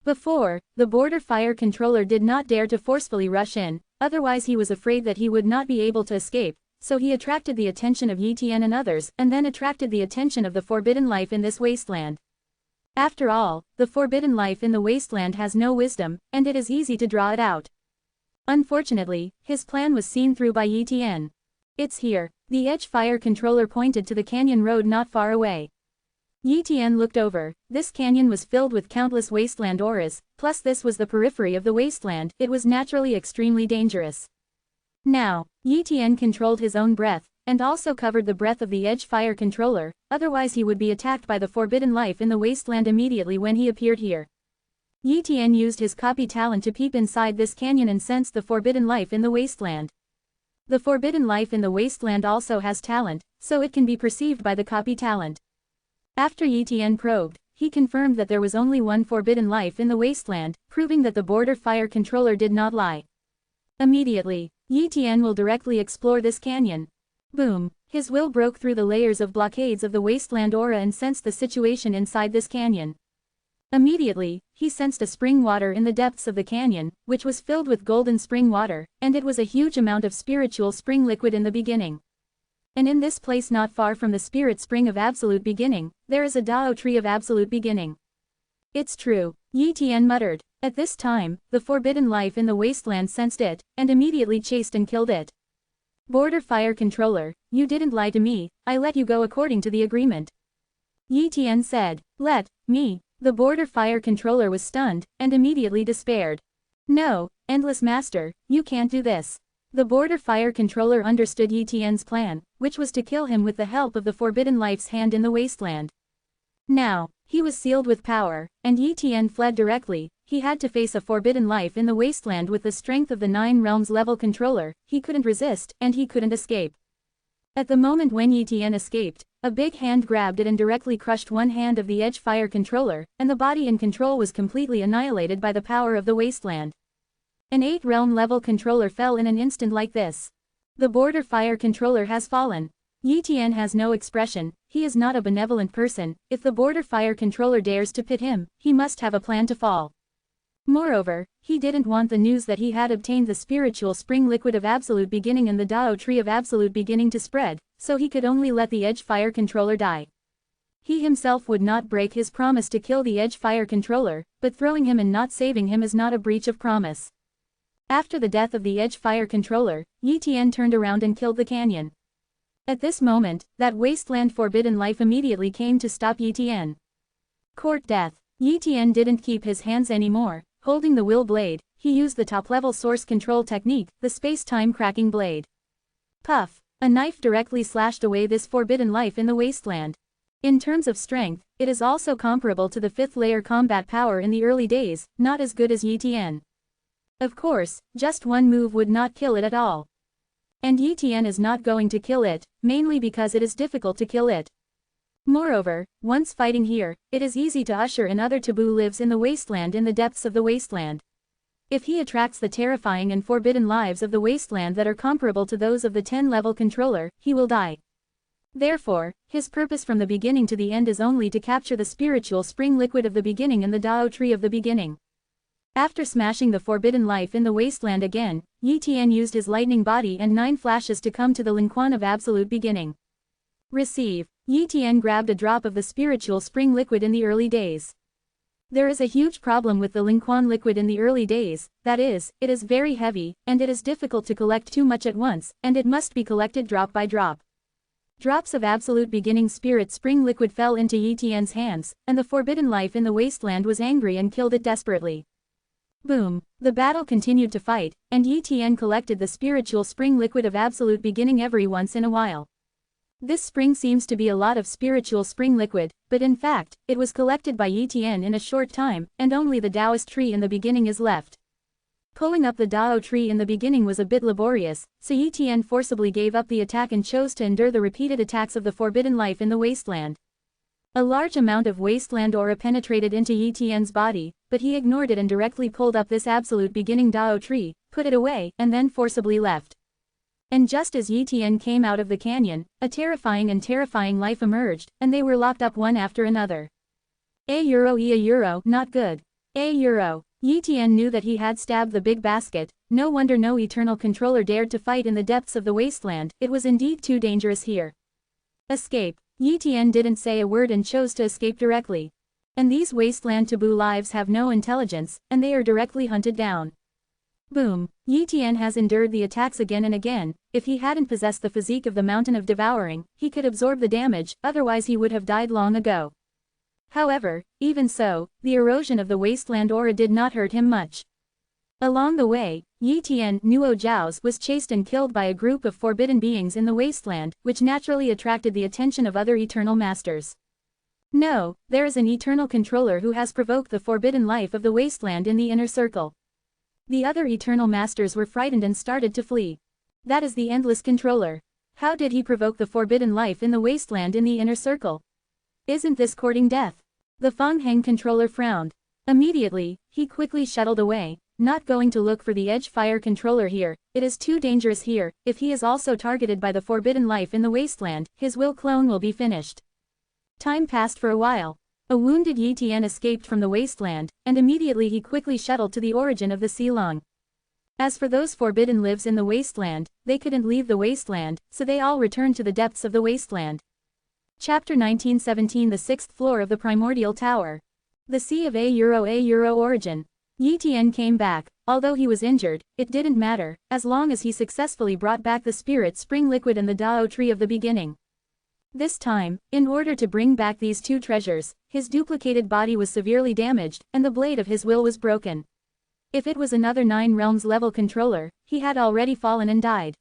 Before, the border fire controller did not dare to forcefully rush in, otherwise he was afraid that he would not be able to escape. So he attracted the attention of Yi Tian and others, and then attracted the attention of the forbidden life in this wasteland. After all, the forbidden life in the wasteland has no wisdom, and it is easy to draw it out. Unfortunately, his plan was seen through by Yi Tian. It's here. The edge fire controller pointed to the canyon road not far away. Yi Tian looked over. This canyon was filled with countless wasteland auras, plus this was the periphery of the wasteland. It was naturally extremely dangerous. Now, Yi Tian controlled his own breath, and also covered the breath of the edge fire controller, otherwise he would be attacked by the forbidden life in the wasteland immediately when he appeared here. Yi Tian used his copy talent to peep inside this canyon and sense the forbidden life in the wasteland. The forbidden life in the wasteland also has talent, so it can be perceived by the copy talent. After Yi Tian probed, he confirmed that there was only one forbidden life in the wasteland, proving that the border fire controller did not lie. Immediately, Yi Tian will directly explore this canyon. Boom! His will broke through the layers of blockades of the wasteland aura and sensed the situation inside this canyon. Immediately, he sensed a spring water in the depths of the canyon, which was filled with golden spring water, and it was a huge amount of spiritual spring liquid in the beginning. And in this place not far from the spirit spring of absolute beginning, there is a Dao tree of absolute beginning. It's true, Yi Tian muttered. At this time, the forbidden life in the wasteland sensed it, and immediately chased and killed it. Border fire controller, you didn't lie to me, I let you go according to the agreement. Yi Tian said. Let me. The border fire controller was stunned, and immediately despaired. No, Endless Master, you can't do this. The border fire controller understood Yi Tian's plan, which was to kill him with the help of the forbidden life's hand in the wasteland. Now, he was sealed with power, and Yi Tian fled directly. He had to face a forbidden life in the wasteland with the strength of the 9 realms level controller. He couldn't resist, and he couldn't escape. At the moment when Yi Tian escaped, a big hand grabbed it and directly crushed one hand of the edge fire controller, and the body in control was completely annihilated by the power of the wasteland. An 8 realm level controller fell in an instant like this. The border fire controller has fallen. Yi Tian has no expression. He is not a benevolent person. If the border fire controller dares to pit him, he must have a plan to fall. Moreover, he didn't want the news that he had obtained the spiritual spring liquid of absolute beginning and the Dao tree of absolute beginning to spread, so he could only let the edge fire controller die. He himself would not break his promise to kill the edge fire controller, but throwing him and not saving him is not a breach of promise. After the death of the edge fire controller, Yi Tian turned around and killed the canyon. At this moment, that wasteland forbidden life immediately came to stop Yi Tian. Court death. Yi Tian didn't keep his hands anymore. Holding the will blade, he used the top-level source control technique, the space-time cracking blade. Puff! A knife directly slashed away this forbidden life in the wasteland. In terms of strength, it is also comparable to the 5th layer combat power in the early days, not as good as Yi Tian. Of course, just one move would not kill it at all. And Yi Tian is not going to kill it, mainly because it is difficult to kill it. Moreover, once fighting here, it is easy to usher in other taboo lives in the wasteland in the depths of the wasteland. If he attracts the terrifying and forbidden lives of the wasteland that are comparable to those of the 10-level controller, he will die. Therefore, his purpose from the beginning to the end is only to capture the spiritual spring liquid of the beginning and the Dao tree of the beginning. After smashing the forbidden life in the wasteland again, Yi Tian used his lightning body and 9 flashes to come to the Lingquan of absolute beginning. Receive. Yi Tian grabbed a drop of the spiritual spring liquid in the early days. There is a huge problem with the Lingquan liquid in the early days, that is, it is very heavy, and it is difficult to collect too much at once, and it must be collected drop by drop. Drops of absolute beginning spirit spring liquid fell into Yi Tian's hands, and the forbidden life in the wasteland was angry and killed it desperately. Boom! The battle continued to fight, and Yi Tian collected the spiritual spring liquid of absolute beginning every once in a while. This spring seems to be a lot of spiritual spring liquid, but in fact, it was collected by Yi Tian in a short time, and only the Taoist tree in the beginning is left. Pulling up the Dao tree in the beginning was a bit laborious, so Yi Tian forcibly gave up the attack and chose to endure the repeated attacks of the forbidden life in the wasteland. A large amount of wasteland aura penetrated into Yi Tian's body, but he ignored it and directly pulled up this absolute beginning Dao tree, put it away, and then forcibly left. And just as Yi Tian came out of the canyon, a terrifying life emerged, and they were locked up one after another. A euro, not good. A euro. Yi Tian knew that he had stabbed the big basket, no wonder no eternal controller dared to fight in the depths of the wasteland, it was indeed too dangerous here. Escape. Yi Tian didn't say a word and chose to escape directly. And these wasteland taboo lives have no intelligence, and they are directly hunted down. Boom. Yi Tian has endured the attacks again and again, if he hadn't possessed the physique of the Mountain of Devouring, he could absorb the damage, otherwise he would have died long ago. However, even so, the erosion of the wasteland aura did not hurt him much. Along the way, Yi Tian, Nuo Zhao's, was chased and killed by a group of forbidden beings in the wasteland, which naturally attracted the attention of other eternal masters. No, there is an eternal controller who has provoked the forbidden life of the wasteland in the inner circle. The other eternal masters were frightened and started to flee. That is the endless controller. How did he provoke the forbidden life in the wasteland in the inner circle? Isn't this courting death? The Feng Heng controller frowned. Immediately, he quickly shuttled away, not going to look for the edge fire controller here, it is too dangerous here, if he is also targeted by the forbidden life in the wasteland, his will clone will be finished. Time passed for a while. A wounded Yi Tian escaped from the wasteland, and immediately he quickly shuttled to the origin of the Silong. As for those forbidden lives in the wasteland, they couldn't leave the wasteland, so they all returned to the depths of the wasteland. Chapter 1917 The 6th floor of the Primordial Tower. The Sea of A euro origin. Yi Tian came back, although he was injured, it didn't matter, as long as he successfully brought back the spirit spring liquid and the Dao tree of the beginning. This time, in order to bring back these two treasures, his duplicated body was severely damaged, and the blade of his will was broken. If it was another 9 realms level controller, he had already fallen and died.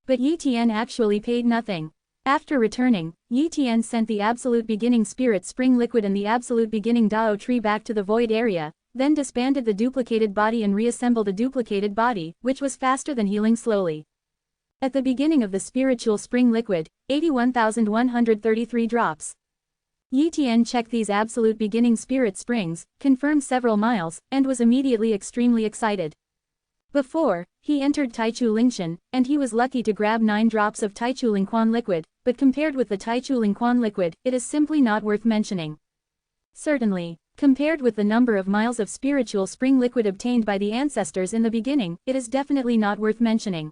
But Yi Tian actually paid nothing. After returning, Yi Tian sent the absolute beginning spirit spring liquid and the absolute beginning Dao tree back to the void area, then disbanded the duplicated body and reassembled a duplicated body, which was faster than healing slowly. At the beginning of the spiritual spring liquid, 81,133 drops. Yi Tian checked these absolute beginning spirit springs, confirmed several miles, and was immediately extremely excited. Before, he entered Taichu Lingshan, and he was lucky to grab 9 drops of Taichu Lingquan liquid, but compared with the Taichu Lingquan liquid, it is simply not worth mentioning. Certainly, compared with the number of miles of spiritual spring liquid obtained by the ancestors in the beginning, it is definitely not worth mentioning.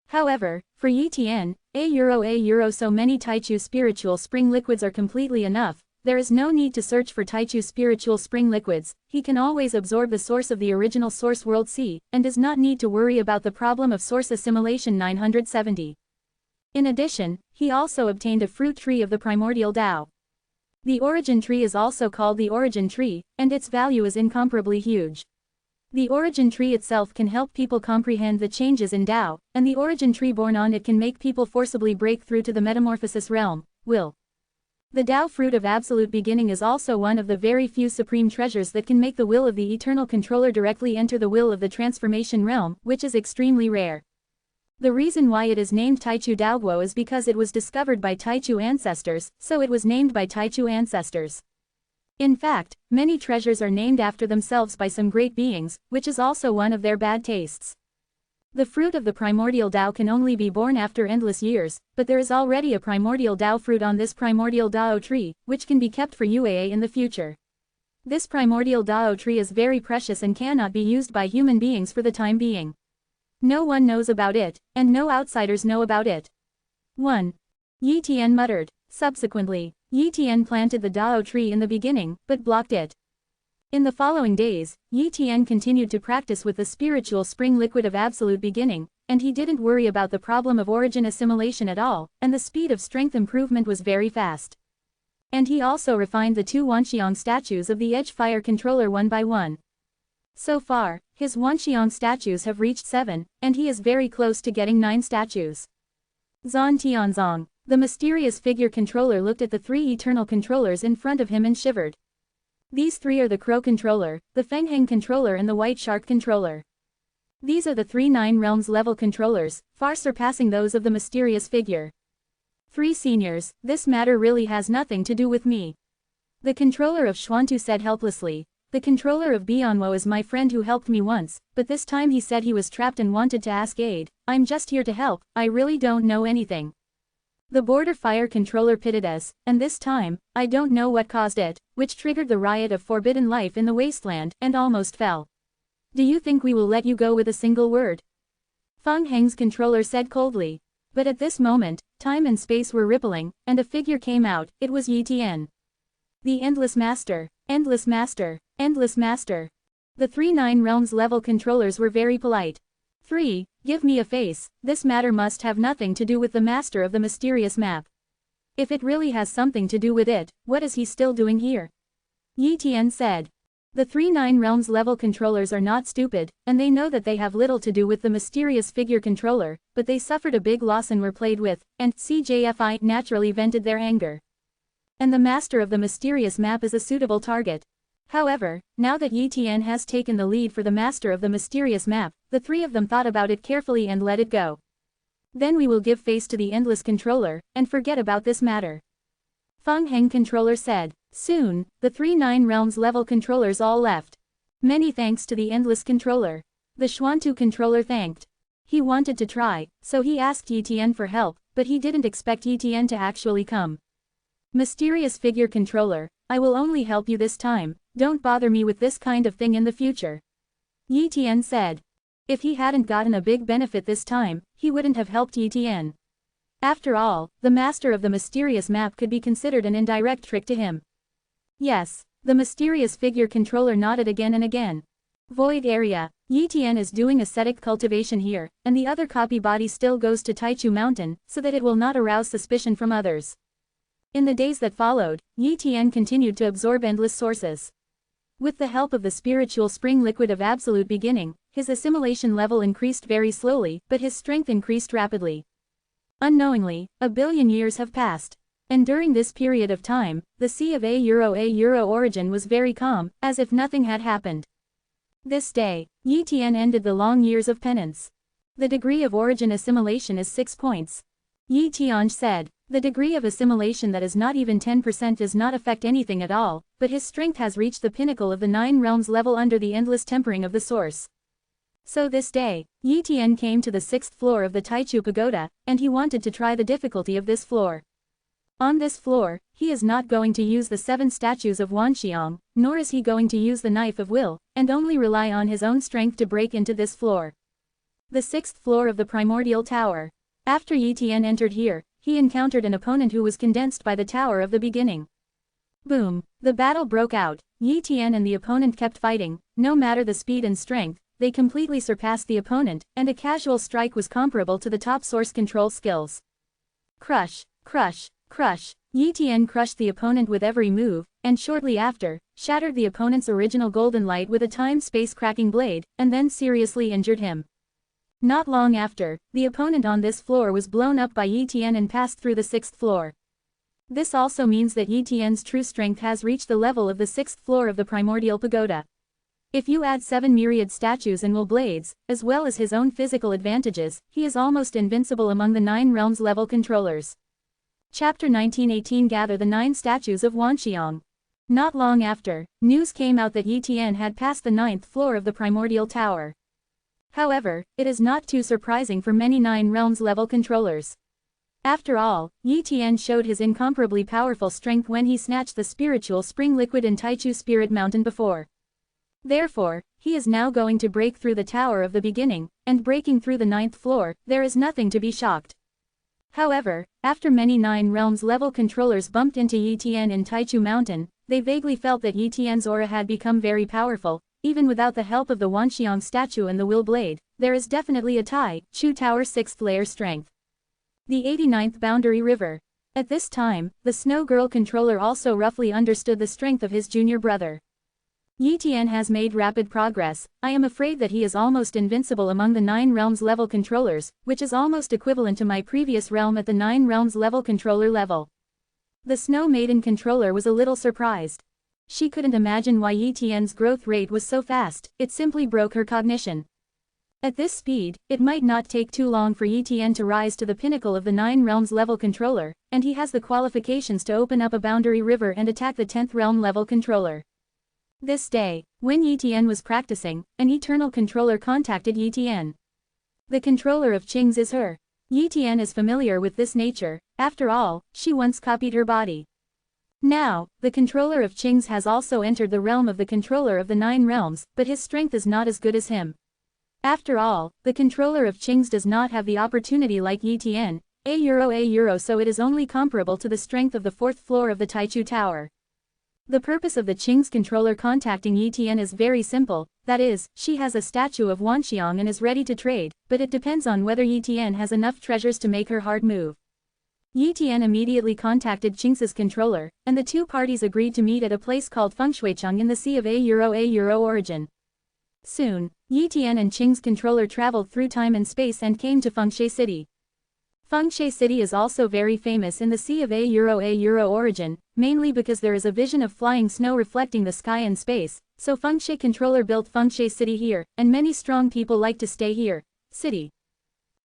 However, for Yi Tian, a euro so many Taichu spiritual spring liquids are completely enough. There is no need to search for Taichu spiritual spring liquids, he can always absorb the source of the original source world C, and does not need to worry about the problem of source assimilation 970. In addition, he also obtained a fruit tree of the primordial Tao. The origin tree is also called the origin tree, and its value is incomparably huge. The origin tree itself can help people comprehend the changes in Tao, and the origin tree born on it can make people forcibly break through to the metamorphosis realm, will. The Tao fruit of absolute beginning is also one of the very few supreme treasures that can make the will of the eternal controller directly enter the will of the transformation realm, which is extremely rare. The reason why it is named Taichu Daoguo is because it was discovered by Taichu ancestors, so it was named by Taichu ancestors. In fact, many treasures are named after themselves by some great beings, which is also one of their bad tastes. The fruit of the primordial Tao can only be born after endless years, but there is already a primordial Tao fruit on this primordial Dao tree, which can be kept for UAA in the future. This primordial Dao tree is very precious and cannot be used by human beings for the time being. No one knows about it, and no outsiders know about it. 1. Yi Tian muttered. Subsequently, Yi Tian planted the Dao tree in the beginning, but blocked it. In the following days, Yi Tian continued to practice with the spiritual spring liquid of absolute beginning, and he didn't worry about the problem of origin assimilation at all, and the speed of strength improvement was very fast. And he also refined the 2 Wanxiang statues of the Edge Fire Controller one by one. So far, his Wanxiang statues have reached 7, and he is very close to getting 9 statues. Zan Tianzong. The mysterious figure controller looked at the 3 eternal controllers in front of him and shivered. These 3 are the Crow controller, the Fengheng controller and the White Shark controller. These are the 3 9 realms level controllers, far surpassing those of the mysterious figure. 3 seniors, this matter really has nothing to do with me. The controller of Xuantu said helplessly. The controller of Bianwo is my friend who helped me once, but this time he said he was trapped and wanted to ask aid. I'm just here to help, I really don't know anything. The border fire controller pitted us, and this time, I don't know what caused it, which triggered the riot of forbidden life in the wasteland, and almost fell. Do you think we will let you go with a single word? Feng Heng's controller said coldly. But at this moment, time and space were rippling, and a figure came out. It was Yi Tian. The Endless Master, Endless Master, Endless Master. The 3 9 realms level controllers were very polite. 3. Give me a face, this matter must have nothing to do with the master of the mysterious map. If it really has something to do with it, what is he still doing here? Yi Tian said. The 3 9 realms level controllers are not stupid, and they know that they have little to do with the mysterious figure controller, but they suffered a big loss and were played with, and CJFI naturally vented their anger. And the master of the mysterious map is a suitable target. However, now that Yi Tian has taken the lead for the master of the mysterious map, the 3 of them thought about it carefully and let it go. Then we will give face to the endless controller, and forget about this matter. Feng Heng controller said. Soon, the 3 9 realms level controllers all left. Many thanks to the endless controller. The Xuantu controller thanked. He wanted to try, so he asked Yi Tian for help, but he didn't expect Yi Tian to actually come. Mysterious figure controller, I will only help you this time, don't bother me with this kind of thing in the future. Yi Tian said. If he hadn't gotten a big benefit this time, he wouldn't have helped Yi Tian. After all, the master of the mysterious map could be considered an indirect trick to him. Yes, the mysterious figure controller nodded again and again. Void area, Yi Tian is doing ascetic cultivation here, and the other copy body still goes to Taichu Mountain, so that it will not arouse suspicion from others. In the days that followed, Yi Tian continued to absorb endless sources. With the help of the spiritual spring liquid of absolute beginning, his assimilation level increased very slowly, but his strength increased rapidly. Unknowingly, 1 billion years have passed. And during this period of time, the sea of A Euro origin was very calm, as if nothing had happened. This day, Yi Tian ended the long years of penance. The degree of origin assimilation is 6 points. Yi Tian said. The degree of assimilation that is not even 10% does not affect anything at all, but his strength has reached the pinnacle of the 9 realms level under the endless tempering of the source. So this day, Yi Tian came to the 6th floor of the Taichu Pagoda, and he wanted to try the difficulty of this floor. On this floor, he is not going to use the 7 statues of Wanxiang, nor is he going to use the knife of will, and only rely on his own strength to break into this floor. The 6th floor of the primordial tower. After Yi Tian entered here, he encountered an opponent who was condensed by the tower of the beginning. Boom! The battle broke out. Yi Tian and the opponent kept fighting, no matter the speed and strength, they completely surpassed the opponent, and a casual strike was comparable to the top source control skills. Crush, crush, crush. Yi Tian crushed the opponent with every move, and shortly after, shattered the opponent's original golden light with a time-space cracking blade, and then seriously injured him. Not long after, the opponent on this floor was blown up by Yi Tian and passed through the 6th floor. This also means that Yi Tian's true strength has reached the level of the 6th floor of the primordial pagoda. If you add 7 myriad statues and will blades, as well as his own physical advantages, he is almost invincible among the 9 realms level controllers. Chapter 1918 Gather the 9 statues of Wanxiang. Not long after, news came out that Yi Tian had passed the 9th floor of the primordial tower. However, it is not too surprising for many 9 realms level controllers. After all, Yi Tian showed his incomparably powerful strength when he snatched the spiritual spring liquid in Taichu Spirit Mountain before. Therefore, he is now going to break through the Tower of the Beginning, and breaking through the 9th floor, there is nothing to be shocked. However, after many 9 realms level controllers bumped into Yi Tian in Taichu Mountain, they vaguely felt that Yi Tian's aura had become very powerful, even without the help of the Wanxiang statue and the Will Blade. There is definitely a Taichu Tower 6th layer strength. The 89th Boundary River. At this time, the Snow Girl controller also roughly understood the strength of his junior brother. Yi Tian has made rapid progress. I am afraid that he is almost invincible among the 9 realms level controllers, which is almost equivalent to my previous realm at the 9 realms level controller level. The Snow Maiden controller was a little surprised. She couldn't imagine why Yi Tian's growth rate was so fast, it simply broke her cognition. At this speed, it might not take too long for Yi Tian to rise to the pinnacle of the 9 realms level controller, and he has the qualifications to open up a boundary river and attack the 10th realm level controller. This day, when Yi Tian was practicing, an eternal controller contacted Yi Tian. The controller of Qing's is her. Yi Tian is familiar with this nature, after all, she once copied her body. Now, the controller of Qing's has also entered the realm of the controller of the 9 realms, but his strength is not as good as him. After all, the controller of Qing's does not have the opportunity like Yi Tian, a euro, so it is only comparable to the strength of the 4th floor of the Taichu Tower. The purpose of the Qing's controller contacting Yi Tian is very simple, that is, she has a statue of Wanxiang and is ready to trade, but it depends on whether Yi Tian has enough treasures to make her heart move. Yi Tian immediately contacted Qing's controller, and the two parties agreed to meet at a place called Fengshuicheng in the Sea of a euro origin. Soon, Yi Tian and Qing's controller traveled through time and space and came to Fengshui City. Fengshui City is also very famous in the Sea of a euro origin, mainly because there is a vision of flying snow reflecting the sky and space, so Fengshui controller built Fengshui City here, and many strong people like to stay here. City.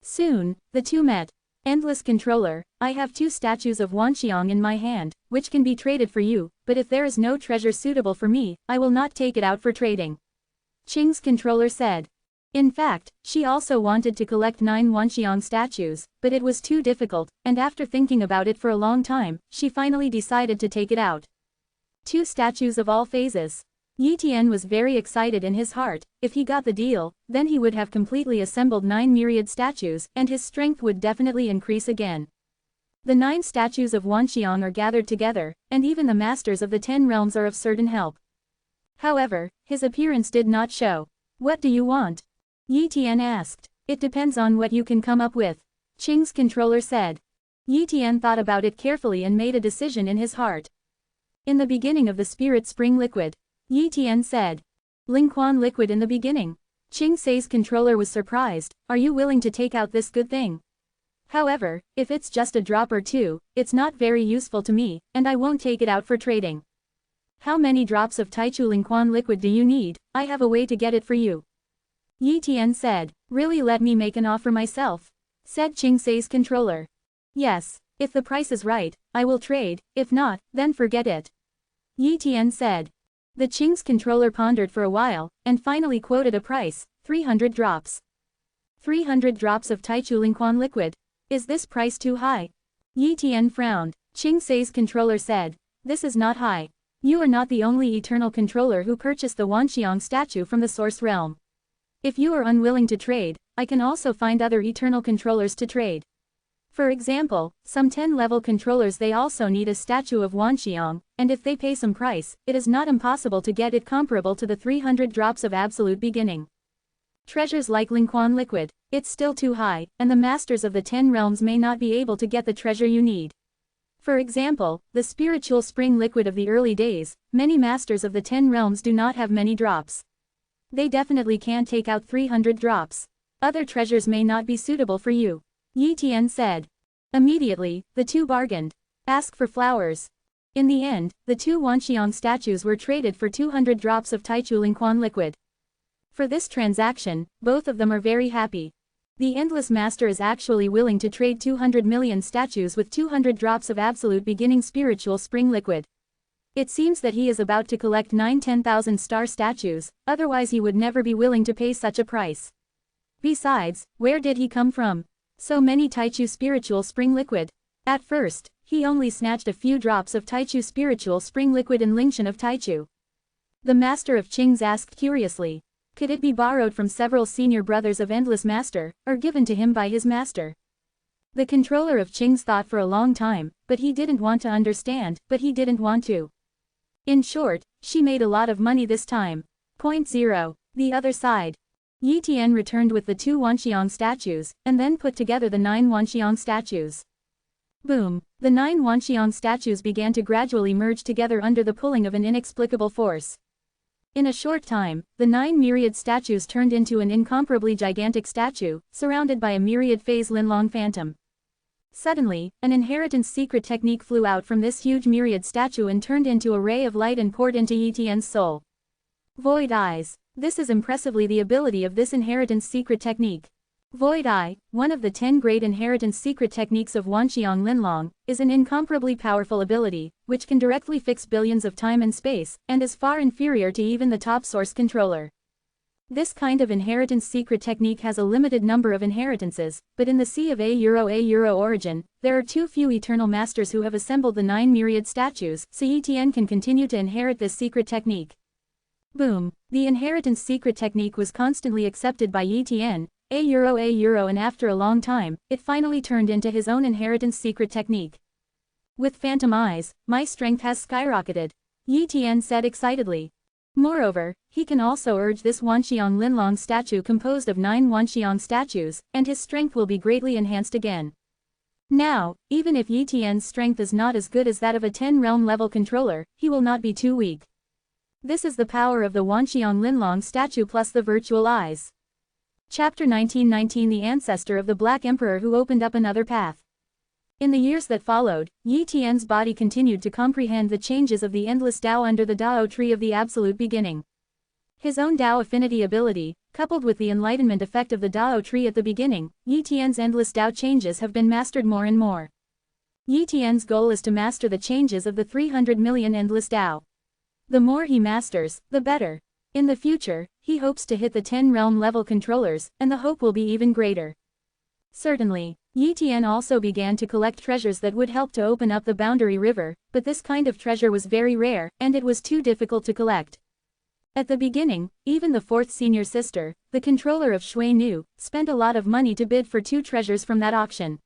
Soon, the two met. Endless controller, I have 2 statues of Wanxiang in my hand, which can be traded for you, but if there is no treasure suitable for me, I will not take it out for trading. Qing's controller said. In fact, she also wanted to collect 9 Wanxiang statues, but it was too difficult, and after thinking about it for a long time, she finally decided to take it out. 2 statues of all phases. Yi Tian was very excited in his heart. If he got the deal, then he would have completely assembled 9 myriad statues, and his strength would definitely increase again. The 9 statues of Wanxiang are gathered together, and even the masters of the 10 realms are of certain help. However, his appearance did not show. What do you want? Yi Tian asked. It depends on what you can come up with. Qing's controller said. Yi Tian thought about it carefully and made a decision in his heart. In the beginning of the spirit spring liquid. Yi Tian said. Lingquan liquid in the beginning. Qing Sei's controller was surprised. Are you willing to take out this good thing? However, if it's just a drop or 2, it's not very useful to me, and I won't take it out for trading. How many drops of Taichu Lingquan liquid do you need? I have a way to get it for you. Yi Tian said. Really, let me make an offer myself? Said Qing Sei's controller. Yes, if the price is right, I will trade, if not, then forget it. Yi Tian said. The Qing's controller pondered for a while, and finally quoted a price, 300 drops. 300 drops of Taichu Lingquan liquid. Is this price too high? Yi Tian frowned. Qing Sei's controller said. This is not high. You are not the only eternal controller who purchased the Wanxiang statue from the source realm. If you are unwilling to trade, I can also find other eternal controllers to trade. For example, some 10-level controllers they also need a statue of Wanxiang, and if they pay some price, it is not impossible to get it comparable to the 300 drops of absolute beginning. Treasures like Lingquan liquid, it's still too high, and the masters of the 10 realms may not be able to get the treasure you need. For example, the spiritual spring liquid of the early days, many masters of the 10 realms do not have many drops. They definitely can't take out 300 drops. Other treasures may not be suitable for you. Yi Tian said. Immediately, the two bargained. Ask for flowers. In the end, the two Wanxiang statues were traded for 200 drops of Taichu Lingquan liquid. For this transaction, both of them are very happy. The Endless Master is actually willing to trade 200 million statues with 200 drops of absolute beginning spiritual spring liquid. It seems that he is about to collect 9-10,000 star statues, otherwise he would never be willing to pay such a price. Besides, where did he come from? So many Taichu spiritual spring liquid. At first, he only snatched a few drops of Taichu spiritual spring liquid in Lingshan of Taichu. The master of Qing's asked curiously. Could it be borrowed from several senior brothers of Endless Master, or given to him by his master? The controller of Qing's thought for a long time, but he didn't want to understand, but he didn't want to. In short, she made a lot of money this time. Point 0. The other side. Yi Tian returned with the 2 Wanxiang statues, and then put together the 9 Wanxiang statues. Boom! The 9 Wanxiang statues began to gradually merge together under the pulling of an inexplicable force. In a short time, the 9 myriad statues turned into an incomparably gigantic statue, surrounded by a myriad phase Linlong phantom. Suddenly, an inheritance secret technique flew out from this huge myriad statue and turned into a ray of light and poured into Yi Tian's soul. Void Eyes. This is impressively the ability of this inheritance secret technique. Void Eye, one of the 10 great inheritance secret techniques of Wanxiang Linlong, is an incomparably powerful ability, which can directly fix billions of time and space, and is far inferior to even the top source controller. This kind of inheritance secret technique has a limited number of inheritances, but in the sea of A origin, there are too few eternal masters who have assembled the 9 myriad statues, so Yi Tian can continue to inherit this secret technique. Boom! The inheritance secret technique was constantly accepted by Yi Tian, and after a long time, it finally turned into his own inheritance secret technique. With phantom eyes, my strength has skyrocketed, Yi Tian said excitedly. Moreover, he can also urge this Wanxiang Linlong statue composed of 9 Wanxiang statues, and his strength will be greatly enhanced again. Now, even if Yi Tian's strength is not as good as that of a 10-realm level controller, he will not be too weak. This is the power of the Wanxiang Linlong statue plus the virtual eyes. Chapter 1919 The Ancestor of the Black Emperor Who Opened Up Another Path. In the years that followed, Yi Tian's body continued to comprehend the changes of the endless Tao under the Dao tree of the absolute beginning. His own Tao affinity ability, coupled with the enlightenment effect of the Dao tree at the beginning, Yi Tian's endless Tao changes have been mastered more and more. Yi Tian's goal is to master the changes of the 300 million endless Tao. The more he masters, the better. In the future, he hopes to hit the 10-realm level controllers, and the hope will be even greater. Certainly, Yi Tian also began to collect treasures that would help to open up the boundary river, but this kind of treasure was very rare, and it was too difficult to collect. At the beginning, even the 4th senior sister, the controller of Shui Nu, spent a lot of money to bid for 2 treasures from that auction.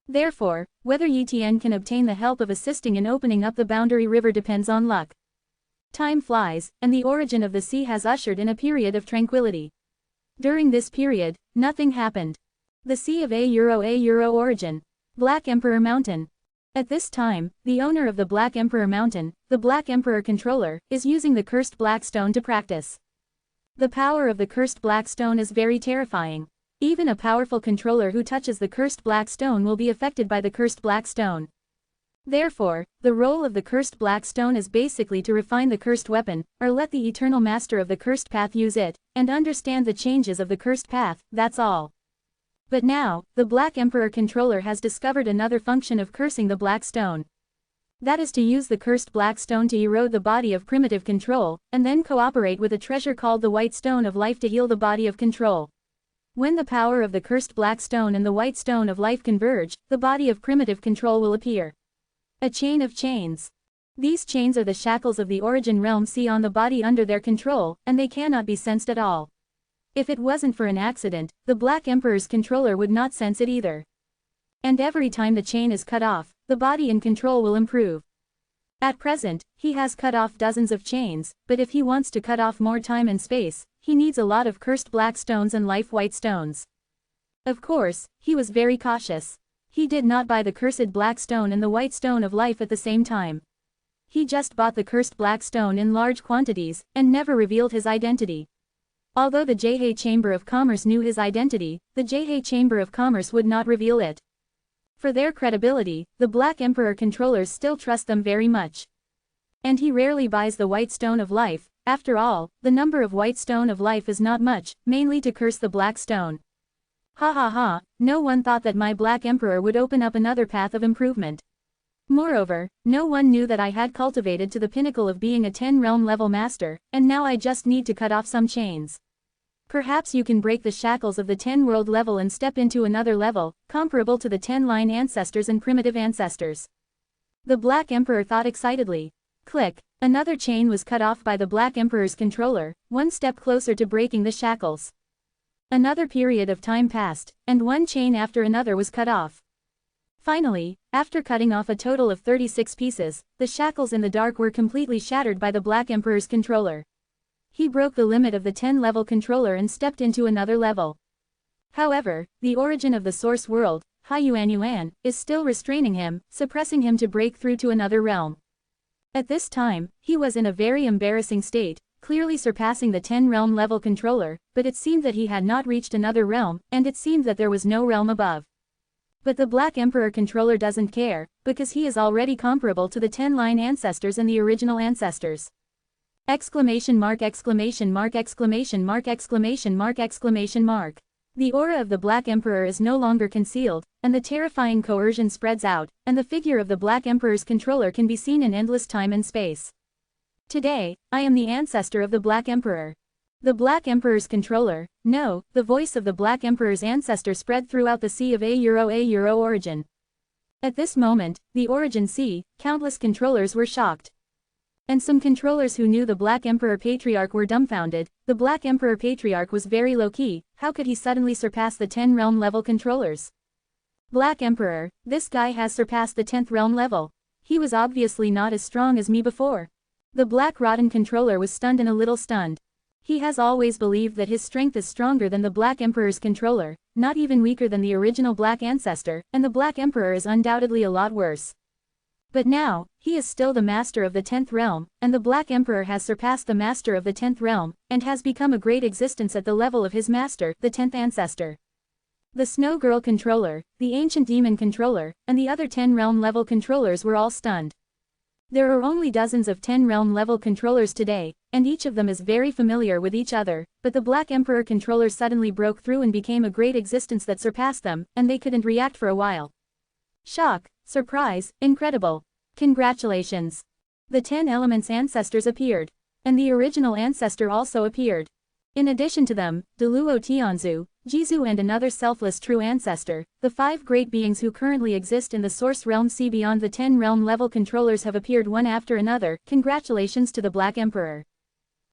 Therefore, whether Yi Tian can obtain the help of assisting in opening up the boundary river depends on luck. Time flies, and the origin of the sea has ushered in a period of tranquility. During this period, nothing happened. The sea of A origin. Black Emperor Mountain. At this time, the owner of the Black Emperor Mountain, the Black Emperor controller, is using the cursed black stone to practice. The power of the cursed black stone is very terrifying. Even a powerful controller who touches the cursed black stone will be affected by the cursed black stone. Therefore, the role of the cursed black stone is basically to refine the cursed weapon, or let the eternal master of the cursed path use it, and understand the changes of the cursed path, that's all. But now, the Black Emperor controller has discovered another function of cursing the black stone. That is to use the cursed black stone to erode the body of primitive control, and then cooperate with a treasure called the white stone of life to heal the body of control. When the power of the cursed black stone and the white stone of life converge, the body of primitive control will appear. A chain of chains. These chains are the shackles of the origin realm see on the body under their control, and they cannot be sensed at all. If it wasn't for an accident, the Black Emperor's controller would not sense it either. And every time the chain is cut off, the body in control will improve. At present, he has cut off dozens of chains, but if he wants to cut off more time and space, he needs a lot of cursed black stones and life white stones. Of course, he was very cautious. He did not buy the cursed black stone and the white stone of life at the same time. He just bought the cursed black stone in large quantities, and never revealed his identity. Although the Jhe Chamber of Commerce knew his identity, the Jhe Chamber of Commerce would not reveal it. For their credibility, the Black Emperor controllers still trust them very much. And he rarely buys the white stone of life. After all, the number of white stone of life is not much, mainly to curse the black stone. Ha ha ha, no one thought that my Black Emperor would open up another path of improvement. Moreover, no one knew that I had cultivated to the pinnacle of being a 10-realm level master, and now I just need to cut off some chains. Perhaps you can break the shackles of the 10-world level and step into another level, comparable to the 10-line ancestors and primitive ancestors. The Black Emperor thought excitedly. Click, another chain was cut off by the Black Emperor's controller, one step closer to breaking the shackles. Another period of time passed, and one chain after another was cut off. Finally, after cutting off a total of 36 pieces, the shackles in the dark were completely shattered by the Black Emperor's controller. He broke the limit of the 10-level controller and stepped into another level. However, the origin of the source world, Yuan, is still restraining him, suppressing him to break through to another realm. At this time, he was in a very embarrassing state, clearly surpassing the 10-realm level controller, but it seemed that he had not reached another realm, and it seemed that there was no realm above. But the Black Emperor controller doesn't care, because he is already comparable to the 10-line ancestors and the original ancestors. Exclamation mark exclamation mark exclamation mark exclamation mark exclamation mark. The aura of the Black Emperor is no longer concealed, and the terrifying coercion spreads out, and the figure of the Black Emperor's controller can be seen in endless time and space. Today, I am the ancestor of the Black Emperor. The Black Emperor's controller, no, the voice of the Black Emperor's ancestor spread throughout the sea of a origin. At this moment, the origin sea, countless controllers were shocked. And some controllers who knew the Black Emperor Patriarch were dumbfounded. The Black Emperor Patriarch was very low-key, how could he suddenly surpass the 10-realm level controllers? Black Emperor, this guy has surpassed the 10th realm level. He was obviously not as strong as me before. The Black Rotten controller was stunned and a little stunned. He has always believed that his strength is stronger than the Black Emperor's controller, not even weaker than the original Black Ancestor, and the Black Emperor is undoubtedly a lot worse. But now, he is still the master of the 10th realm, and the Black Emperor has surpassed the master of the 10th realm, and has become a great existence at the level of his master, the 10th ancestor. The Snow Girl controller, the Ancient Demon controller, and the other 10-realm level controllers were all stunned. There are only dozens of 10-realm level controllers today, and each of them is very familiar with each other, but the Black Emperor controller suddenly broke through and became a great existence that surpassed them, and they couldn't react for a while. Shock, surprise, incredible. Congratulations. The 10 Elements ancestors appeared. And the original ancestor also appeared. In addition to them, Deluo Tianzu, Jizu and another selfless true ancestor, the 5 great beings who currently exist in the source realm sea beyond the 10-realm level controllers have appeared one after another. Congratulations to the Black Emperor.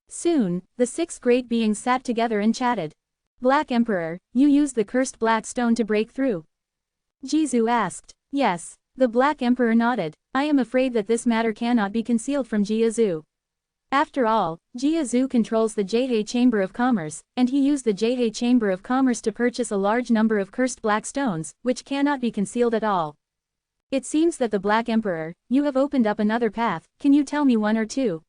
Soon, the 6 great beings sat together and chatted. Black Emperor, you used the cursed black stone to break through? Jizu asked. Yes. The Black Emperor nodded. I am afraid that this matter cannot be concealed from Jiazu. After all, Jiazu controls the Jhe Chamber of Commerce, and he used the Jhe Chamber of Commerce to purchase a large number of cursed black stones, which cannot be concealed at all. It seems that the Black Emperor, you have opened up another path. Can you tell me one or two?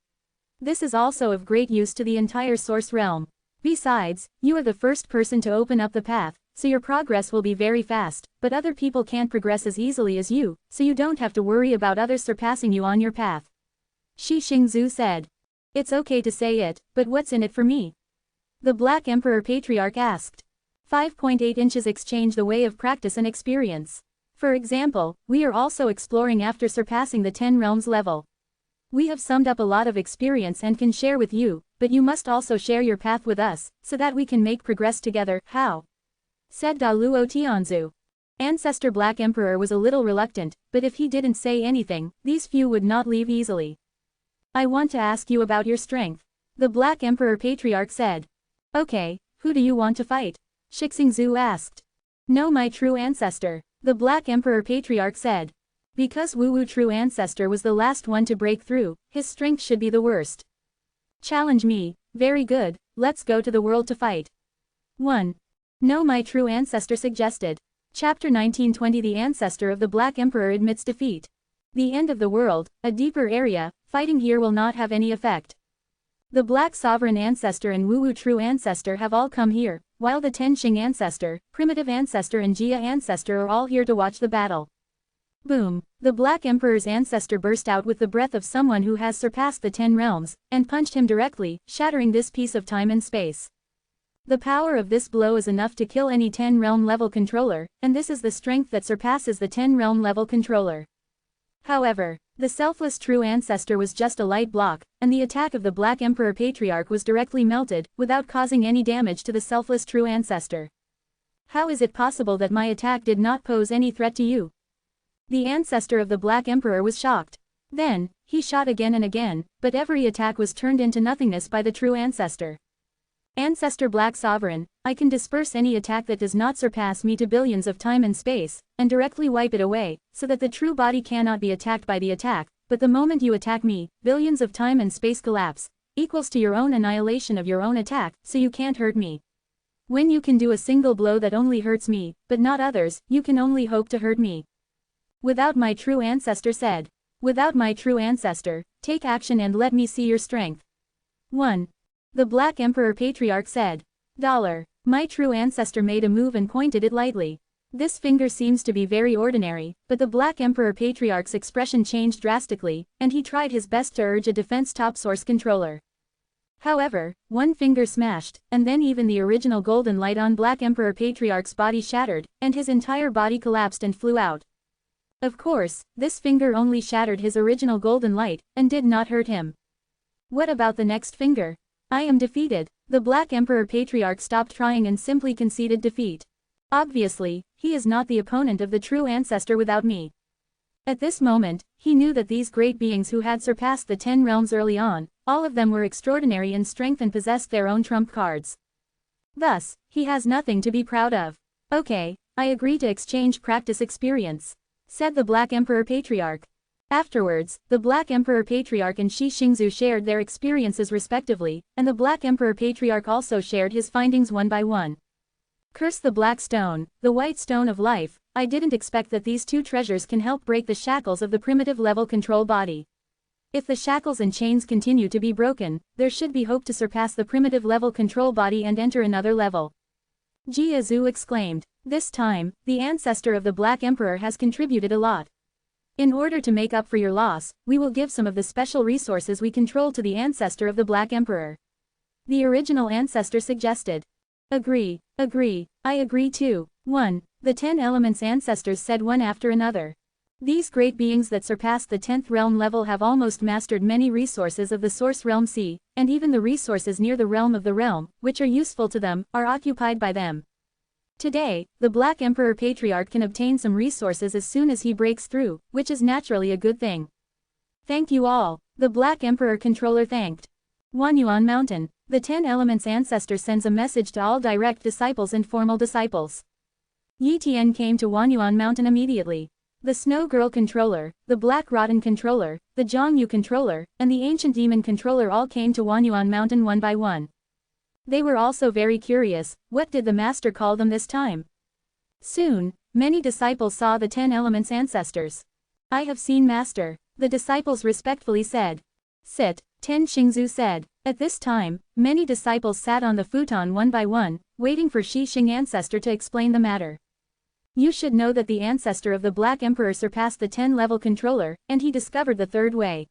This is also of great use to the entire source realm. Besides, you are the first person to open up the path, so your progress will be very fast, but other people can't progress as easily as you, so you don't have to worry about others surpassing you on your path. Shi Xingzu said. It's okay to say it, but what's in it for me? The Black Emperor Patriarch asked. 5.8 inches exchange the way of practice and experience. For example, we are also exploring after surpassing the 10 realms level. We have summed up a lot of experience and can share with you, but you must also share your path with us, so that we can make progress together. How? Said Daluo Tianzu. Ancestor Black Emperor was a little reluctant, but if he didn't say anything, these few would not leave easily. I want to ask you about your strength. The Black Emperor Patriarch said. Okay, who do you want to fight? Shixingzu asked. No, my true ancestor. The Black Emperor Patriarch said. Because Wu true ancestor was the last one to break through, his strength should be the worst. Challenge me. Very good, let's go to the world to fight. 1. No, my true ancestor suggested. Chapter 1920 The Ancestor of the Black Emperor admits defeat. The end of the world, a deeper area, fighting here will not have any effect. The Black Sovereign Ancestor and Wu True Ancestor have all come here, while the Ten Xing Ancestor, Primitive Ancestor and Jia Ancestor are all here to watch the battle. Boom! The Black Emperor's ancestor burst out with the breath of someone who has surpassed the 10 realms, and punched him directly, shattering this piece of time and space. The power of this blow is enough to kill any 10 realm level controller, and this is the strength that surpasses the 10 realm level controller. However, the selfless true ancestor was just a light block, and the attack of the Black Emperor Patriarch was directly melted, without causing any damage to the selfless true ancestor. How is it possible that my attack did not pose any threat to you? The ancestor of the Black Emperor was shocked. Then, he shot again and again, but every attack was turned into nothingness by the true ancestor. Ancestor Black Sovereign, I can disperse any attack that does not surpass me to billions of time and space, and directly wipe it away, so that the true body cannot be attacked by the attack, but the moment you attack me, billions of time and space collapse, equals to your own annihilation of your own attack, so you can't hurt me. When you can do a single blow that only hurts me, but not others, you can only hope to hurt me. Without my true ancestor said. Without my true ancestor, take action and let me see your strength. 1. The Black Emperor Patriarch said. My true ancestor made a move and pointed it lightly. This finger seems to be very ordinary, but the Black Emperor Patriarch's expression changed drastically, and he tried his best to urge a defense top source controller. However, one finger smashed, and then even the original golden light on Black Emperor Patriarch's body shattered, and his entire body collapsed and flew out. Of course, this finger only shattered his original golden light, and did not hurt him. What about the next finger? I am defeated. The Black Emperor Patriarch stopped trying and simply conceded defeat. Obviously, he is not the opponent of the true ancestor without me. At this moment, he knew that these great beings who had surpassed the 10 realms early on, all of them were extraordinary in strength and possessed their own trump cards. Thus, he has nothing to be proud of. Okay, I agree to exchange practice experience, said the Black Emperor Patriarch. Afterwards, the Black Emperor Patriarch and Shi Xingzhu shared their experiences respectively, and the Black Emperor Patriarch also shared his findings one by one. Curse the black stone, the white stone of life, I didn't expect that these two treasures can help break the shackles of the primitive level control body. If the shackles and chains continue to be broken, there should be hope to surpass the primitive level control body and enter another level. Jia Zhu exclaimed. This time, the ancestor of the Black Emperor has contributed a lot. In order to make up for your loss, we will give some of the special resources we control to the ancestor of the Black Emperor. The original ancestor suggested. Agree, I agree too. 1. The 10 elements ancestors said one after another. These great beings that surpassed the 10th realm level have almost mastered many resources of the source realm C, and even the resources near the realm of the realm, which are useful to them, are occupied by them. Today, the Black Emperor Patriarch can obtain some resources as soon as he breaks through, which is naturally a good thing. Thank you all, the Black Emperor Controller thanked. Wanyuan Mountain. The 10 Elements Ancestor sends a message to all direct disciples and formal disciples. Yi Tian came to Wanyuan Mountain immediately. The Snow Girl Controller, the Black Rotten Controller, the Zhongyu Controller, and the Ancient Demon Controller all came to Wanyuan Mountain one by one. They were also very curious, what did the Master call them this time? Soon, many disciples saw the 10 Elements Ancestors. I have seen Master, the disciples respectfully said. Sit, Ten Xingzhu said. At this time, many disciples sat on the futon one by one, waiting for Shi Xing Ancestor to explain the matter. You should know that the ancestor of the Black Emperor surpassed the 10-level controller, and he discovered the third way,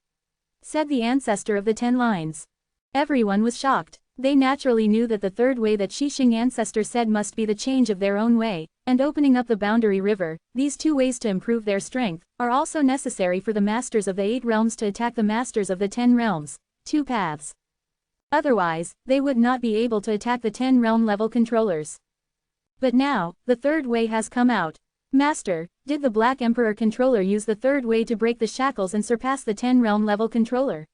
said the ancestor of the 10 lines. Everyone was shocked. They naturally knew that the third way that Shi Xing Ancestor said must be the change of their own way, and opening up the boundary river. These two ways to improve their strength are also necessary for the masters of the 8 realms to attack the masters of the 10 realms. 2 paths. Otherwise, they would not be able to attack the 10 realm level controllers. But now, the third way has come out. Master, did the Black Emperor Controller use the third way to break the shackles and surpass the 10 realm level controller?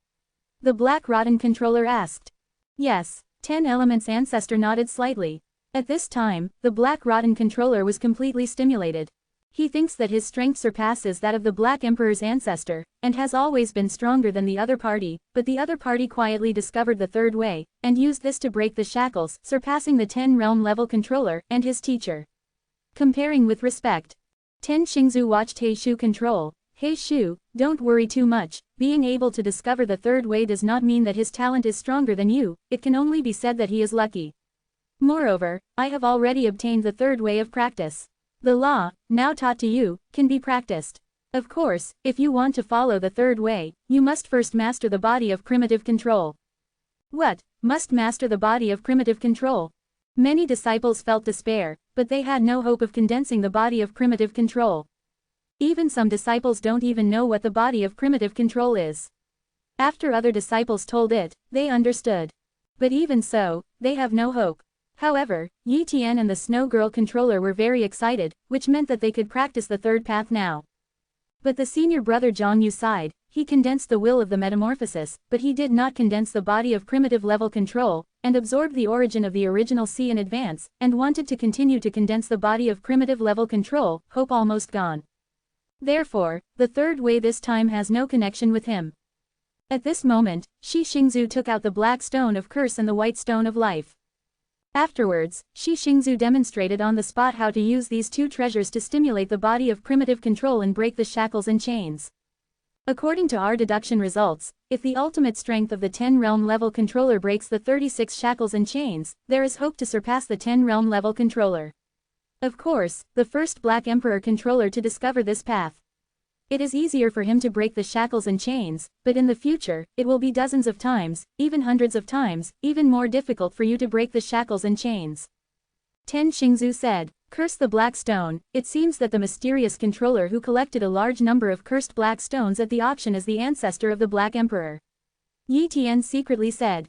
The Black Rotten Controller asked. Yes, 10 Elements Ancestor nodded slightly. At this time, the Black Rotten Controller was completely stimulated. He thinks that his strength surpasses that of the Black Emperor's ancestor, and has always been stronger than the other party, but the other party quietly discovered the third way, and used this to break the shackles, surpassing the 10 realm level controller, and his teacher. Comparing with respect. Ten Xingzu watched He Shu control. He Shu, don't worry too much, being able to discover the third way does not mean that his talent is stronger than you, it can only be said that he is lucky. Moreover, I have already obtained the third way of practice. The law, now taught to you, can be practiced. Of course, if you want to follow the third way, you must first master the body of primitive control. What? Must master the body of primitive control? Many disciples felt despair, but they had no hope of condensing the body of primitive control. Even some disciples don't even know what the body of primitive control is. After other disciples told it, they understood. But even so, they have no hope. However, Yi Tian and the Snow Girl controller were very excited, which meant that they could practice the third path now. But the senior brother Zhang Yu sighed. He condensed the will of the metamorphosis, but he did not condense the body of primitive level control, and absorbed the origin of the original C in advance, and wanted to continue to condense the body of primitive level control, hope almost gone. Therefore, the third way this time has no connection with him. At this moment, Shi Xingzu took out the black stone of curse and the white stone of life. Afterwards, Shi Xingzu demonstrated on the spot how to use these two treasures to stimulate the body of primitive control and break the shackles and chains. According to our deduction results, if the ultimate strength of the 10-realm level controller breaks the 36 shackles and chains, there is hope to surpass the 10-realm level controller. Of course, the first Black Emperor controller to discover this path. It is easier for him to break the shackles and chains, but in the future, it will be dozens of times, even hundreds of times, even more difficult for you to break the shackles and chains. Ten Xingzu said, "Curse the black stone." It seems that the mysterious controller who collected a large number of cursed black stones at the auction is the ancestor of the Black Emperor. Yi Tian secretly said.